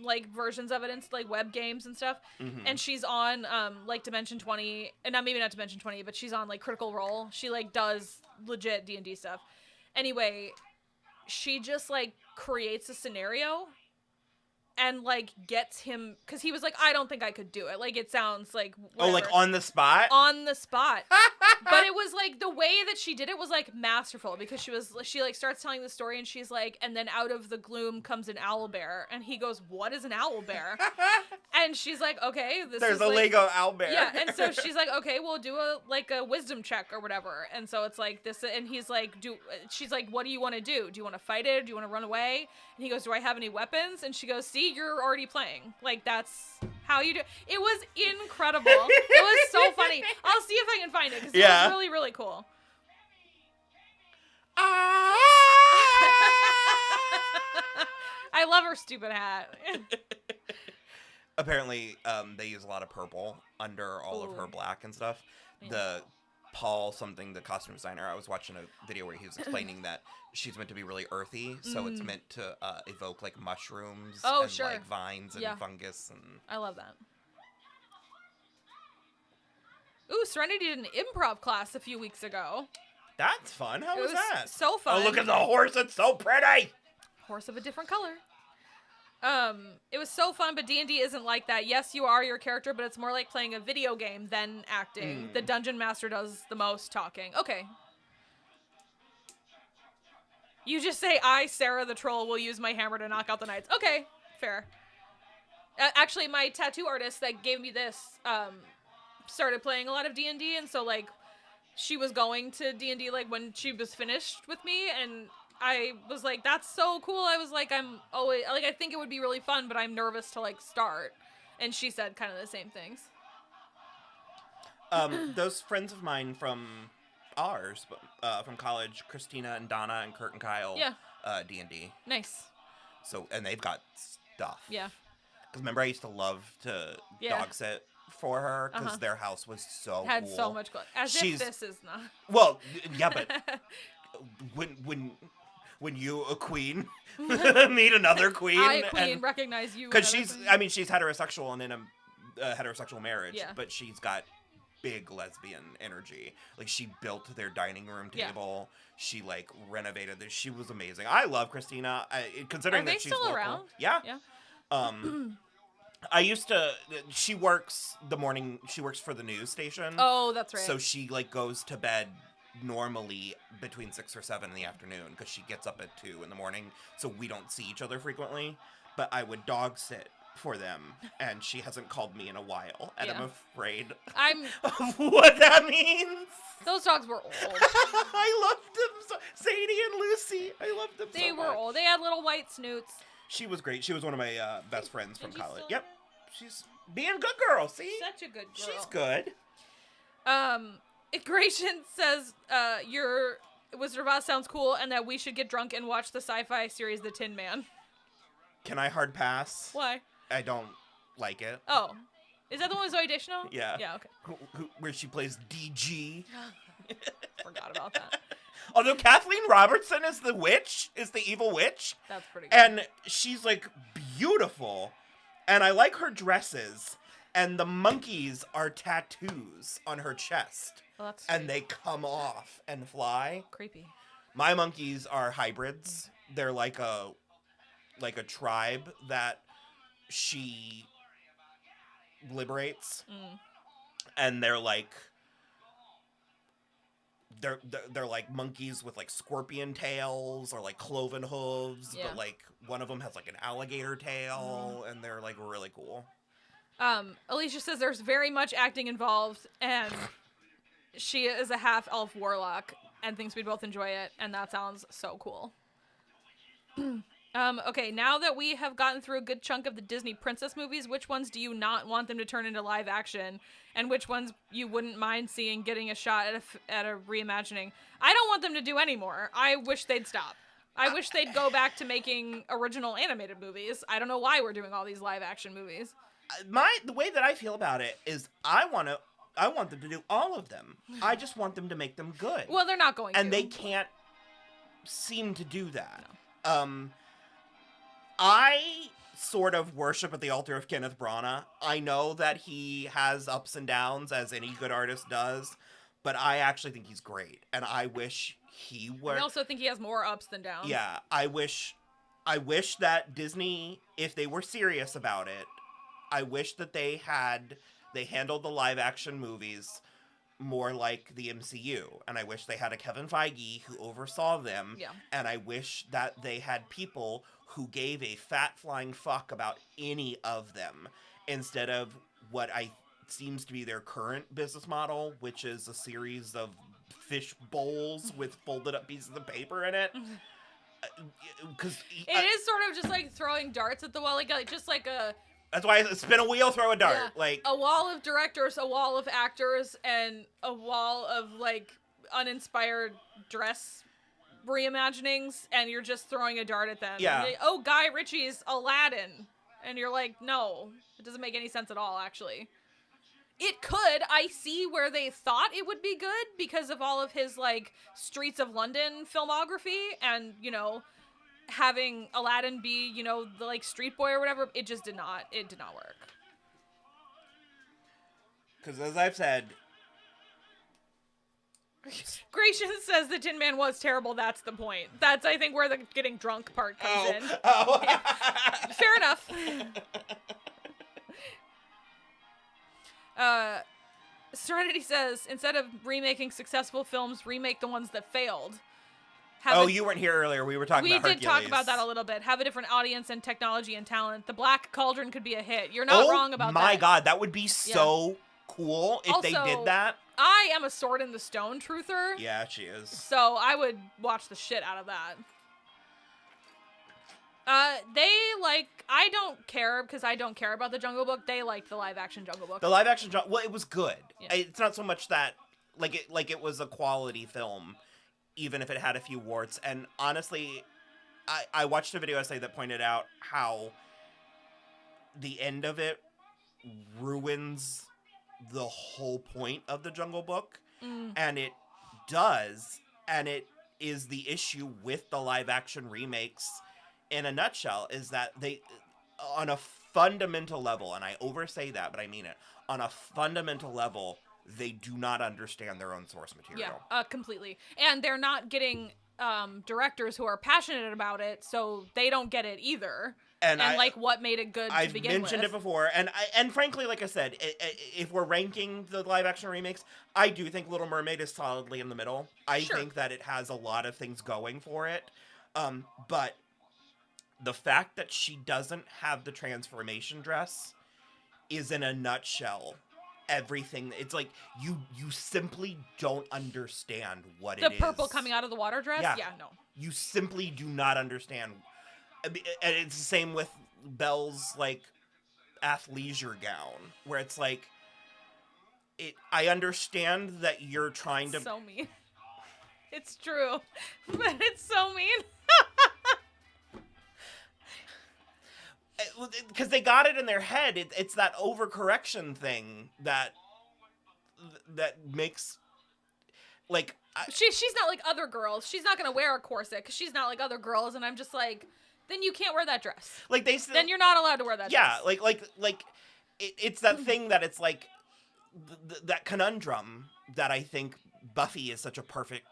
like, versions of it and, like, web games and stuff. Mm-hmm. And she's on, like, Dimension 20, and maybe not Dimension 20, but she's on, like, Critical Role. She, like, does legit D&D stuff. Anyway, she just, like, creates a scenario and, like, gets him, because he was like, I don't think I could do it. Like, it sounds like whatever. Oh, like on the spot? On the spot. But it was, like, the way that she did it was, like, masterful, because she, like, starts telling the story, and she's like, and then out of the gloom comes an owlbear, and he goes, what is an owlbear? And she's like, okay, there's a like, Lego owlbear. Yeah, and so she's like, okay, we'll do a wisdom check or whatever. And so it's like this, and he's like, she's like, what do you want to do? Do you want to fight it? Do you want to run away? And he goes, do I have any weapons? And she goes, see, you're already playing. Like, that's how you do. It was incredible. It was so funny. I'll see if I can find it, because it was really, really cool. I love her stupid hat. Apparently, they use a lot of purple under all of her black and stuff. Yeah. The Paul something, the costume designer, I was watching a video where he was explaining that she's meant to be really earthy, so it's meant to evoke, like, mushrooms and, like, vines and fungus. And I love that. Ooh, Serenity did an improv class a few weeks ago. That's fun. How was that? So fun. Oh, look at the horse. It's so pretty. Horse of a different color. It was so fun, but D&D isn't like that. Yes, you are your character, but it's more like playing a video game than acting. The dungeon master does the most talking. Okay. You just say, I, Sarah the troll, will use my hammer to knock out the knights. Okay, fair. Actually, my tattoo artist that gave me this started playing a lot of D&D, and so, like, she was going to D&D, like, when she was finished with me, and I was like, that's so cool. I was like, I'm always, like, I think it would be really fun, but I'm nervous to, like, start. And she said kind of the same things. Those friends of mine from ours, from college, Christina and Donna and Kurt and Kyle, D&D. Nice. So, and they've got stuff. Yeah. Because remember, I used to love to dog sit for her because their house was so Had cool. so much. If this is not. Well, yeah, but when you, a queen, meet another queen. I, a queen, recognize you. Because she's heterosexual and in a heterosexual marriage, but she's got big lesbian energy. Like, she built their dining room table. Yeah. She, like, renovated this. She was amazing. I love Christina. Considering that she's local. Around? Yeah. I used to, she works for the news station. Oh, that's right. So she, like, goes to bed normally between 6 or 7 in the afternoon because she gets up at 2 in the morning, so we don't see each other frequently. But I would sit for them, and she hasn't called me in a while, and I'm afraid of what that means. Those dogs were old. I loved them so. Sadie and Lucy, I loved them so much. They were old. They had little white snoots. She was great. She was one of my best friends from college. Yep. She's being a good girl, see? Such a good girl. She's good. Gratian says, your Wizard of Oz sounds cool and that we should get drunk and watch the sci-fi series The Tin Man. Can I hard pass? Why? I don't like it. Oh. Is that the one with Zooey Deschanel? Yeah. Yeah, okay. Where she plays DG. Forgot about that. Although Kathleen Robertson is the evil witch. That's pretty good. And she's, like, beautiful. And I like her dresses. And the monkeys are tattoos on her chest. Oh, that's sweet. And they come off and fly. Creepy. My monkeys are hybrids. They're like a tribe that she liberates. And they're like they're like monkeys with like scorpion tails or like cloven hooves, but like one of them has like an alligator tail, and they're like really cool. Alicia says there's very much acting involved, and she is a half elf warlock and thinks we'd both enjoy it, and that sounds so cool. Okay, now that we have gotten through a good chunk of the Disney princess movies, which ones do you not want them to turn into live action, and which ones you wouldn't mind seeing getting a shot at a reimagining? I don't want them to do any more. I wish they'd stop. I wish they'd go back to making original animated movies. I don't know why we're doing all these live action movies. The way that I feel about it is I want them to do all of them. I just want them to make them good. Well, they're not going to. And they can't seem to do that. No. I sort of worship at the altar of Kenneth Branagh. I know that he has ups and downs, as any good artist does, but I actually think he's great, and I wish he were. I also think he has more ups than downs. Yeah, I wish that Disney, if they were serious about it, I wish that they handled the live action movies more like the MCU, and I wish they had a Kevin Feige who oversaw them, and I wish that they had people who gave a fat flying fuck about any of them, instead of what seems to be their current business model, which is a series of fish bowls with folded up pieces of paper in it. Because it is sort of just like throwing darts at the wall, like just like a. That's why I spin a wheel, throw a dart. Yeah. Like a wall of directors, a wall of actors, and a wall of like uninspired dress reimaginings, and you're just throwing a dart at them. Yeah. Oh, Guy Ritchie's Aladdin. And you're like, no, it doesn't make any sense at all, actually. It could. I see where they thought it would be good because of all of his, like, Streets of London filmography and, you know, having Aladdin be, you know, the, like, street boy or whatever. It just did not. It did not work. Because as I've said... Gratian says the Tin Man was terrible. That's the point. That's, I think, where the getting drunk part comes in. Oh. Yeah. Fair enough. Serenity says, instead of remaking successful films, remake the ones that failed. You weren't here earlier. We were talking about Hercules. We did talk about that a little bit. Have a different audience and technology and talent. The Black Cauldron could be a hit. You're not wrong about that. Oh my God, that would be so cool if they did that. I am a Sword in the Stone truther. Yeah, she is. So I would watch the shit out of that. I don't care because I don't care about the Jungle Book. They liked the live action Jungle Book. The live action, well, it was good. Yeah. It's not so much that it was a quality film, even if it had a few warts. And honestly, I watched a video essay that pointed out how the end of it ruins the whole point of the Jungle Book, and it does, and it is the issue with the live action remakes. In a nutshell, is that they, on a fundamental level, and I oversay that, but I mean it, on a fundamental level, they do not understand their own source material. Yeah, completely. And they're not getting directors who are passionate about it, so they don't get it either. And what made it good to begin with. I've mentioned it before, and frankly, like I said, if we're ranking the live-action remakes, I do think Little Mermaid is solidly in the middle. I think that it has a lot of things going for it, but the fact that she doesn't have the transformation dress is, in a nutshell, everything. It's like you simply don't understand what it is. The purple coming out of the water dress? Yeah, no. You simply do not understand. And it's the same with Belle's, athleisure gown, where it's like, I understand that you're trying to... So mean. It's true, but it's so mean. Because they got it in their head. It's that overcorrection thing that makes, she's not like other girls. She's not gonna wear a corset because she's not like other girls. And I'm just like, then you can't wear that dress. Then you're not allowed to wear that dress. Yeah, it's that thing that it's like that conundrum that I think Buffy is such a perfect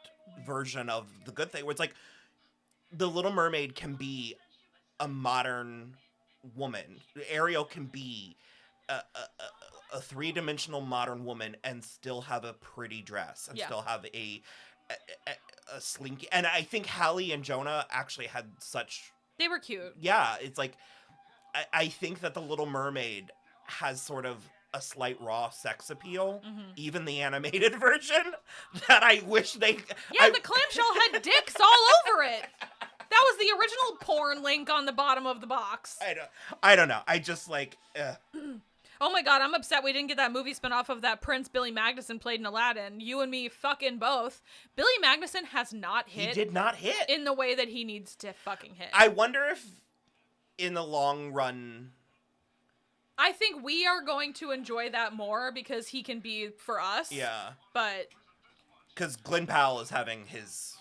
version of the good thing, where it's like the Little Mermaid can be a modern woman. Ariel can be a three-dimensional modern woman and still have a pretty dress and still have a slinky. And I think Hallie and Jonah actually had such... They were cute. Yeah, it's like I think that the Little Mermaid has sort of a slight raw sex appeal, even the animated version, that I wish they... Yeah, the clamshell had dicks all over it. That was the original porn link on the bottom of the box. I don't know. I just Oh my God, I'm upset we didn't get that movie spinoff of that Prince Billy Magnuson played in Aladdin. You and me fucking both. Billy Magnuson has not hit. He did not hit. In the way that he needs to fucking hit. I wonder if in the long run... I think we are going to enjoy that more because he can be for us. Yeah. But... Because Glenn Powell is having his...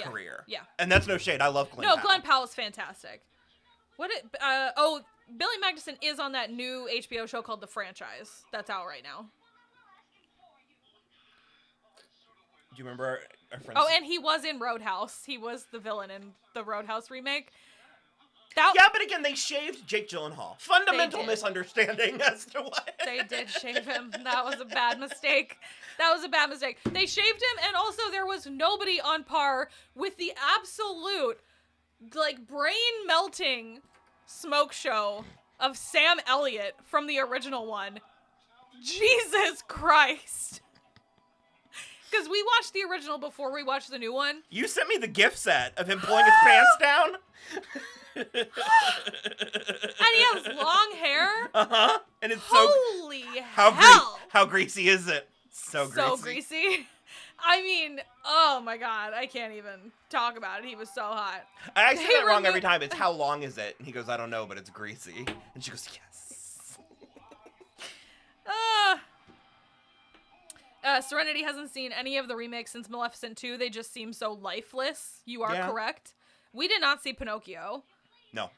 career. Yeah. And that's no shade. I love Glenn Powell. No, Glenn Powell is fantastic. Billy Magnuson is on that new HBO show called The Franchise. That's out right now. Do you remember our friends? Oh, and he was in Roadhouse. He was the villain in the Roadhouse remake. Yeah, but again, they shaved Jake Gyllenhaal. Fundamental misunderstanding as to what. They did shave him. That was a bad mistake. They shaved him, and also there was nobody on par with the absolute, brain-melting smoke show of Sam Elliott from the original one. Jesus Christ. Because we watched the original before we watched the new one. You sent me the gift set of him pulling his pants down. And he has long hair. And it's holy hell. How greasy is it? So greasy. I mean, oh my God, I can't even talk about it. He was so hot. I say that wrong every time. It's how long is it? And he goes, I don't know, but it's greasy. And she goes, yes. Serenity hasn't seen any of the remakes since Maleficent 2. They just seem so lifeless. You are correct. We did not see Pinocchio. No.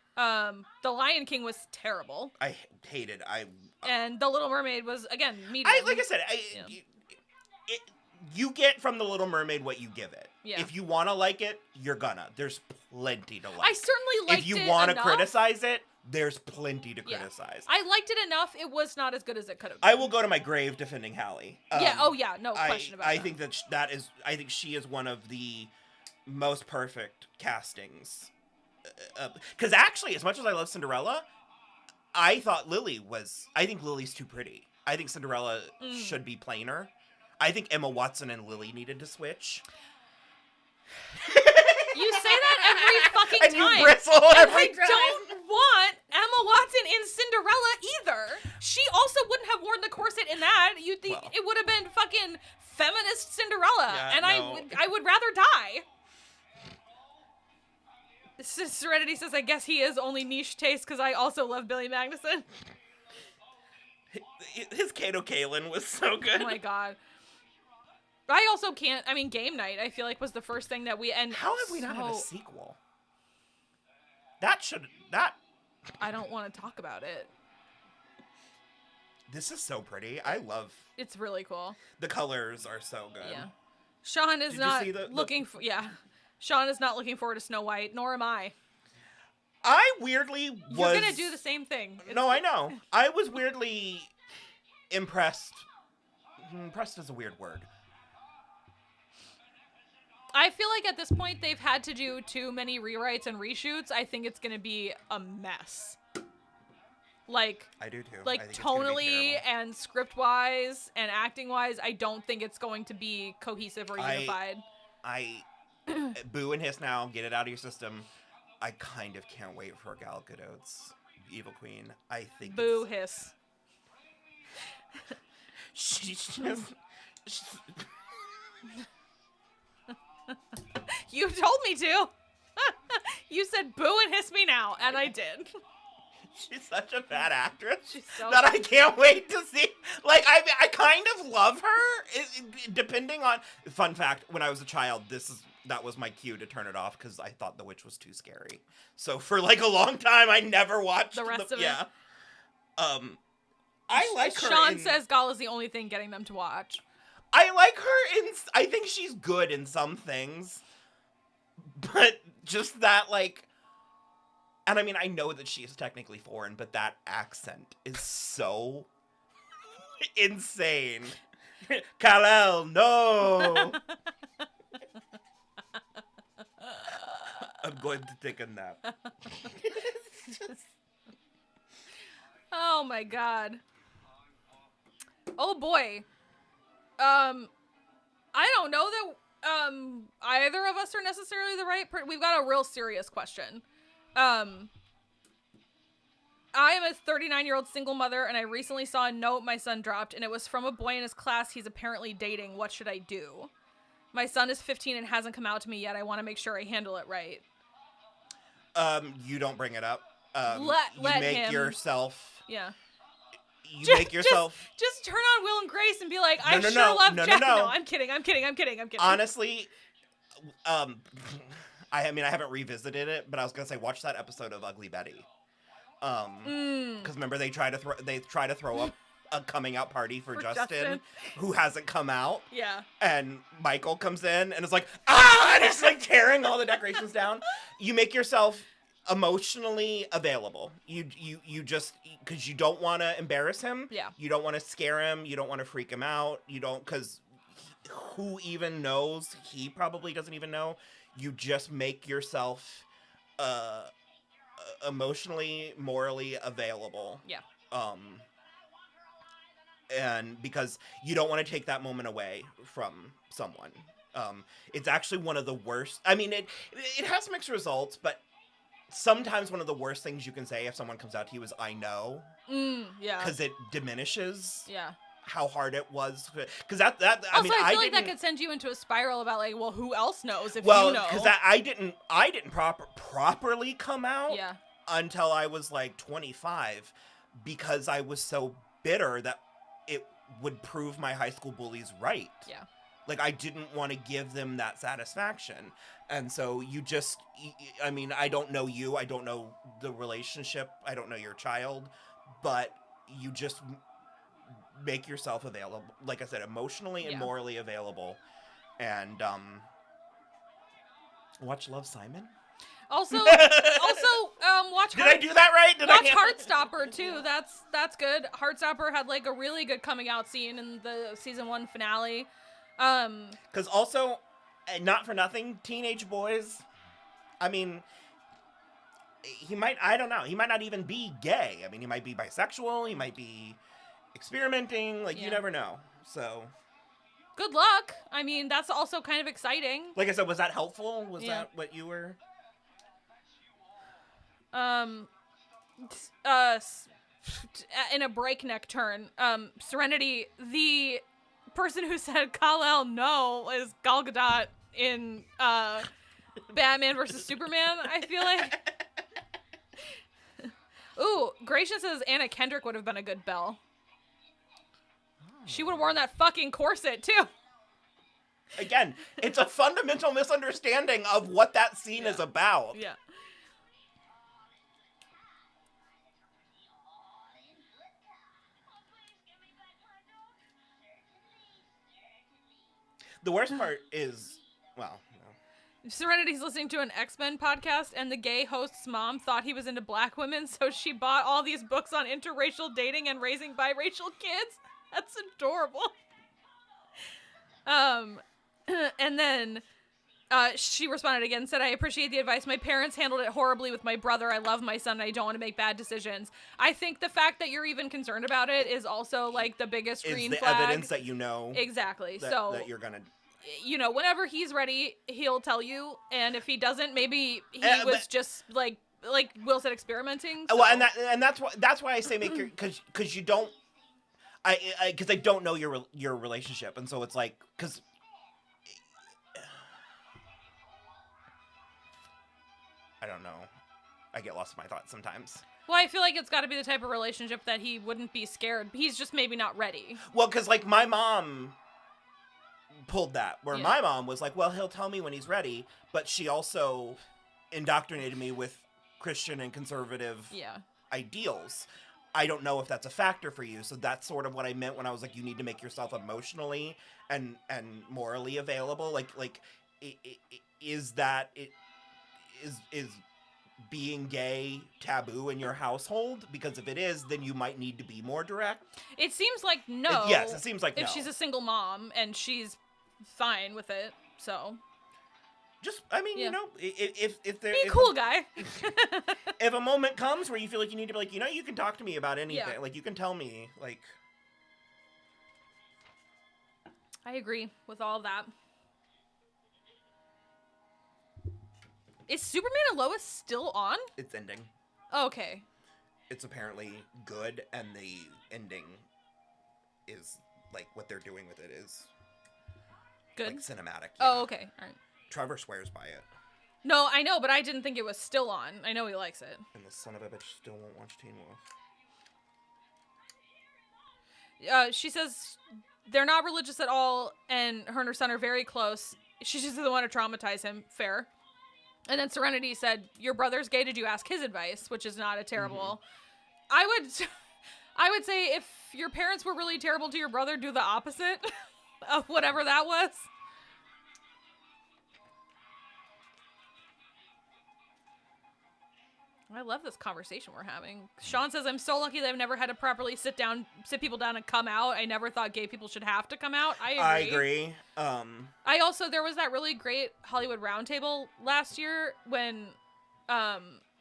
The Lion King was terrible. I hated. And The Little Mermaid was, again, medium. Like I said, you get from The Little Mermaid what you give it. Yeah. If you want to like it, you're gonna. There's plenty to like. I certainly liked it. If you want to criticize it, there's plenty to criticize. I liked it enough. It was not as good as it could have been. I will go to my grave defending Hallie. No question about it. I think that is. I think she is one of the most perfect castings. Because actually, as much as I love Cinderella, I think Lily's too pretty. I think Cinderella should be plainer. I think Emma Watson and Lily needed to switch. You say that every fucking and time. You bristle every time. I don't want Emma Watson in Cinderella either. She also wouldn't have worn the corset in that. You'd think it would have been fucking feminist Cinderella. Yeah, and no. I would rather die. Serenity says, I guess he is only niche taste because I also love Billy Magnuson. His Kato Kaelin was so good. Oh my god. I also can't, Game Night, I feel like, was the first thing that How have we not had a sequel? I don't want to talk about it. This is so pretty. It's really cool. The colors are so good. Yeah. Sean is not looking for, Sean is not looking forward to Snow White, nor am I. I weirdly was... You're going to do the same thing. No, I know. I was weirdly impressed. Impressed is a weird word. I feel like at this point they've had to do too many rewrites and reshoots. I think it's going to be a mess. Like, I do too. Like, tonally and script-wise and acting-wise, I don't think it's going to be cohesive or unified. Boo and hiss now. Get it out of your system. I kind of can't wait for Gal Gadot's Evil Queen. I think Boo hiss. She's just... You told me to. You said boo and hiss me now, and I did. She's such a bad actress so that I can't wait to see. Like, I kind of love her. Depending on... Fun fact, when I was a child, that was my cue to turn it off because I thought The Witch was too scary. So for like a long time, I never watched the rest of it. Yeah. I like her. Sean says Gal is the only thing getting them to watch. I like her I think she's good in some things. But just that, like... And I know that she is technically foreign, but that accent is so insane. Kal-El, no! I'm going to take a nap. Oh my god. Oh boy. I don't know that either of us are necessarily the right we've got a real serious question. I am a 39-year-old single mother, and I recently saw a note my son dropped, and it was from a boy in his class he's apparently dating. What should I do? My son is 15 and hasn't come out to me yet. I want to make sure I handle it right. You don't bring it up. Let you make him. yourself... Yeah. You make yourself... Just turn on Will and Grace and be like, I sure love Jack. No, I'm kidding. Honestly, I haven't revisited it, but I was gonna say watch that episode of Ugly Betty. Because remember they try to throw up a coming out party for Justin, who hasn't come out. Yeah. And Michael comes in and is like, and it's like tearing all the decorations down. You make yourself emotionally available. You just, because you don't want to embarrass him. Yeah. You don't want to scare him. You don't want to freak him out. You don't, because who even knows? He probably doesn't even know. You just make yourself emotionally, morally available. Yeah. And because you don't want to take that moment away from someone. It's actually one of the worst. It has mixed results, but sometimes one of the worst things you can say if someone comes out to you is, I know. Yeah. Because it diminishes. Yeah. How hard it was, because I feel like that could send you into a spiral about like, well, who else knows if you know? Well, because I didn't properly come out until I was like 25, because I was so bitter that it would prove my high school bullies right. Yeah. Like, I didn't want to give them that satisfaction. And so you just, I don't know you, I don't know the relationship, I don't know your child, but you just make yourself available, like I said, emotionally and morally available, and watch Love, Simon. Also, watch. Did I do that right? Watch Heartstopper too. That's good. Heartstopper had like a really good coming out scene in the season 1 finale. Because also, not for nothing, teenage boys, I mean, he might, I don't know, he might not even be gay. I mean, he might be bisexual, he might be experimenting, like, you never know, so. Good luck. I mean, that's also kind of exciting. Like I said, was that helpful? Was that what you were? In a breakneck turn, Serenity, the person who said Kal-El no is Gal Gadot in Batman versus Superman, I feel like. Ooh, Gratian says Anna Kendrick would have been a good Belle. She would have worn that fucking corset, too. Again, it's a fundamental misunderstanding of what that scene is about. Yeah. The worst part is, well, no. Serenity's listening to an X-Men podcast, and the gay host's mom thought he was into black women, so she bought all these books on interracial dating and raising biracial kids. That's adorable. And then she responded again, said, I appreciate the advice. My parents handled it horribly with my brother. I love my son, and I don't want to make bad decisions. I think the fact that you're even concerned about it is also, like, the biggest green flag. Is the evidence that you know. Exactly. That you're gonna... You know, whenever he's ready, he'll tell you. And if he doesn't, maybe he was just, like Will said, experimenting. So. Well, and that's why I say make your... Because you don't... Because I don't know your relationship, and so it's like, because I don't know, I get lost in my thoughts sometimes. Well, I feel like it's got to be the type of relationship that he wouldn't be scared. He's just maybe not ready. Well, because like my mom pulled that, where my mom was like, well, he'll tell me when he's ready, but she also indoctrinated me with Christian and conservative ideals. I don't know if that's a factor for you. So that's sort of what I meant when I was like, you need to make yourself emotionally and morally available. Like, is being gay taboo in your household? Because if it is, then you might need to be more direct. It seems like no. Yes, it seems like if she's a single mom and she's fine with it. So. Just, I mean, you know, if there... Be a cool guy. If a moment comes where you feel like you need to be like, you know, you can talk to me about anything. Yeah. Like, you can tell me, like... I agree with all that. Is Superman and Lois still on? It's ending. Oh, okay. It's apparently good, and the ending is, like, what they're doing with it is... Good? Like, cinematic. Yeah. Oh, okay. All right. Trevor swears by it. No, I know, but I didn't think it was still on. I know he likes it. And the son of a bitch still won't watch Teen Wolf. She says they're not religious at all, and her and her son are very close. She just doesn't want to traumatize him. Fair. And then Serenity said, your brother's gay. Did you ask his advice? Which is not a terrible... Mm-hmm. I would say if your parents were really terrible to your brother, do the opposite of whatever that was. I love this conversation we're having. Sean says, I'm so lucky that I've never had to properly sit people down and come out. I never thought gay people should have to come out. I agree. I also, there was that really great Hollywood Roundtable last year when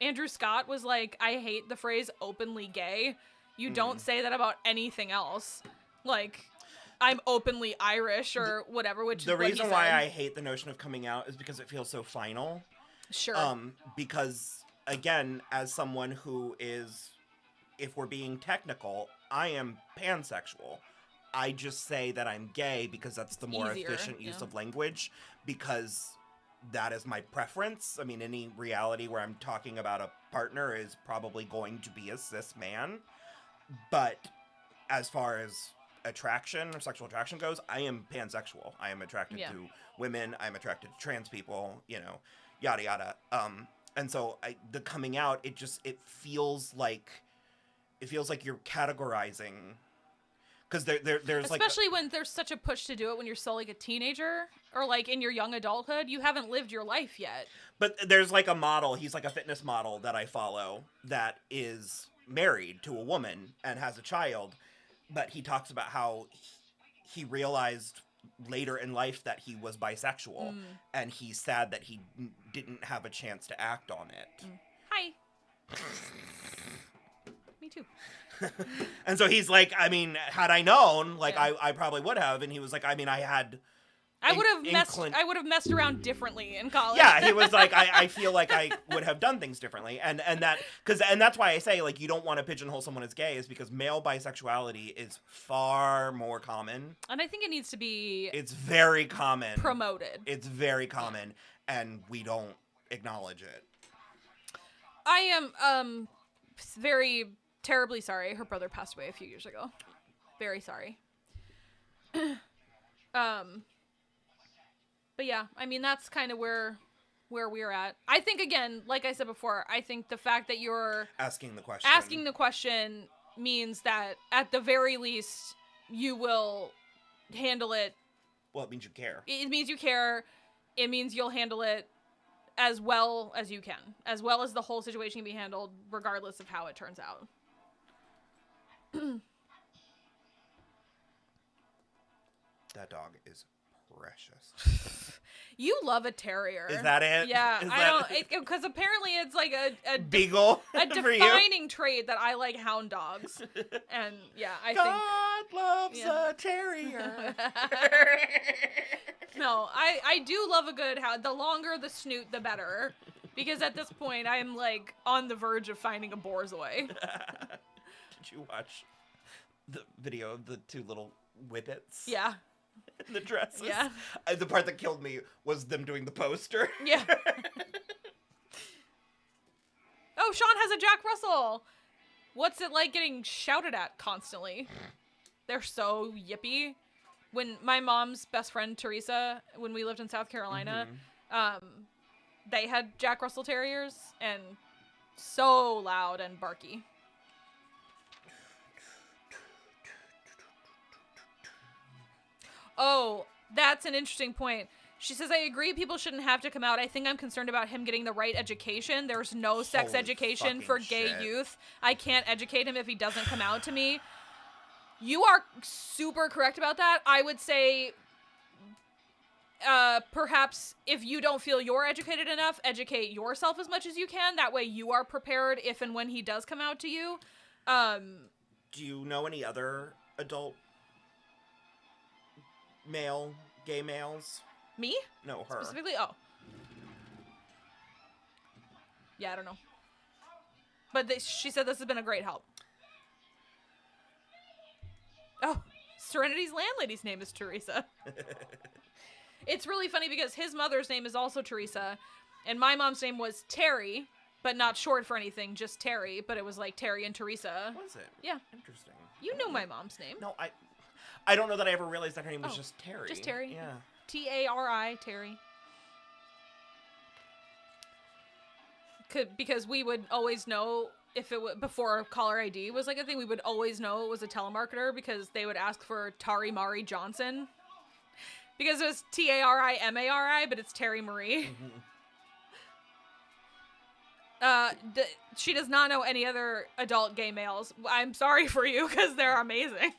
Andrew Scott was like, I hate the phrase openly gay. You don't say that about anything else. Like, I'm openly Irish or whatever, which the reason why I hate the notion of coming out is because it feels so final. Sure. Because... Again, as someone who is, if we're being technical, I am pansexual. I just say that I'm gay because that's the more efficient use of language, because that is my preference. I mean, any reality where I'm talking about a partner is probably going to be a cis man. But as far as attraction or sexual attraction goes, I am pansexual. I am attracted to women. I'm attracted to trans people, you know, yada, yada. And so the coming out, it feels like you're categorizing, because there's especially when there's such a push to do it when you're still like a teenager or like in your young adulthood. You haven't lived your life yet. But there's like a model. He's like a fitness model that I follow that is married to a woman and has a child. But he talks about how he realized later in life that he was bisexual, and he's sad that he didn't have a chance to act on it. Hi. Me too. And so he's like, I mean, had I known, like, I probably would have. And he was like, I mean, I would have messed around differently in college. Yeah, he was like, I feel like I would have done things differently, and that's why I say, like, you don't want to pigeonhole someone as gay, is because male bisexuality is far more common, and I think it needs to be. It's very common. Promoted. It's very common, and we don't acknowledge it. I am very terribly sorry. Her brother passed away a few years ago. Very sorry. But yeah, I mean, that's kind of where we're at. I think, again, like I said before, I think the fact that you're asking the question means that at the very least you will handle it. Well, it means you care. It means you care. It means you'll handle it as well as you can, as well as the whole situation can be handled, regardless of how it turns out. That dog is precious. You love a terrier. Is that it? Yeah, because apparently it's like a beagle, a defining trait that I like hound dogs, and yeah, I think God loves a terrier. No, I do love a good hound. The longer the snoot, the better, because at this point I am like on the verge of finding a Borzoi. Did you watch the video of the two little whippets? Yeah. The dresses. Yeah. The part that killed me was them doing the poster. Yeah. Oh, Sean has a Jack Russell. What's it like getting shouted at constantly? They're so yippy. When my mom's best friend, Teresa, when we lived in South Carolina, they had Jack Russell Terriers, and so loud and barky. Oh, that's an interesting point. She says, I agree people shouldn't have to come out. I think I'm concerned about him getting the right education. There's no sex education for gay youth. I can't educate him if he doesn't come out to me. You are super correct about that. I would say perhaps if you don't feel you're educated enough, educate yourself as much as you can. That way you are prepared if and when he does come out to you. Do you know any other adult gay males? Me? No, her. Specifically? Oh. Yeah, I don't know. But she said this has been a great help. Oh, Serenity's landlady's name is Teresa. It's really funny because his mother's name is also Teresa, and my mom's name was Terry, but not short for anything, just Terry, but it was like Terry and Teresa. Was it? Yeah. Interesting. You knew my mom's name. No, I don't know that I ever realized that her name was just Terry. Just Terry. Yeah. Tari, Terry. Because we would always know if it was before caller ID was like a thing. We would always know it was a telemarketer because they would ask for Tari Mari Johnson. Because it was Tarimari, but it's Terry Marie. She does not know any other adult gay males. I'm sorry for you because they're amazing.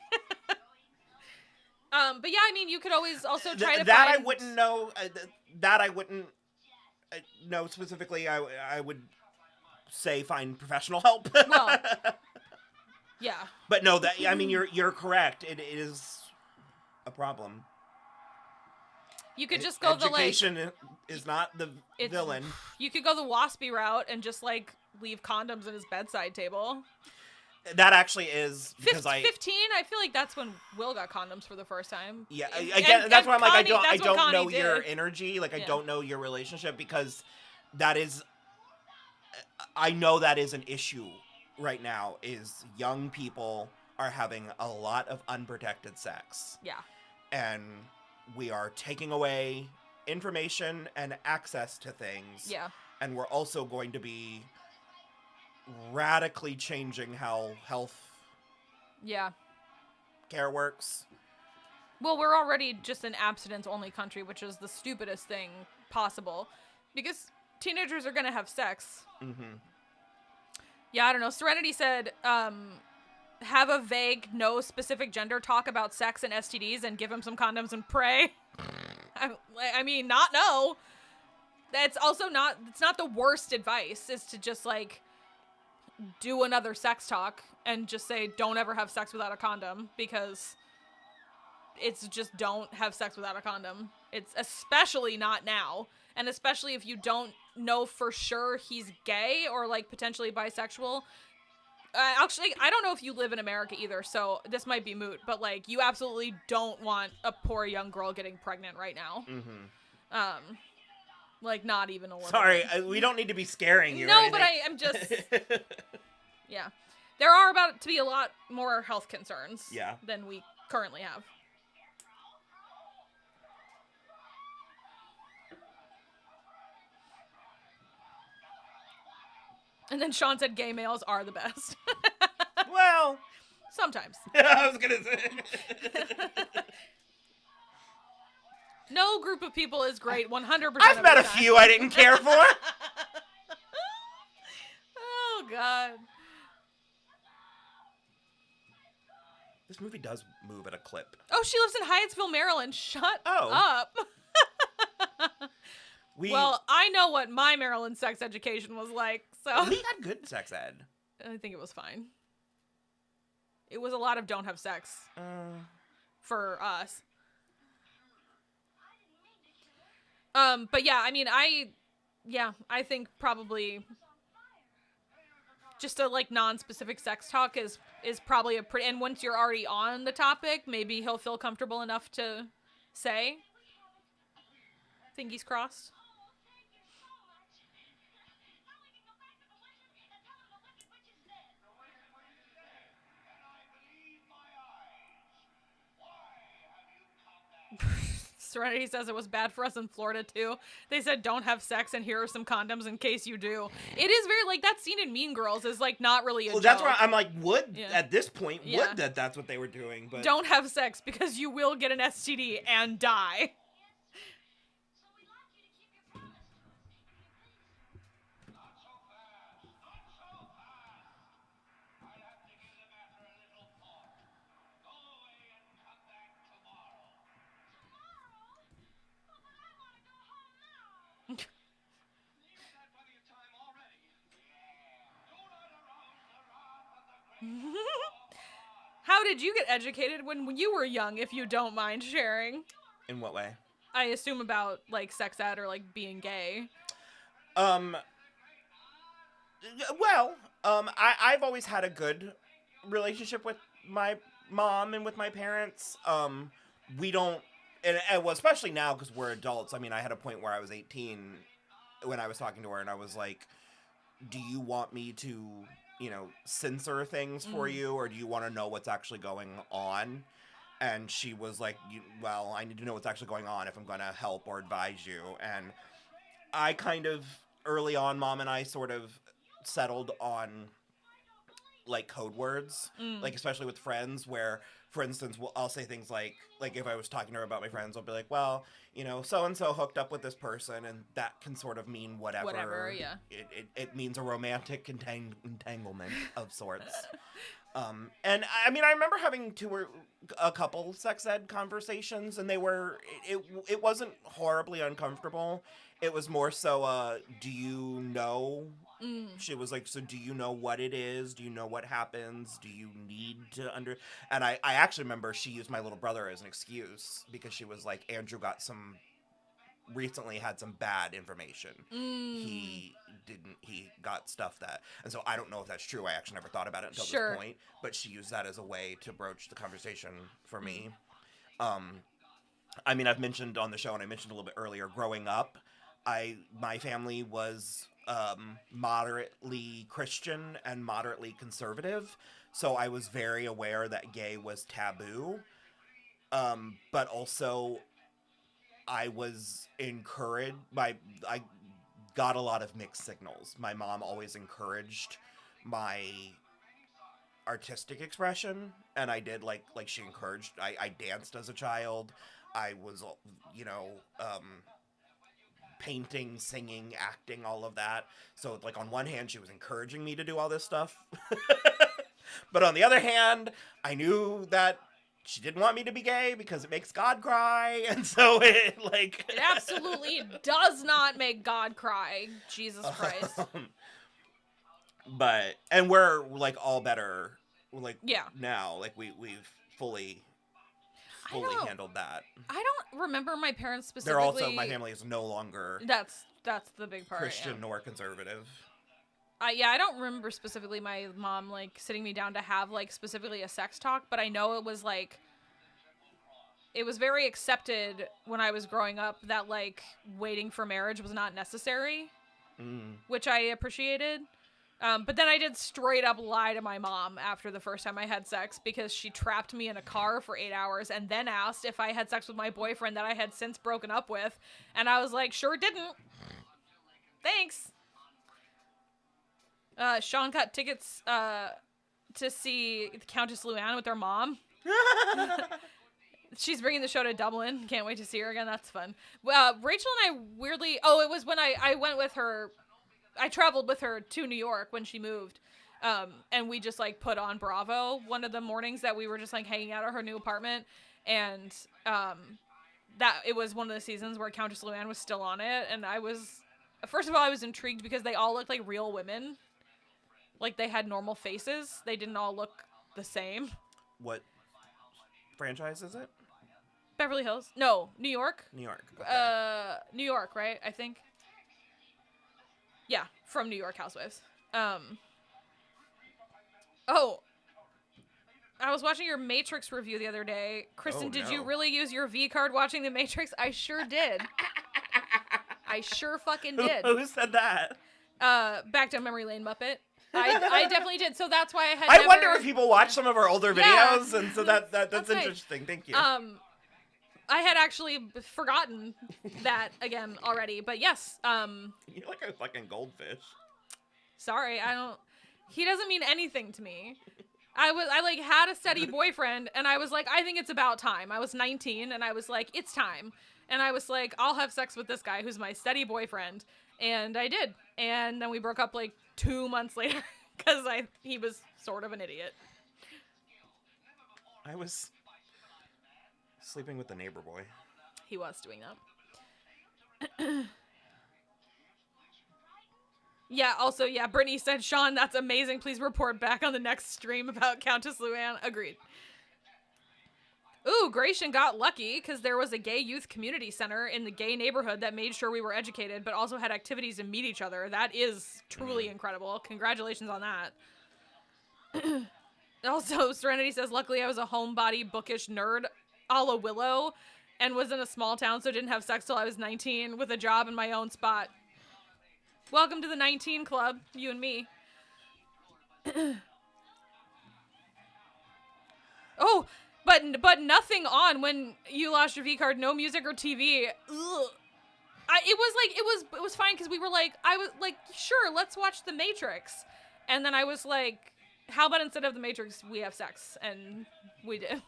But yeah, I mean, you could always also try to that find... I wouldn't know. That I wouldn't know specifically. I would say find professional help. Well, yeah. But no, that I mean, you're correct. It is a problem. You could just go education is not the villain. You could go the waspy route and just like leave condoms in his bedside table. That actually is because 15. I feel like that's when Will got condoms for the first time. Yeah, again, that's why I'm like, Connie, I don't know did. your energy. Like, I don't know your relationship because that is. I know that is an issue right now. Is young people are having a lot of unprotected sex. Yeah. And we are taking away information and access to things. Yeah. And we're also going to be radically changing how health care works. Well, we're already just an abstinence-only country, which is the stupidest thing possible. Because teenagers are going to have sex. Mm-hmm. Yeah, I don't know. Serenity said have a vague, no specific gender talk about sex and STDs and give him some condoms and pray. I mean, not no. That's also not, it's not the worst advice, is to just, like, do another sex talk and just say, don't ever have sex without a condom, because it's just don't have sex without a condom. It's especially not now. And especially if you don't know for sure he's gay or, like, potentially bisexual. Actually, I don't know if you live in America either, so this might be moot, but, like, you absolutely don't want a poor young girl getting pregnant right now. Mm-hmm. Like, not even a little Sorry, bit. We don't need to be scaring you. No, but I'm just... Yeah. There are about to be a lot more health concerns than we currently have. And then Sean said gay males are the best. Well... Sometimes. I was gonna say... No group of people is great 100% I've met a few I didn't care for. Oh, God. This movie does move at a clip. Oh, she lives in Hyattsville, Maryland. Shut up. Well, I know what my Maryland sex education was like, so... We had good sex ed. I think it was fine. It was a lot of don't have sex. For us. But yeah, I mean, I think probably just a, like, non-specific sex talk is probably a pretty, and once you're already on the topic, maybe he'll feel comfortable enough to say. Thingies crossed. Serenity says it was bad for us in Florida too. They said don't have sex and here are some condoms in case you do. It is very, like, that scene in Mean Girls is, like, not really a joke. That's why I'm like, at this point, that's what they were doing. But don't have sex because you will get an STD and die. How did you get educated when you were young, if you don't mind sharing? In what way? I assume about, like, sex ed or, like, being gay. I've always had a good relationship with my mom and with my parents. We don't, and well, especially now because we're adults. I mean, I had a point where I was 18 when I was talking to her, and I was like, do you want me to, censor things for you, or do you want to know what's actually going on? And she was like, well, I need to know what's actually going on if I'm going to help or advise you. And I kind of, early on, Mom and I sort of settled on, like, code words, like, especially with friends, where, for instance, I'll say things like if I was talking to her about my friends, I'll be like, well, so-and-so hooked up with this person, and that can sort of mean whatever. Whatever, yeah. It means a romantic entanglement of sorts. And I mean, I remember having a couple sex ed conversations, and it wasn't horribly uncomfortable. It was more so, do you know? She was like, so do you know what it is? Do you know what happens? Do you need to And I actually remember she used my little brother as an excuse, because she was like, Andrew recently had some bad information. He got stuff that, and so I don't know if that's true. I actually never thought about it until this point, but she used that as a way to broach the conversation for me. I mean, I've mentioned on the show, and I mentioned a little bit earlier, growing up, my family was moderately Christian and moderately conservative, so I was very aware that gay was taboo, but also I was encouraged I got a lot of mixed signals. My mom always encouraged my artistic expression, and I did, like she encouraged, I danced as a child. I was, painting, singing, acting, all of that. So, like, on one hand, she was encouraging me to do all this stuff. But on the other hand, I knew that she didn't want me to be gay because it makes God cry, and so it absolutely does not make God cry. Jesus Christ. And we're all better. Yeah. Now, we've fully handled that. I don't remember my parents specifically. They're also, my family is no longer That's the big part. Christian nor conservative. I don't remember specifically my mom sitting me down to have specifically a sex talk, but I know it was it was very accepted when I was growing up that waiting for marriage was not necessary, which I appreciated. But then I did straight up lie to my mom after the first time I had sex because she trapped me in a car for 8 hours and then asked if I had sex with my boyfriend that I had since broken up with. And I was like, sure didn't. Thanks. Sean got tickets to see Countess Luann with her mom. She's bringing the show to Dublin. Can't wait to see her again. That's fun. Rachel and I weirdly... Oh, it was when I went with her... I traveled with her to New York when she moved. And we just put on Bravo one of the mornings that we were just hanging out at her new apartment. And that it was one of the seasons where Countess Luann was still on it. And I was... First of all, I was intrigued because they all looked like real women. They had normal faces. They didn't all look the same. What franchise is it? Beverly Hills. No, New York. New York. Okay. New York, right? I think. Yeah, from New York Housewives. Oh. I was watching your Matrix review the other day. Kristen, did you really use your V card watching The Matrix? I sure did. I sure fucking did. Who said that? Back down memory lane, Muppet. I definitely did. So that's why I had. I wonder if people watch some of our older videos, and so that's interesting. Right. Thank you. I had actually forgotten that again already, but yes. You're like a fucking goldfish. Sorry, I don't. He doesn't mean anything to me. I had a steady boyfriend, and I was like, I think it's about time. I was 19, and I was like, it's time. And I was like, I'll have sex with this guy who's my steady boyfriend. And I did. And then we broke up 2 months later because he was sort of an idiot. I was sleeping with the neighbor boy. He was doing that. Yeah, also, Brittany said, Sean, that's amazing. Please report back on the next stream about Countess Luann. Agreed. Ooh, Gratian got lucky because there was a gay youth community center in the gay neighborhood that made sure we were educated, but also had activities to meet each other. That is truly incredible. Congratulations on that. Also, Serenity says, luckily I was a homebody, bookish nerd a la Willow and was in a small town, so didn't have sex till I was 19 with a job in my own spot. Welcome to the 19 club, you and me. Oh, but nothing on when you lost your V card. No music or TV. Ugh. It was fine because I was like, sure, let's watch The Matrix, and then I was like, how about instead of The Matrix we have sex, and we did.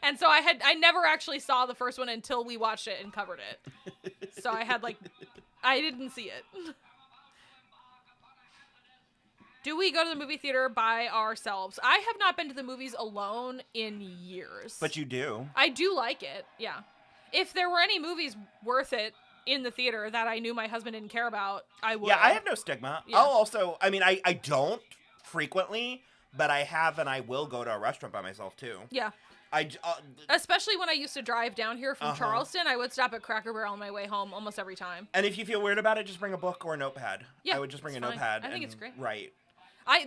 And so I never actually saw the first one until we watched it and covered it. So I didn't see it. Do we go to the movie theater by ourselves? I have not been to the movies alone in years. But you do. I do like it, yeah. If there were any movies worth it in the theater that I knew my husband didn't care about, I would. Yeah, I have no stigma. Yeah. I'll also, I don't frequently, but I have and I will go to a restaurant by myself too. Yeah. Especially when I used to drive down here from Charleston, I would stop at Cracker Barrel on my way home almost every time. And if you feel weird about it, just bring a book or a notepad. Yeah, I would just bring a notepad. I think it's great. Right.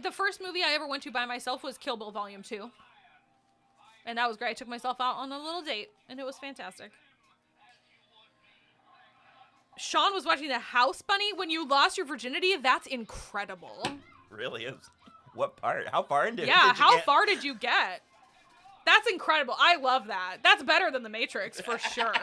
The first movie I ever went to by myself was Kill Bill Volume 2. And that was great. I took myself out on a little date, and it was fantastic. Sean was watching The House Bunny when you lost your virginity. That's incredible. Really is. What part? How far into it? Yeah, how far did you get? That's incredible. I love that. That's better than The Matrix, for sure.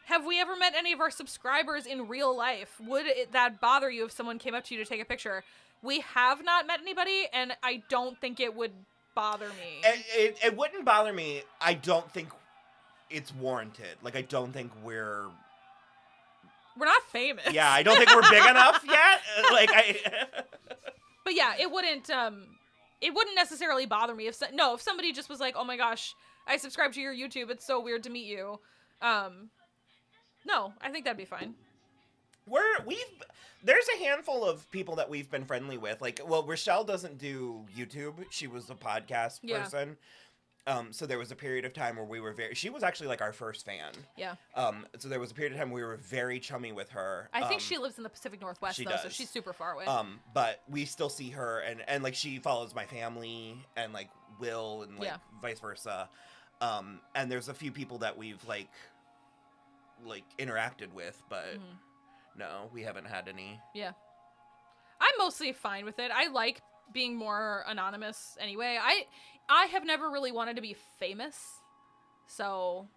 Have we ever met any of our subscribers in real life? Would that bother you if someone came up to you to take a picture? We have not met anybody, and I don't think it would bother me. It wouldn't bother me. I don't think it's warranted. I don't think we're not famous. Yeah, I don't think we're big enough yet. But yeah, it wouldn't necessarily bother me if somebody just was like, oh my gosh, I subscribe to your YouTube, it's so weird to meet you. No, I think that'd be fine. There's a handful of people that we've been friendly with. Like, well, Rochelle doesn't do YouTube. She was a podcast person. So there was a period of time where she was actually like our first fan. Yeah. So there was a period of time where we were very chummy with her. I think she lives in the Pacific Northwest though, so she's super far away. But we still see her and like she follows my family and like Will and like vice versa. And there's a few people that we've like interacted with, but no, we haven't had any. Yeah. I'm mostly fine with it. I like being more anonymous anyway. I have never really wanted to be famous. So,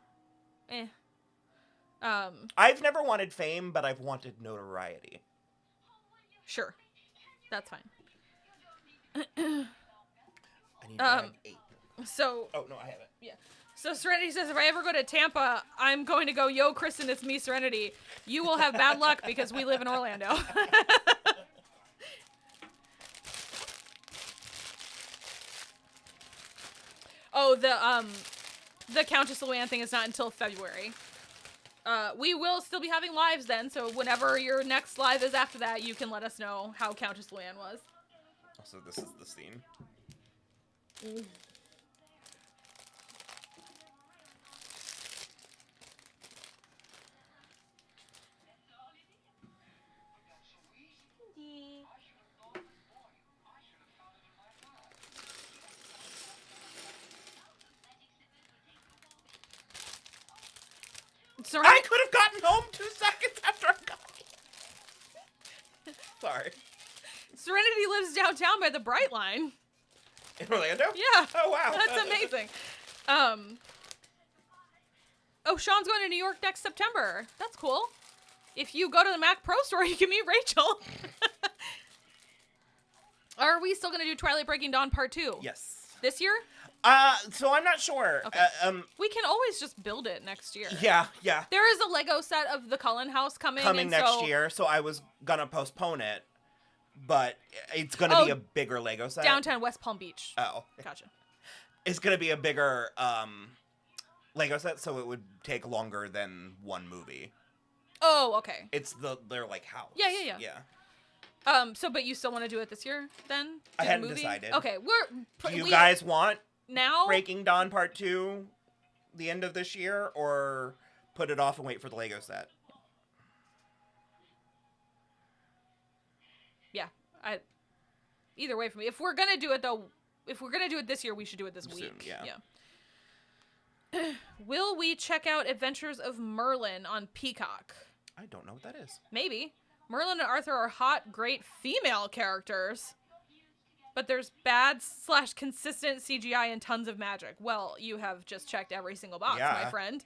I've never wanted fame, but I've wanted notoriety. Sure. That's fine. I need bag 8. So. Oh, no, I have it. Yeah. So Serenity says, if I ever go to Tampa, I'm going to go, yo, Kristen, it's me, Serenity. You will have bad luck because we live in Orlando. Oh, the Countess Luann thing is not until February. We will still be having lives then, so whenever your next live is after that, you can let us know how Countess Luann was. So this is the scene. I could have gotten home 2 seconds after I got home. Sorry. Serenity lives downtown by the Bright Line. In Orlando? Yeah. Oh, wow. That's amazing. Oh, Sean's going to New York next September. That's cool. If you go to the Mac Pro store, you can meet Rachel. Are we still going to do Twilight Breaking Dawn Part 2? Yes. This year? So I'm not sure. Okay. We can always just build it next year. Yeah. There is a Lego set of the Cullen house coming next year, so I was gonna postpone it, but it's gonna be a bigger Lego set. Downtown West Palm Beach. Oh. Gotcha. It's gonna be a bigger, Lego set, so it would take longer than one movie. Oh, okay. It's their, like, house. Yeah. But you still want to do it this year, then? I hadn't decided. Okay, do you guys want now Breaking Dawn Part 2 the end of this year, or put it off and wait for the Lego set? Yeah. Either way for me. If we're gonna do it this year, we should do it this week. Yeah. Will we check out Adventures of Merlin on Peacock? I don't know what that is. Maybe. Merlin and Arthur are hot, great female characters. But there's bad/consistent CGI and tons of magic. Well, you have just checked every single box, my friend.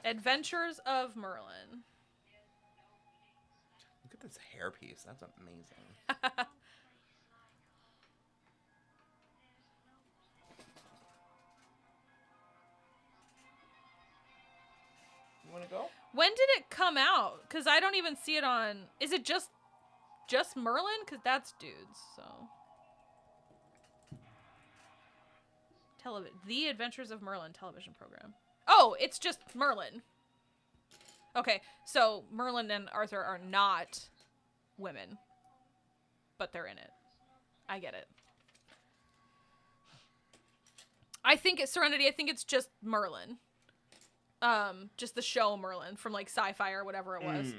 Adventures of Merlin. Look at this hairpiece. That's amazing. You want to go? When did it come out? Because I don't even see it on... Is it just Merlin? Because that's dudes, so... The Adventures of Merlin television program. Oh, it's just Merlin. Okay, so Merlin and Arthur are not women, but they're in it. I get it. I think it's Serenity. I think it's just Merlin. Just the show Merlin from like Sci-Fi or whatever it was.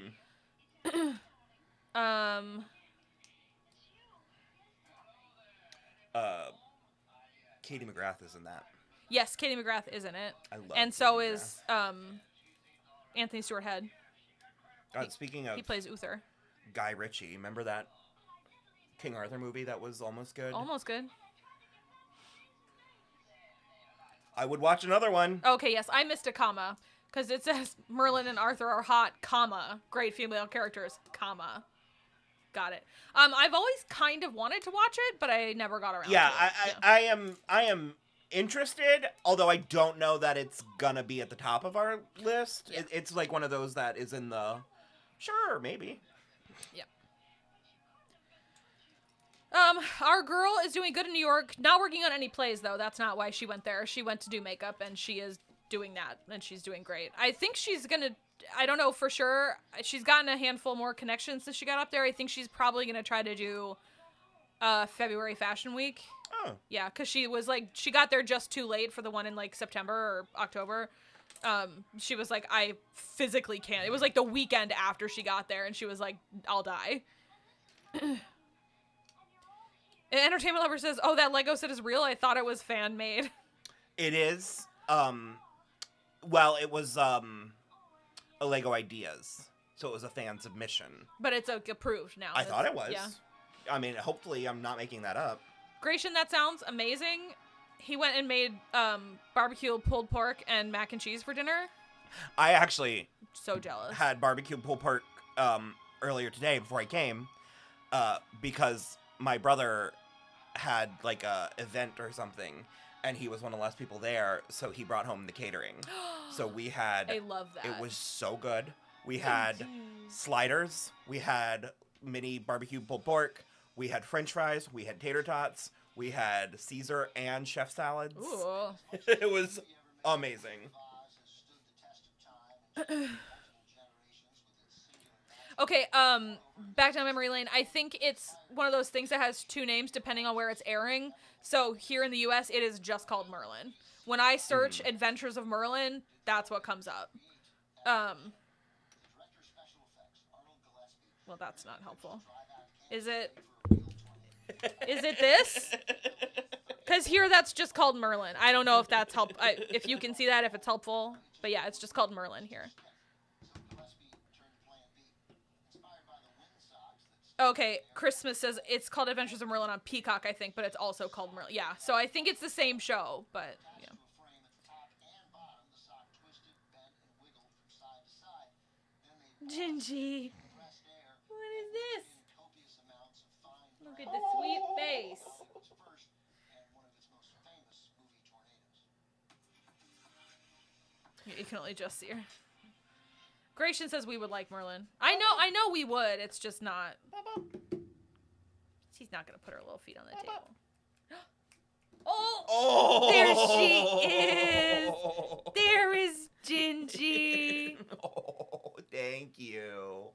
Katie McGrath is in that. Yes, Katie McGrath is in it. I love and Katie so McGrath. is Anthony Stewart Head. God, speaking of... He plays Uther. Guy Ritchie. Remember that King Arthur movie that was almost good? Almost good. I would watch another one. Okay, yes. I missed a comma. Because it says Merlin and Arthur are hot, comma, great female characters, comma. Got it. I've always kind of wanted to watch it, but I never got around to it. I am interested, although I don't know that it's gonna be at the top of our list. Yeah. It's like one of those that is in the... Sure, maybe. Yeah. Our girl is doing good in New York. Not working on any plays, though. That's not why she went there. She went to do makeup, and she is doing that, and she's doing great. I think she's gonna... I don't know for sure. She's gotten a handful more connections since she got up there. I think she's probably gonna try to do February Fashion Week. Oh. Yeah, because she was like... She got there just too late for the one in, like, September or October. She was like, I physically can't. It was, like, the weekend after she got there, and she was like, I'll die. Entertainment Lover says, oh, that Lego set is real? I thought it was fan-made. It is. Well, it was a Lego Ideas, so it was a fan submission. But it's approved now. I thought it was. Yeah. I mean, hopefully I'm not making that up. Gratian, that sounds amazing. He went and made barbecue pulled pork and mac and cheese for dinner. I actually so jealous. Had barbecue pulled pork earlier today before I came because my brother had like a event or something, and he was one of the last people there, so he brought home the catering. So we had... I love that. It was so good. We had sliders. We had mini barbecue pulled pork. We had french fries. We had tater tots. We had Caesar and chef salads. Ooh. It was amazing. Okay, back down memory lane. I think it's one of those things that has two names depending on where it's airing. So here in the U.S., it is just called Merlin. When I search Adventures of Merlin, that's what comes up. Well, that's not helpful. Is it this? Because here that's just called Merlin. I don't know if that's if you can see that, if it's helpful. But yeah, it's just called Merlin here. Okay, Christmas says it's called Adventures of Merlin on Peacock, I think, but it's also called Merlin. Yeah, so I think it's the same show, but yeah. Gingy. What is this? Look at the sweet face. You can only just see her. Gratian says we would like Merlin. I know we would. It's just not. She's not going to put her little feet on the table. Oh! There she is! There is Gingy! Oh, thank you.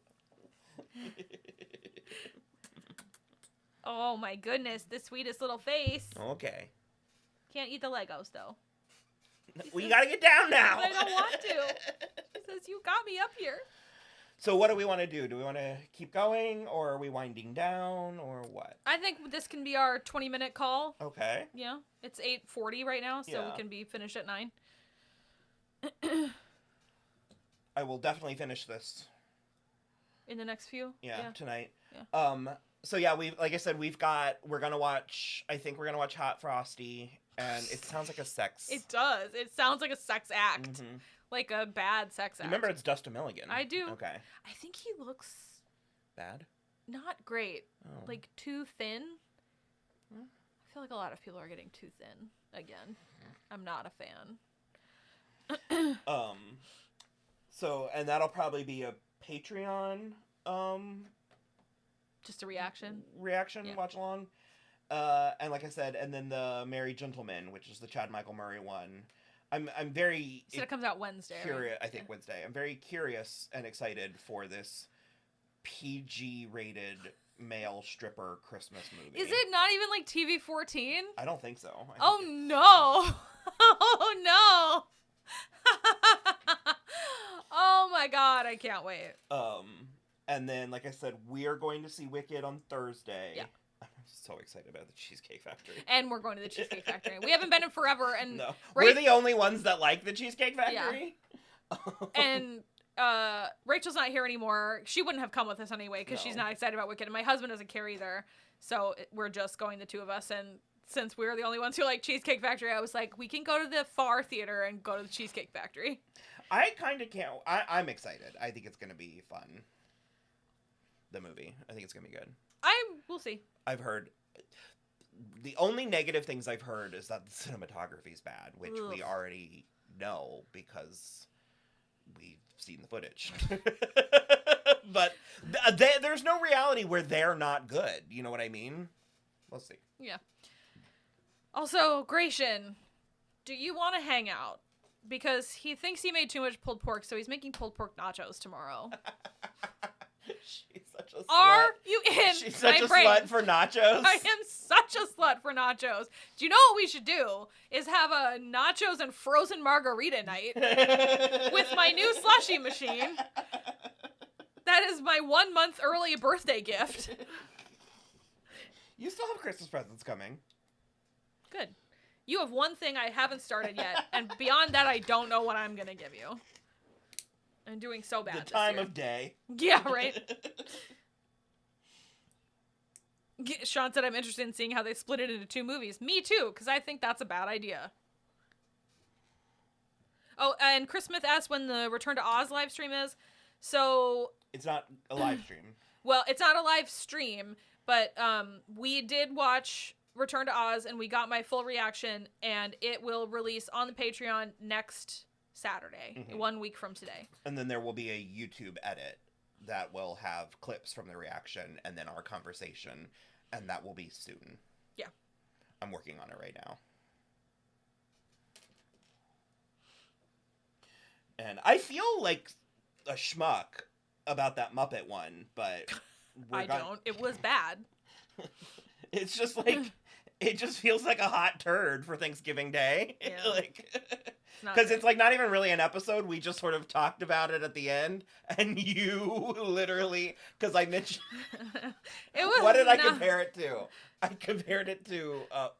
Oh my goodness, the sweetest little face. Okay. Can't eat the Legos, though. Well, you gotta get down now. I don't want to. He says, you got me up here. So what do we want to do? Do we want to keep going, or are we winding down, or what? I think this can be our 20-minute call. Okay. Yeah. It's 8:40 right now, so Yeah. we can be finished at 9. I will definitely finish this. In the next few? Yeah, tonight. Yeah. So yeah, like I said, we're gonna watch Hot Frosty, and it sounds like a sex. It does. It sounds like a sex act. Mm-hmm. Like a bad sex act. Remember, it's Dustin Milligan. I do. Okay. I think he looks... Bad? Not great. Oh. Like, too thin. I feel like a lot of people are getting too thin. Again. I'm not a fan. So, and that'll probably be a Patreon, Just a reaction? Yeah. Watch along. And like I said, and then the Merry Gentleman, which is the Chad Michael Murray one. I'm very... So it comes out Wednesday, curious, right? I think Wednesday. I'm very curious and excited for this PG-rated male stripper Christmas movie. Is it not even like TV-14? I don't think so. Oh, no. Oh, no. Oh, my God. I can't wait. And then, like I said, we are going to see Wicked on Thursday. Yeah. I'm so excited about the Cheesecake Factory. And we're going to the Cheesecake Factory. We haven't been in forever. And no. We're the only ones that like the Cheesecake Factory. Yeah. And Rachel's not here anymore. She wouldn't have come with us anyway because she's not excited about Wicked. And my husband doesn't care either. So we're just going, the two of us. And since we're the only ones who like Cheesecake Factory, I was like, we can go to the Far Theater and go to the Cheesecake Factory. I kind of can't. I'm excited. I think it's going to be fun. The movie. I think it's going to be good. We'll see. I've heard... The only negative things I've heard is that the cinematography is bad, which we already know because we've seen the footage. But there's no reality where they're not good. You know what I mean? We'll see. Yeah. Also, Gratian, do you want to hang out? Because he thinks he made too much pulled pork, so he's making pulled pork nachos tomorrow. She's such a slut. Are you in She's such my a brain? slut for nachos. I am such a slut for nachos. Do you know what we should do? Is have a nachos and frozen margarita night with my new slushie machine. That is my 1 month early birthday gift. You still have Christmas presents coming. Good. You have one thing I haven't started yet, and beyond that, I don't know what I'm going to give you. I'm doing so bad The time of day. Yeah, right? Sean said I'm interested in seeing how they split it into 2 movies. Me too, because I think that's a bad idea. Oh, and Chris Smith asked when the Return to Oz live stream is. So... It's not a live stream. Well, it's not a live stream, but we did watch Return to Oz, and we got my full reaction, and it will release on the Patreon next Saturday, 1 week from today. And then there will be a YouTube edit that will have clips from the reaction, and then our conversation, and that will be soon. Yeah. I'm working on it right now. And I feel like a schmuck about that Muppet one, but... don't. It was bad. It's just like... It just feels like a hot turd for Thanksgiving Day. Yeah. Like, because it's like not even really an episode. We just sort of talked about it at the end, and you literally, because I mentioned, what did I compare it to? I compared it to, I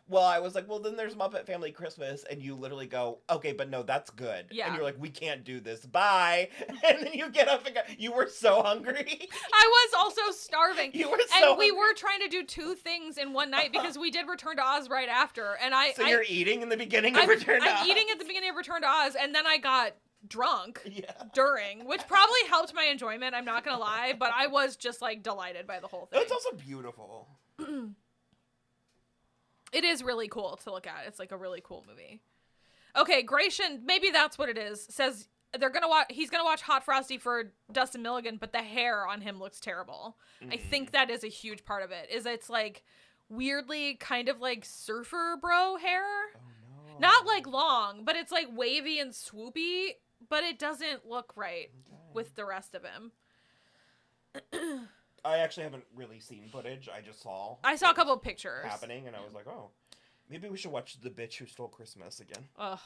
was like, well, then there's Muppet Family Christmas, and you literally go, okay, but no, that's good. Yeah. And you're like, we can't do this. Bye. And then you get up and go, you were so hungry. I was also starving. You were so And we were trying to do 2 things in one night because we did Return to Oz right after. And you're eating in the beginning of Return to Oz? I'm eating at the beginning of Return to Oz, and then I got drunk during, which probably helped my enjoyment, I'm not gonna lie, but I was just like delighted by the whole thing. It's also beautiful. It is really cool to look at. It's like a really cool movie. Okay, Gratian, maybe that's what it is, says he's gonna watch Hot Frosty for Dustin Milligan, but the hair on him looks terrible. I think that is a huge part of it, is it's like weirdly kind of like surfer bro hair. Oh, no. Not like long, but it's like wavy and swoopy, but it doesn't look right with the rest of him. I actually haven't really seen footage. I saw a couple of pictures happening, and I was like, oh, maybe we should watch The Bitch Who Stole Christmas again. Ugh.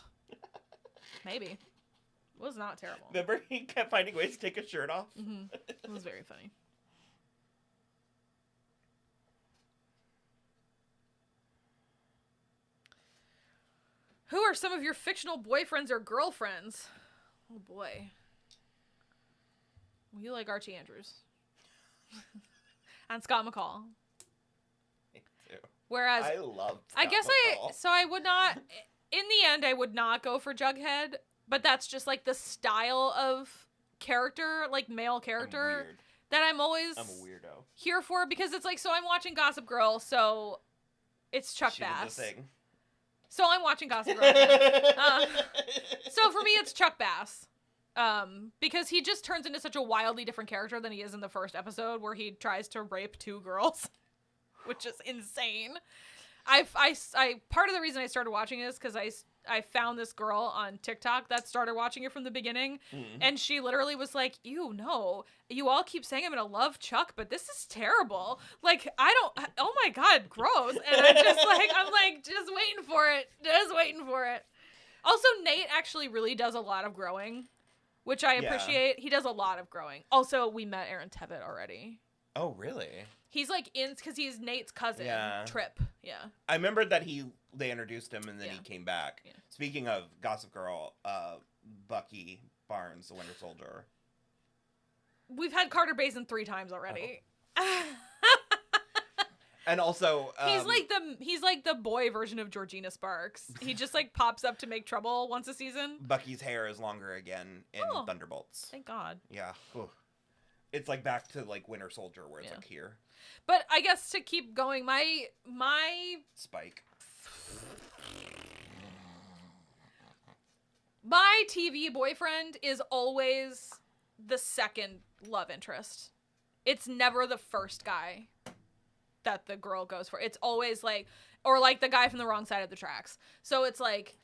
Maybe. It was not terrible. Remember, he kept finding ways to take his shirt off? Mm-hmm. It was very funny. Who are some of your fictional boyfriends or girlfriends? Oh, boy. Well, you like Archie Andrews. And Scott McCall. Me too. Whereas I love Scott I guess McCall. I would not, in the end, I would not go for Jughead, but that's just like the style of character, like male character, that I'm always I'm a weirdo. Here for, because it's like, so I'm watching Gossip Girl, so it's Chuck She Bass. did the thing. So I'm watching Gossip Girl. So for me, it's Chuck Bass. Because he just turns into such a wildly different character than he is in the first episode, where he tries to rape 2 girls, which is insane. I part of the reason I started watching it is because I found this girl on TikTok that started watching it from the beginning, and she literally was like, ew, no, you all keep saying I'm gonna love Chuck, but this is terrible. Like, oh my god, gross. And I'm just waiting for it. Also, Nate actually really does a lot of growing, which I appreciate. He does a lot of growing. Also, we met Aaron Tevitt already. Oh, really? He's like because he's Nate's cousin, Trip. Yeah. I remembered that they introduced him and then he came back. Yeah. Speaking of Gossip Girl, Bucky Barnes, the Winter Soldier. We've had Carter Bazin 3 times already. Oh. And also, he's like the boy version of Georgina Sparks. He just like pops up to make trouble once a season. Bucky's hair is longer again in Thunderbolts. Thank God. Yeah. Ooh. It's like back to like Winter Soldier where it's like here. But I guess to keep going, my Spike. My TV boyfriend is always the second love interest. It's never the first guy. that the girl goes for. It's always like, or like the guy from the wrong side of the tracks. So it's like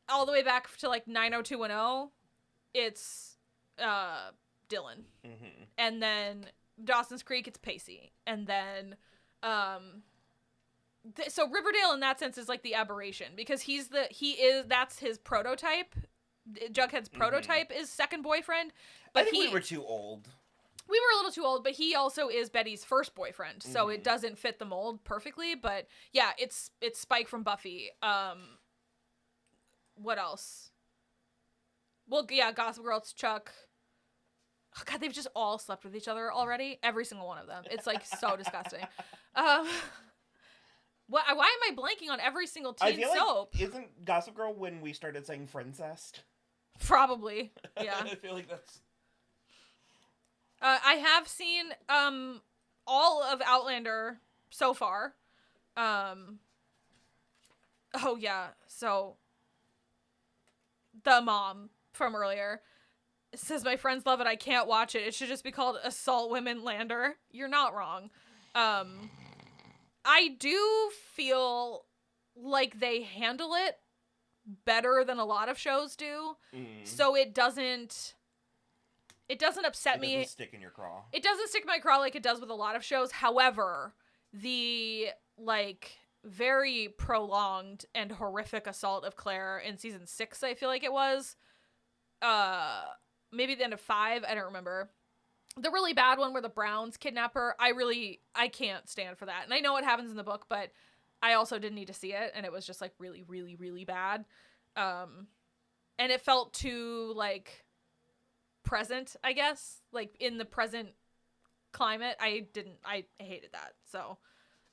all the way back to like 90210, it's Dylan. Mm-hmm. And then Dawson's Creek, it's Pacey. And then so Riverdale in that sense is like the aberration, because that's his prototype. Jughead's prototype is second boyfriend. But I think we were too old. We were a little too old, but he also is Betty's first boyfriend, so it doesn't fit the mold perfectly. But yeah, it's Spike from Buffy. What else? Well, yeah, Gossip Girl, it's Chuck. Oh, God, they've just all slept with each other already. Every single one of them. It's like so disgusting. Why am I blanking on every single teen soap? Like, isn't Gossip Girl when we started saying Friendcest? Probably, yeah. I feel like that's... I have seen all of Outlander so far. Oh, yeah, so the mom from earlier says, my friends love it, I can't watch it. It should just be called Assault Women Lander. You're not wrong. I do feel like they handle it better than a lot of shows do. So it doesn't upset me. It doesn't stick in your craw. It doesn't stick in my craw like it does with a lot of shows. However, the like very prolonged and horrific assault of Claire in season 6, I feel like it was, maybe the end of 5, I don't remember. The really bad one where the Browns kidnap her, I can't stand for that. And I know what happens in the book, but I also didn't need to see it, and it was just like really, really, really bad. And it felt too like present, I guess, like in the present climate. I hated that. So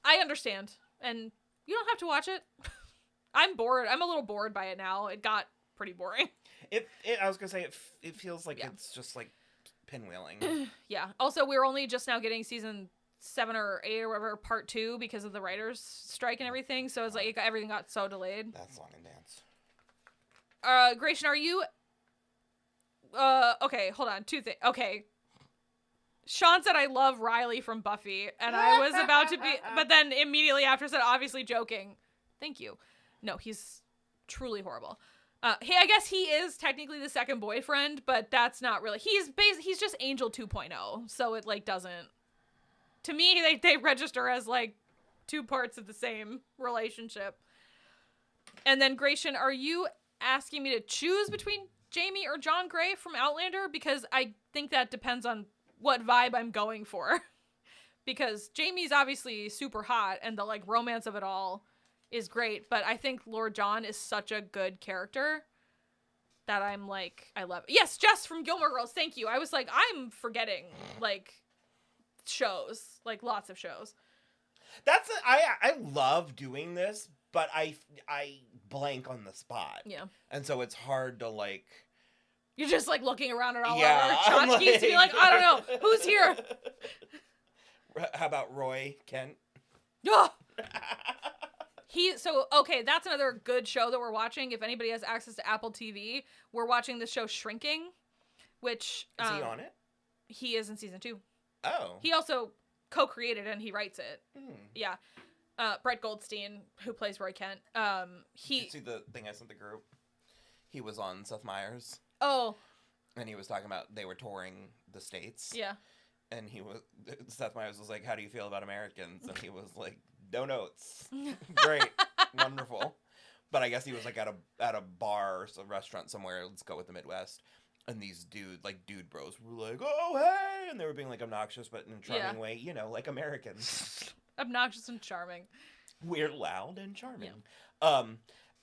I understand, and you don't have to watch it. I'm bored. I'm a little bored by it now. It got pretty boring. I was gonna say it feels like it's just like pinwheeling. Yeah. Also, we're only just now getting season 7 or 8 or whatever, part 2, because of the writers' strike and everything. So it's like everything got so delayed. That's Song and Dance. Gratian, are you? Okay, hold on. 2 things. Okay. Sean said, I love Riley from Buffy, and I was about to be, but then immediately after said, obviously joking. Thank you. No, he's truly horrible. I guess he is technically the second boyfriend, but that's not really, he's just Angel 2.0, so it like doesn't, to me, they register as like 2 parts of the same relationship. And then Gratian, are you asking me to choose between Jamie or John Gray from Outlander? Because I think that depends on what vibe I'm going for. Because Jamie's obviously super hot, and the like romance of it all is great, but I think Lord John is such a good character that I'm like, I love it. Yes, Jess from Gilmore Girls, thank you. I was like, I'm forgetting like shows, like lots of shows. I love doing this, but I blank on the spot. Yeah. And so it's hard to like... You're just like looking around at all our tchotchkes to be like, I don't know, who's here? How about Roy Kent? Oh! Okay, that's another good show that we're watching. If anybody has access to Apple TV, we're watching the show Shrinking, which... Is he on it? He is in season 2. Oh. He also co-created and he writes it. Yeah. Brett Goldstein, who plays Roy Kent. Did you see the thing I sent the group? He was on Seth Meyers. Oh. And he was talking about they were touring the States. Yeah. And Seth Meyers was like, how do you feel about Americans? And he was like, no notes. Great. Wonderful. But I guess he was like at a bar or some restaurant somewhere. Let's go with the Midwest. And these dude bros were like, oh, hey. And they were being like obnoxious, but in a charming way, you know, like Americans. Obnoxious and charming. We're loud and charming. Yeah.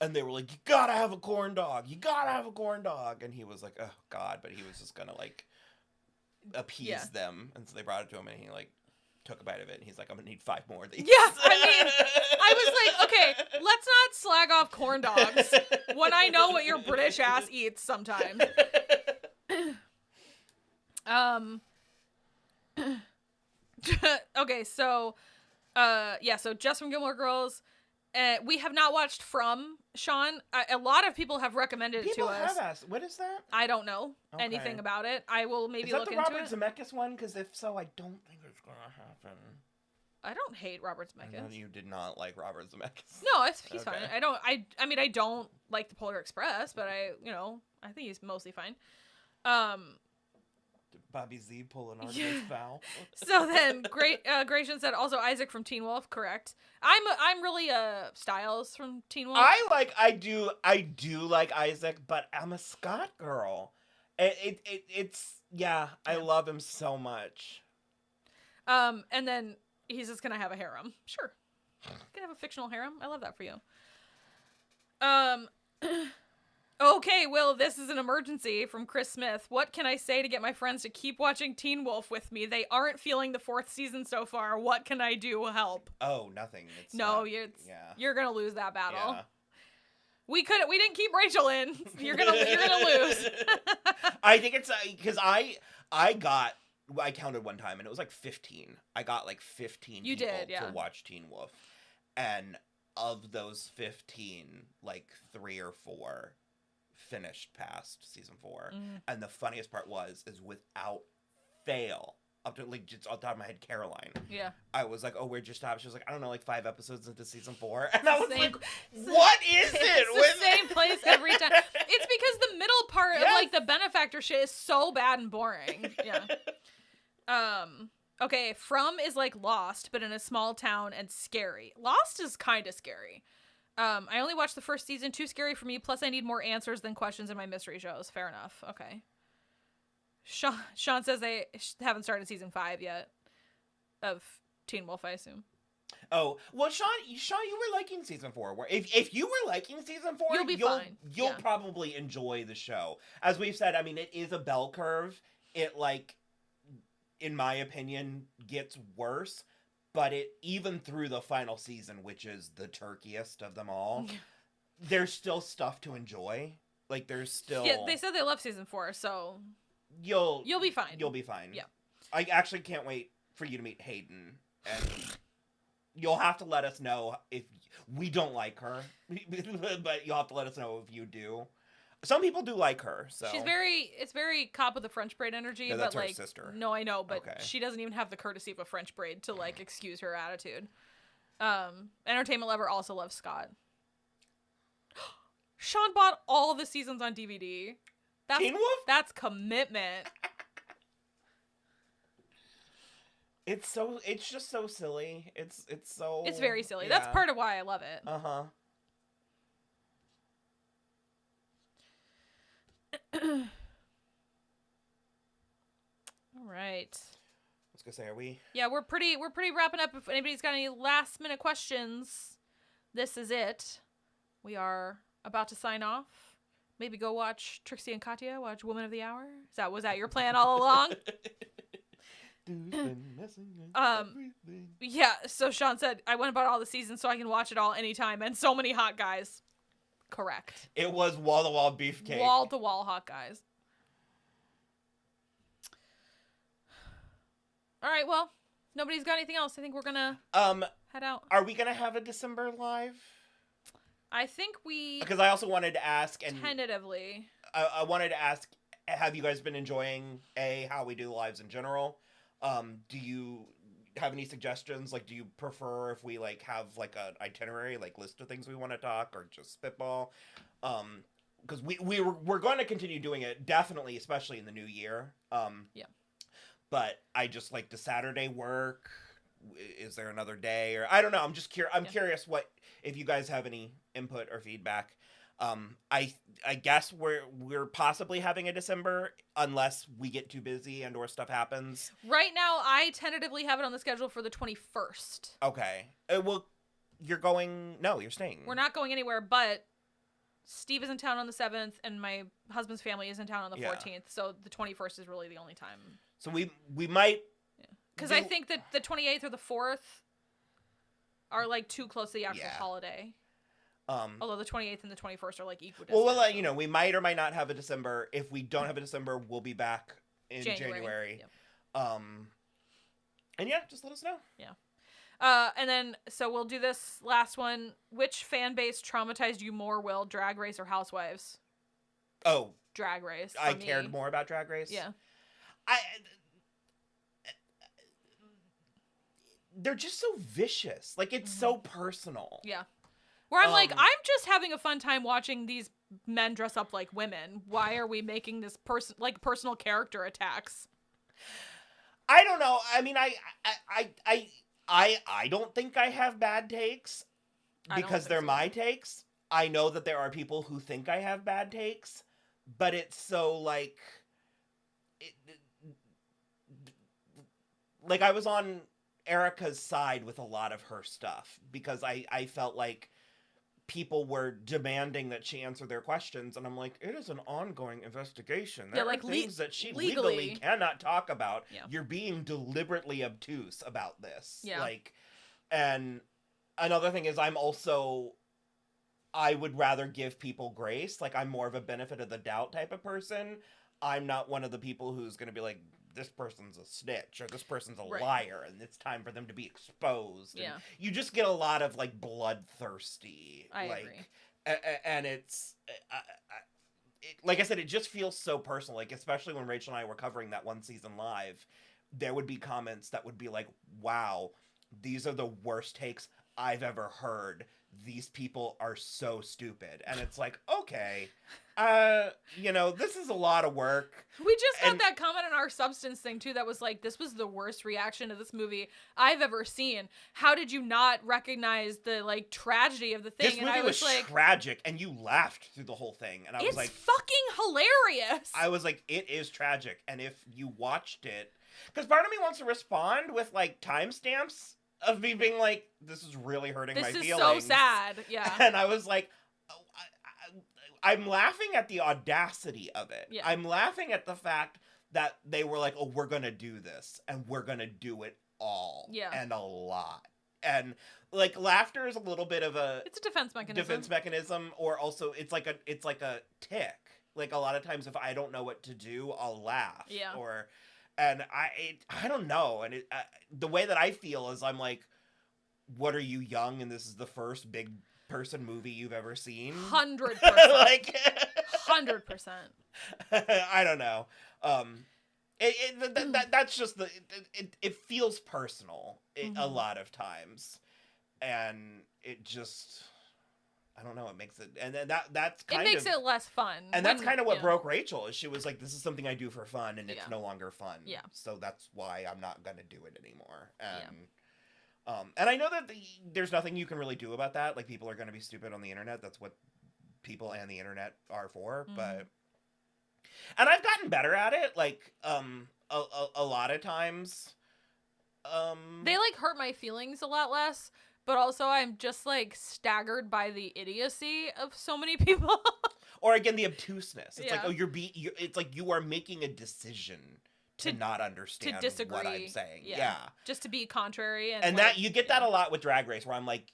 And they were like, you gotta have a corn dog. You gotta have a corn dog. And he was like, oh, God. But he was just gonna like appease them. And so they brought it to him and he like took a bite of it. And he's like, I'm gonna need 5 more of these. Yeah, I mean, I was like, okay, let's not slag off corn dogs when I know what your British ass eats sometimes. Okay, so so Jess from Gilmore Girls. We have not watched From, Sean. A lot of people have recommended it to us. People have asked. What is that? I don't know anything about it. I will maybe look into it. Is that the Robert Zemeckis one? Because if so, I don't think it's going to happen. I don't hate Robert Zemeckis. I know you did not like Robert Zemeckis. No, he's fine. I mean, I don't like the Polar Express, but I think he's mostly fine. Did Bobby Z pull an Artemis foul? So then, Gratian said also Isaac from Teen Wolf. Correct. I'm really Styles from Teen Wolf. I do like Isaac, but I'm a Scott girl. It's I love him so much. And then he's just gonna have a harem. Sure, gonna have a fictional harem. I love that for you. Okay, Will, this is an emergency from Chris Smith. What can I say to get my friends to keep watching Teen Wolf with me? They aren't feeling the 4th season so far. What can I do? Help. Oh, nothing. You're gonna lose that battle. Yeah. We didn't keep Rachel in. You're gonna lose. I think it's because I counted one time and it was like 15. I got like 15 people to watch Teen Wolf, and of those 15, like 3 or 4 finished past season 4. And the funniest part is without fail, up to like just off the top of my head, Caroline. Yeah. I was like, oh, where'd you stop? She was like, I don't know, like 5 episodes into season 4. And I was like, what is it? It's the same place every time. It's because the middle part of like the benefactor shit is so bad and boring. Yeah. Okay, From is like Lost, but in a small town and scary. Lost is kind of scary. I only watched the first season. Too scary for me. Plus, I need more answers than questions in my mystery shows. Fair enough. Okay. Sean says they haven't started season 5 yet of Teen Wolf, I assume. Oh, well, Sean, you were liking season 4. If you were liking season 4, you'll be fine. You'll probably enjoy the show. As we've said, I mean, it is a bell curve. It, like, in my opinion, gets worse. But it, even through the final season, which is the turkiest of them all, there's still stuff to enjoy. Like, there's still... Yeah, they said they love season 4, so... You'll be fine. You'll be fine. Yeah. I actually can't wait for you to meet Hayden. And you'll have to let us know if... We don't like her. But you'll have to let us know if you do. Some people do like her, so... It's very cop with the French braid energy, no, but that's like... her sister. No, I know, but she doesn't even have the courtesy of a French braid to, like, excuse her attitude. Entertainment Lover also loves Scott. Sean bought all the seasons on DVD. Teen Wolf? That's commitment. It's just so silly. It's very silly. Yeah. That's part of why I love it. Uh-huh. All right. I was gonna say, are we? Yeah, we're pretty wrapping up. If anybody's got any last minute questions, this is it. We are about to sign off. Maybe go watch Trixie and Katya. Watch Woman of the Hour. Was that your plan all along? Yeah. So Sean said I went and bought all the seasons so I can watch it all anytime, and so many hot guys. Correct. It was wall-to-wall beefcake. Wall-to-wall hot guys. All right, well, nobody's got anything else. I think we're gonna head out. Are we gonna have a December live? I think because I also wanted to ask, and tentatively, I wanted to ask, have you guys been enjoying how we do lives in general? Do you have any suggestions? Like, do you prefer if we like have like an itinerary, like list of things we want to talk, or just spitball? Because we're going to continue doing it, definitely, especially in the new year. Yeah. But I just like, does Saturday work? Is there another day? Or I don't know. I'm just curious. I'm curious if you guys have any input or feedback. I guess we're possibly having a December unless we get too busy and or stuff happens. Right now, I tentatively have it on the schedule for the 21st. Okay. Well, you're going... No, you're staying. We're not going anywhere, but Steve is in town on the 7th, and my husband's family is in town on the 14th, so the 21st is really the only time. So we might... Because I think that the 28th or the 4th are, like, too close to the actual holiday. Although the 28th and the 21st are, like, equidistant. Well, we'll let you know. We might or might not have a December. If we don't have a December, we'll be back in January. Yep. And yeah, just let us know. Yeah. And then, so we'll do this last one. Which fan base traumatized you more, Will? Drag Race or Housewives? Oh. Drag Race. I cared more about Drag Race? Yeah. they're just so vicious. Like, it's so personal. Yeah. Where I'm like, I'm just having a fun time watching these men dress up like women. Why are we making this personal character attacks? I don't know. I mean, I don't think I have bad takes because they're my takes. I know that there are people who think I have bad takes, but it's so like, like I was on Erica's side with a lot of her stuff because I felt like people were demanding that she answer their questions, and I'm like, it is an ongoing investigation. There are things that she legally cannot talk about. Yeah. You're being deliberately obtuse about this. Yeah. Like, and another thing is I would rather give people grace. Like, I'm more of a benefit of the doubt type of person. I'm not one of the people who's going to be like, this person's a snitch or this person's a liar and it's time for them to be exposed. Yeah. And you just get a lot of like bloodthirsty. I agree. And it's, like I said, it just feels so personal. Like, especially when Rachel and I were covering that one season live, there would be comments that would be like, wow, these are the worst takes I've ever heard. These people are so stupid. And it's like, okay, this is a lot of work. We just got that comment on our substance thing too that was like, this was the worst reaction to this movie I've ever seen. How did you not recognize the like tragedy of the thing? This movie was like, tragic, and you laughed through the whole thing. And I was like, it's fucking hilarious. I was like, it is tragic. And if you watched it, because part of me wants to respond with like timestamps of me being like, this is really hurting my feelings. This is so sad. Yeah. And I was like, I'm laughing at the audacity of it. Yeah. I'm laughing at the fact that they were like, oh, we're going to do this. And we're going to do it all. Yeah. And a lot. And like, laughter is a little bit of it's a defense mechanism. Or also it's like a tick. Like, a lot of times if I don't know what to do, I'll laugh. Yeah. And I don't know. And the way that I feel is I'm like, what are you, young? And this is the first big person movie you've ever seen? 100%. Like 100%. I don't know. That's just it feels personal a lot of times. And it just, I don't know. It makes it, and then that's kind of, it makes it less fun. And that's kind of what broke Rachel. Is she was like, this is something I do for fun, and it's no longer fun. Yeah. So that's why I'm not gonna do it anymore. And I know that there's nothing you can really do about that. Like, people are gonna be stupid on the internet. That's what people and the internet are for. But, and I've gotten better at it. Like, a lot of times, they like hurt my feelings a lot less. But also, I'm just, like, staggered by the idiocy of so many people. Or, again, the obtuseness. It's like, oh, it's like you are making a decision to not understand to disagree. What I'm saying. Yeah. Just to be contrary. And that you get that a lot with Drag Race, where I'm like,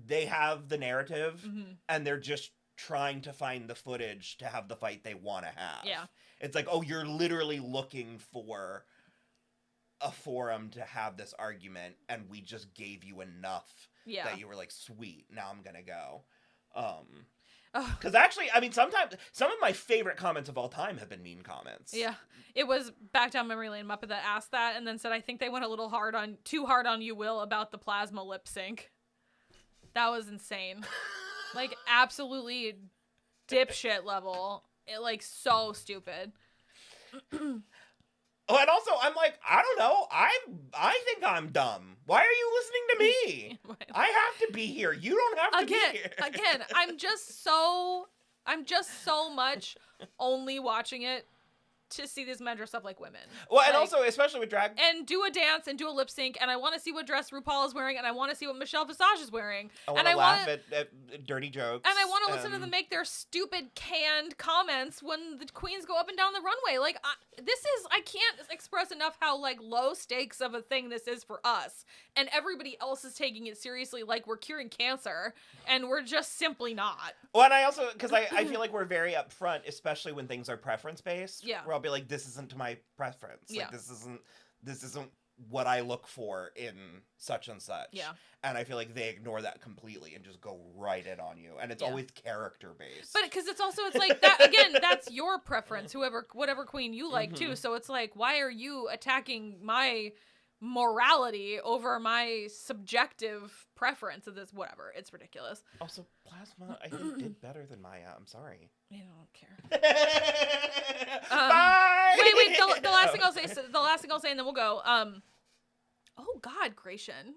they have the narrative, and they're just trying to find the footage to have the fight they want to have. Yeah. It's like, oh, you're literally looking for a forum to have this argument, and we just gave you enough that you were like, sweet, now I'm gonna go. Because actually, I mean, sometimes some of my favorite comments of all time have been mean comments. Yeah, it was Back Down Memory Lane Muppet that asked that, and then said, I think they went a little too hard on you, Will, about the plasma lip sync. That was insane. Like, absolutely dipshit level. It, like, so stupid. Oh, and also, I'm like, I don't know. I think I'm dumb. Why are you listening to me? I have to be here. You don't have to be here. Again, I'm just so much only watching it to see these men dress up like women. Well, and also, especially with drag. And do a dance and do a lip sync, and I want to see what dress RuPaul is wearing, and I want to see what Michelle Visage is wearing. I want to laugh at dirty jokes. And I want to listen to them make their stupid canned comments when the queens go up and down the runway. Like, I can't express enough how, like, low stakes of a thing this is for us. And everybody else is taking it seriously like we're curing cancer, and we're just simply not. Well, and I also, because I feel like we're very upfront, especially when things are preference-based. Yeah. Where I'll be like, this isn't my preference. Yeah. Like, this isn't what I look for in such and such. Yeah. And I feel like they ignore that completely and just go right in on you. And it's always character-based. But because it's like that, again, that's your preference, whatever queen you like too. So it's like, why are you attacking my morality over my subjective preference of this. Whatever. It's ridiculous. Also, Plasma, I think, did better than Maya. I'm sorry. I don't care. Bye! Wait. The last thing I'll say, and then we'll go. Oh, God, Gratian.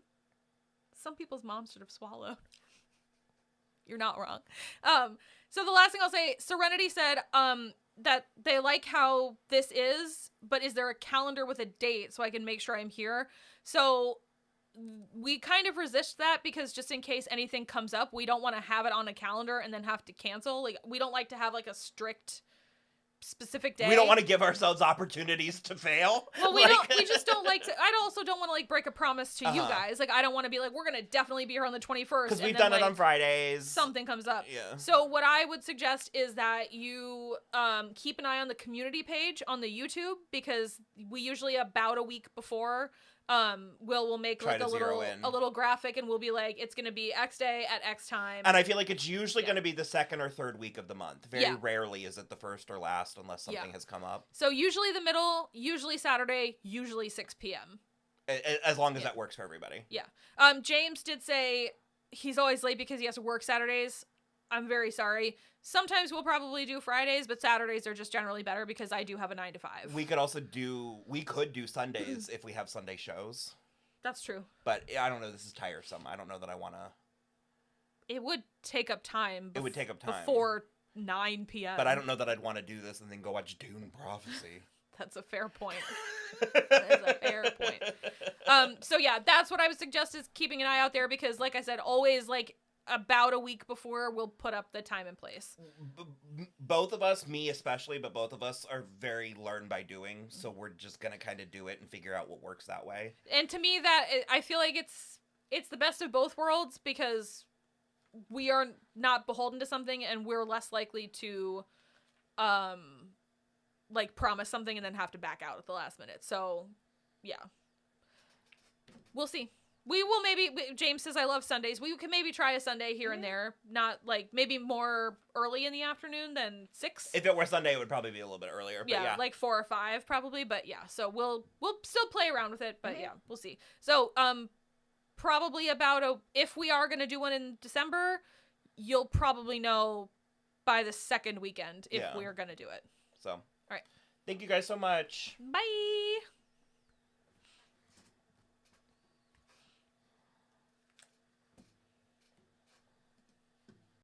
Some people's moms should have swallowed. You're not wrong. So the last thing I'll say, Serenity said that they like how this is, but is there a calendar with a date so I can make sure I'm here? So we kind of resist that because just in case anything comes up, we don't want to have it on a calendar and then have to cancel. Like, we don't like to have like a strict specific day. We don't want to give ourselves opportunities to fail. Well, we just don't like to. I also don't want to like break a promise to you guys. Like, I don't want to be like, we're gonna definitely be here on the 21st because we've done it on Fridays. Something comes up. Yeah. So what I would suggest is that you keep an eye on the community page on the YouTube, because we usually about a week before we'll make like a little graphic, and we'll be like, it's gonna be X day at X time. And I feel like it's usually gonna be the second or third week of the month. Very rarely is it the first or last unless something has come up. So usually the middle, usually Saturday, usually 6 p.m. As long as that works for everybody. Yeah. James did say he's always late because he has to work Saturdays. I'm very sorry. Sometimes we'll probably do Fridays, but Saturdays are just generally better because I do have a 9 to 5. We could do Sundays if we have Sunday shows. That's true. But I don't know, this is tiresome. I don't know that I want to. It would take up time. It would take up time. Before 9 p.m. But I don't know that I'd want to do this and then go watch Dune Prophecy. That's a fair point. That is a fair point. So yeah, that's what I would suggest, is keeping an eye out there, because like I said, always like about a week before we'll put up the time and place. Both of us, me especially, but both of us are very learn by doing, so we're just gonna kind of do it and figure out what works that way. And to me, I feel like it's the best of both worlds, because we are not beholden to something, and we're less likely to like promise something and then have to back out at the last minute. So yeah, we'll see. We will James says, I love Sundays. We can maybe try a Sunday here and there. Not like maybe more early in the afternoon than 6. If it were Sunday, it would probably be a little bit earlier. But yeah, like 4 or 5 probably. But yeah, so we'll still play around with it. But yeah, we'll see. So probably if we are going to do one in December, you'll probably know by the second weekend if we're going to do it. So, all right. Thank you guys so much. Bye.